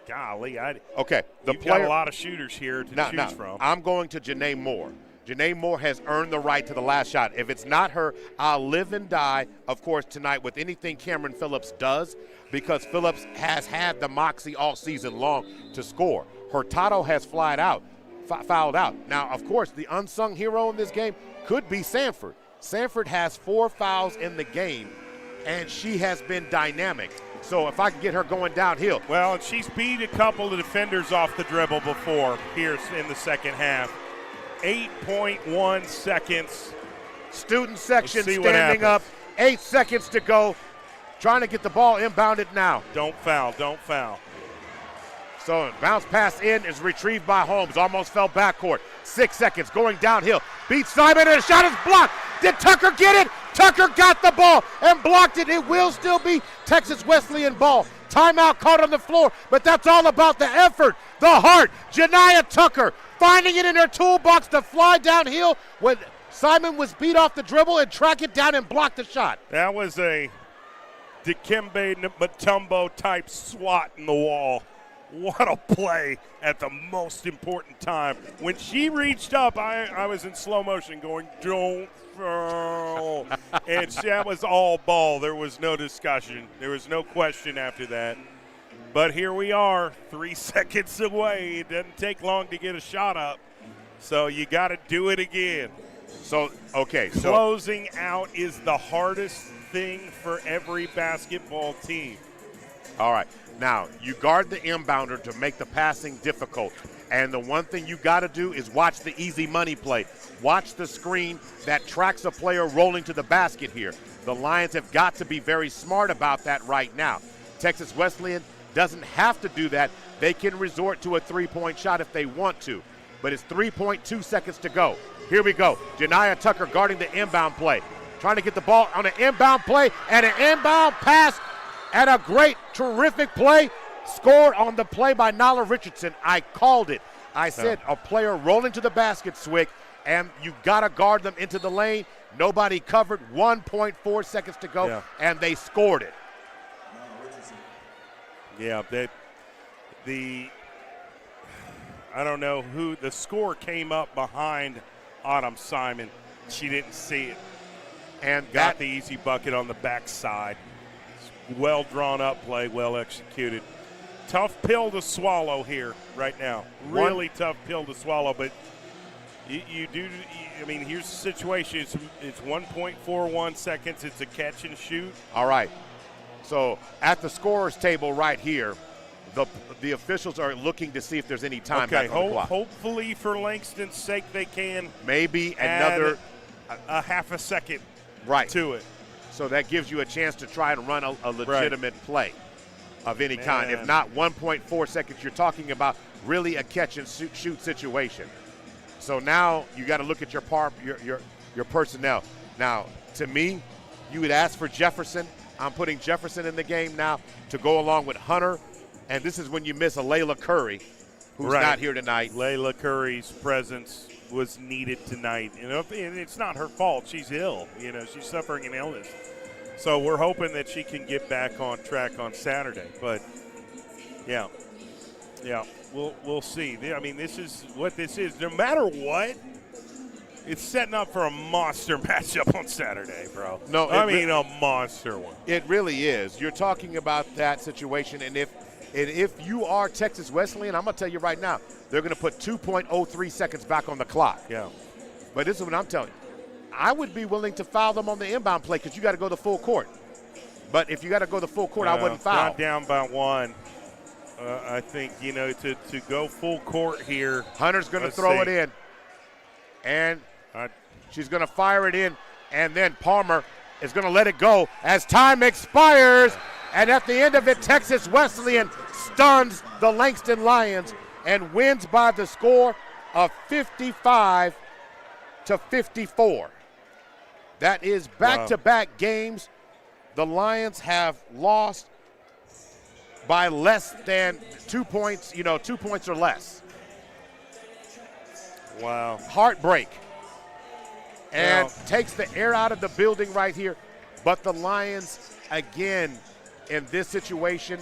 golly, okay. The you've player got a lot of shooters here to choose from. I'm going to Janae Moore. Janae Moore has earned the right to the last shot. If it's not her, I'll live and die, of course, tonight with anything Cameron Phillips does, because Phillips has had the moxie all season long to score. Hurtado has fouled out. Now, of course, the unsung hero in this game could be Sanford. Sanford has 4 fouls in the game, and she has been dynamic. So if I can get her going downhill. Well, and she's beat a couple of defenders off the dribble before here in the second half. 8.1 seconds. Student section Let's see what standing up. happens. 8 seconds to go. Trying to get the ball inbounded now. Don't foul, don't foul. So bounce pass in is retrieved by Holmes. Almost fell backcourt. 6 seconds going downhill. Beats Simon and a shot is blocked. Did Tucker get it? Tucker got the ball and blocked it. It will still be Texas Wesleyan ball. Timeout caught on the floor, but that's all about the effort, the heart. Janiah Tucker finding it in her toolbox to fly downhill when Simon was beat off the dribble and track it down and block the shot. That was a Dikembe Mutombo type swat in the wall. What a play at the most important time. When she reached up, I was in slow motion going, don't foul. And that was all ball. There was no discussion. There was no question after that. But here we are, 3 seconds away. It doesn't take long to get a shot up. So you got to do it again. So, okay. So Closing out is the hardest thing for every basketball team. all right. Now, you guard the inbounder to make the passing difficult. And the one thing you got to do is watch the easy money play. Watch the screen that tracks a player rolling to the basket here. The Lions have got to be very smart about that right now. Texas Wesleyan doesn't have to do that. They can resort to a three-point shot if they want to. But it's 3.2 seconds to go. Here we go. Janiah Tucker guarding the inbound play. Trying to get the ball on an inbound play and an inbound pass. And a great, terrific play scored on the play by Nala Richardson. I called it. I said a player rolling to the basket, Swick, and you got to guard them into the lane. Nobody covered. 1.4 seconds to go, and they scored it. Yeah, I don't know who the score came up behind Autumn Simon. She didn't see it And got the easy bucket on the backside. Well drawn up play, well executed. Tough pill to swallow here right now. Really tough pill to swallow, but you do. I mean, here's the situation. It's 1.41 seconds. It's a catch and shoot. All right. So at the scorer's table right here, the officials are looking to see if there's any time back on the clock. Hopefully for Langston's sake they can Maybe add another a half a second right to it. So that gives you a chance to try and run a legitimate play of any kind. If not 1.4 seconds, you're talking about really a catch and shoot situation. So now you got to look at your personnel. Now, to me, you would ask for Jefferson. I'm putting Jefferson in the game now to go along with Hunter. And this is when you miss a Layla Curry who's not here tonight. Layla Curry's presence was needed tonight. And it's not her fault. She's ill. She's suffering an illness. So we're hoping that she can get back on track on Saturday. But, yeah, we'll see. I mean, this is what this is. No matter what, it's setting up for a monster matchup on Saturday, bro. No, a monster one. It really is. You're talking about that situation, and if you are Texas Wesleyan, I'm going to tell you right now, they're going to put 2.03 seconds back on the clock. Yeah. But this is what I'm telling you. I would be willing to foul them on the inbound play because you got to go the full court. But if you got to go the full court, I wouldn't foul. Not down by one. I think, to go full court here. Hunter's going to throw it in. And she's going to fire it in. And then Palmer is going to let it go as time expires. And at the end of it, Texas Wesleyan stuns the Langston Lions and wins by the score of 55-54. That is back-to-back games. The Lions have lost by less than 2 points, 2 points or less. Wow. Heartbreak. And takes the air out of the building right here. But the Lions, again, in this situation,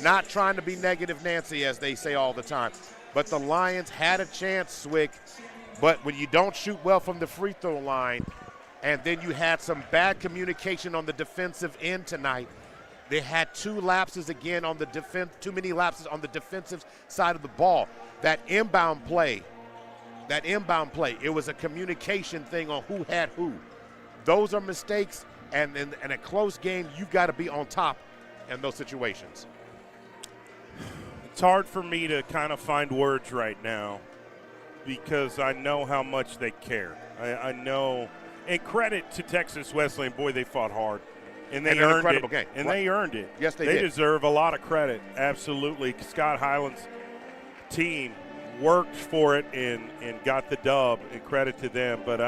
not trying to be negative Nancy, as they say all the time. But the Lions had a chance, Swick. But when you don't shoot well from the free throw line, and then you had some bad communication on the defensive end tonight, they had two lapses again on the defense, too many lapses on the defensive side of the ball. That inbound play, it was a communication thing on who had who. Those are mistakes, and in a close game, you got to be on top in those situations. It's hard for me to kind of find words right now because I know how much they care. I know, and credit to Texas Wesleyan, boy, they fought hard. And they earned incredible it. game. And they earned it. Yes, they did. They deserve a lot of credit, absolutely. Scott Hyland's team worked for it and got the dub, and credit to them. But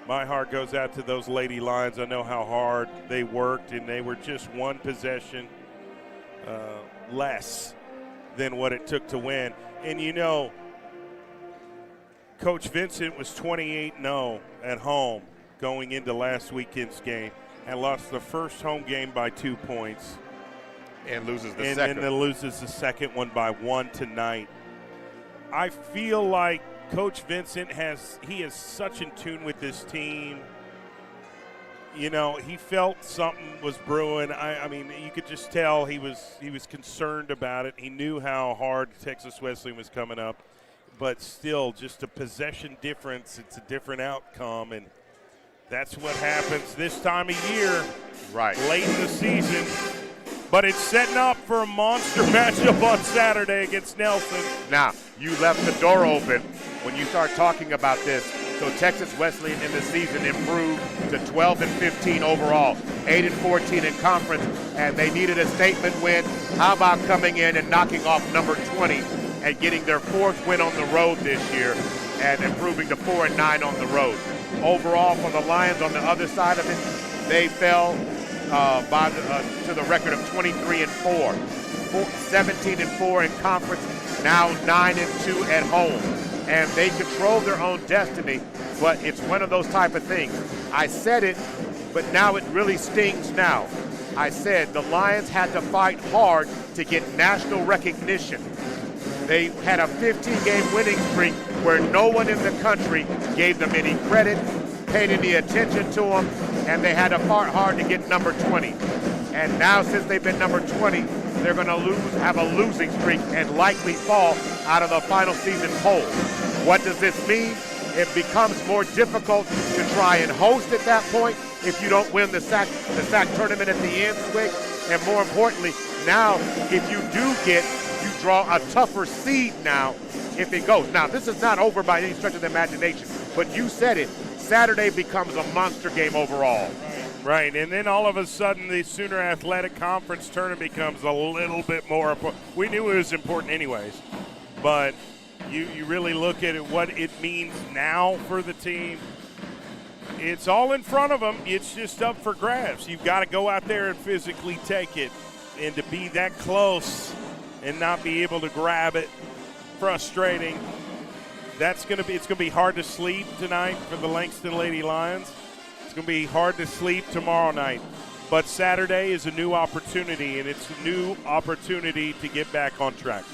my heart goes out to those Lady Lions. I know how hard they worked, and they were just one possession less than what it took to win. And, Coach Vincent was 28-0 at home going into last weekend's game and lost the first home game by 2 points. And loses the second. second. And then loses the second one by 1 tonight. I feel like Coach Vincent he is such in tune with this team. He felt something was brewing. I mean, you could just tell he was concerned about it. He knew how hard Texas Wesleyan was coming up. But still, just a possession difference. It's a different outcome, and that's what happens this time of year, right? Late in the season. But it's setting up for a monster matchup on Saturday against Nelson. Now, you left the door open when you start talking about this. So Texas Wesleyan in the season improved to 12-15 overall, 8-14 in conference, and they needed a statement win. How about coming in and knocking off number 20 and getting their fourth win on the road this year and improving to 4-9 on the road. Overall, for the Lions on the other side of it, they fell to the record of 23-4, 17-4 in conference, now 9-2 at home. And they control their own destiny, but it's one of those type of things. I said it, but now it really stings now. I said the Lions had to fight hard to get national recognition. They had a 15-game winning streak where no one in the country gave them any credit, paid any attention to them, and they had to fight hard to get number 20. And now, since they've been number 20, they're going to have a losing streak and likely fall out of the final season poll. What does this mean? It becomes more difficult to try and host at that point if you don't win the SAC tournament at the end quick. And more importantly, now if you do you draw a tougher seed now if it goes. Now, this is not over by any stretch of the imagination, but you said it. Saturday becomes a monster game overall. Right, and then all of a sudden the Sooner Athletic Conference tournament becomes a little bit more important. We knew it was important anyways, but you really look at what it means now for the team. It's all in front of them. It's just up for grabs. You've got to go out there and physically take it, and to be that close and not be able to grab it, frustrating. It's going to be hard to sleep tonight for the Langston Lady Lions. It's going to be hard to sleep tomorrow night. But Saturday is a new opportunity, and it's a new opportunity to get back on track.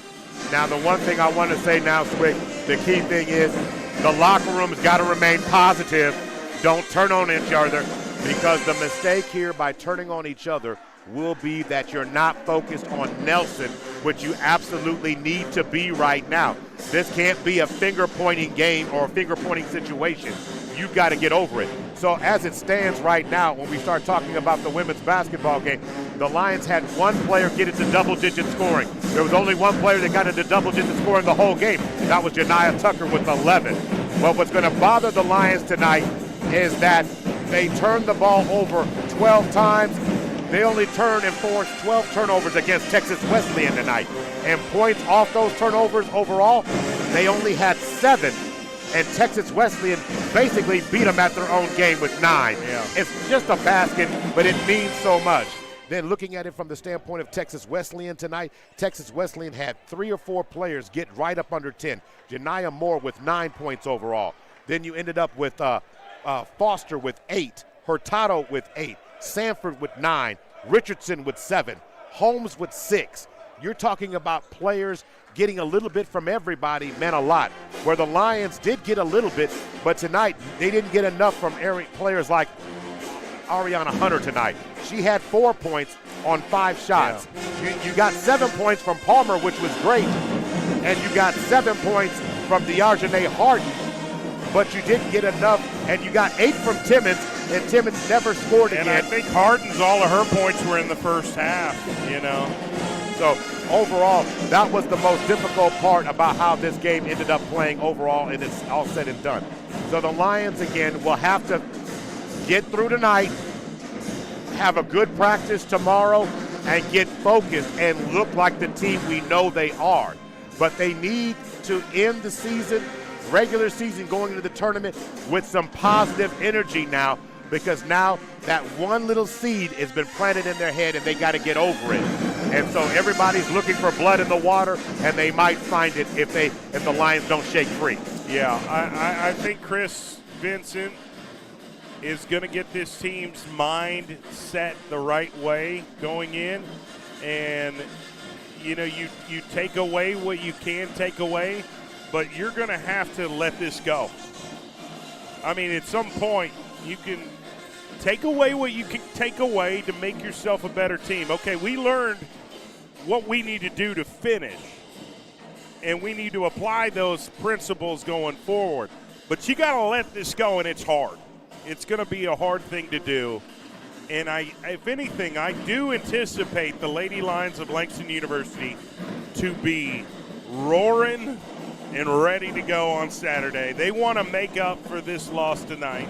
Now, the one thing I want to say now, Swick, the key thing is the locker room has got to remain positive. Don't turn on each other, because the mistake here by turning on each other will be that you're not focused on Nelson, which you absolutely need to be right now. This can't be a finger-pointing game or a finger-pointing situation. You've got to get over it. So as it stands right now, when we start talking about the women's basketball game, the Lions had one player get into double-digit scoring. There was only one player that got into double-digit scoring the whole game. That was Janiah Tucker with 11. Well, what's going to bother the Lions tonight is that they turned the ball over 12 times. They only turned and forced 12 turnovers against Texas Wesleyan tonight. And points off those turnovers overall, they only had 7. And Texas Wesleyan basically beat them at their own game with 9. Yeah. It's just a basket, but it means so much. Then looking at it from the standpoint of Texas Wesleyan tonight, Texas Wesleyan had 3 or 4 players get right up under 10. Janiah Moore with 9 points overall. Then you ended up with Foster with 8, Hurtado with 8, Sanford with 9, Richardson with 7, Holmes with 6. You're talking about players getting a little bit from everybody meant a lot. Where the Lions did get a little bit, but tonight they didn't get enough from players like Ariana Hunter tonight. She had 4 points on 5 shots. Yeah. You got 7 points from Palmer, which was great, and you got 7 points from DeArjane Harden, but you didn't get enough, and you got 8 from Timmons, and Timmons never scored again. And I think Harden's all of her points were in the first half, you know. So overall, that was the most difficult part about how this game ended up playing overall, and it's all said and done. So the Lions, again, will have to get through tonight, have a good practice tomorrow, and get focused and look like the team we know they are. But they need to end the season, regular season, going into the tournament with some positive energy now, because now that one little seed has been planted in their head and they got to get over it. And so everybody's looking for blood in the water, and they might find it if the Lions don't shake free. Yeah, I think Chris Vincent is going to get this team's mind set the right way going in. And, you know, you take away what you can take away, but you're going to have to let this go. I mean, at some point, you can take away what you can take away to make yourself a better team. Okay, we learned what we need to do to finish, and we need to apply those principles going forward. But you got to let this go, and it's hard. It's going to be a hard thing to do. And if anything, I do anticipate the Lady Lions of Langston University to be roaring and ready to go on Saturday. They want to make up for this loss tonight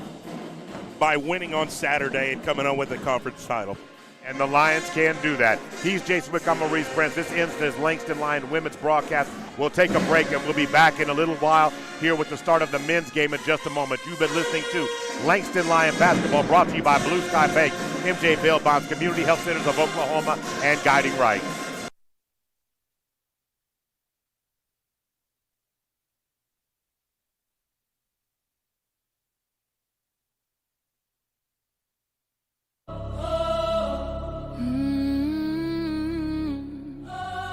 by winning on Saturday and coming on with the conference title. And the Lions can do that. He's Jay Swick, I'm Maurice Prince. This ends this Langston Lion women's broadcast. We'll take a break, and we'll be back in a little while here with the start of the men's game in just a moment. You've been listening to Langston Lion basketball, brought to you by Blue Sky Bank, MJ Bail Bonds, Community Health Centers of Oklahoma, and Guiding Right.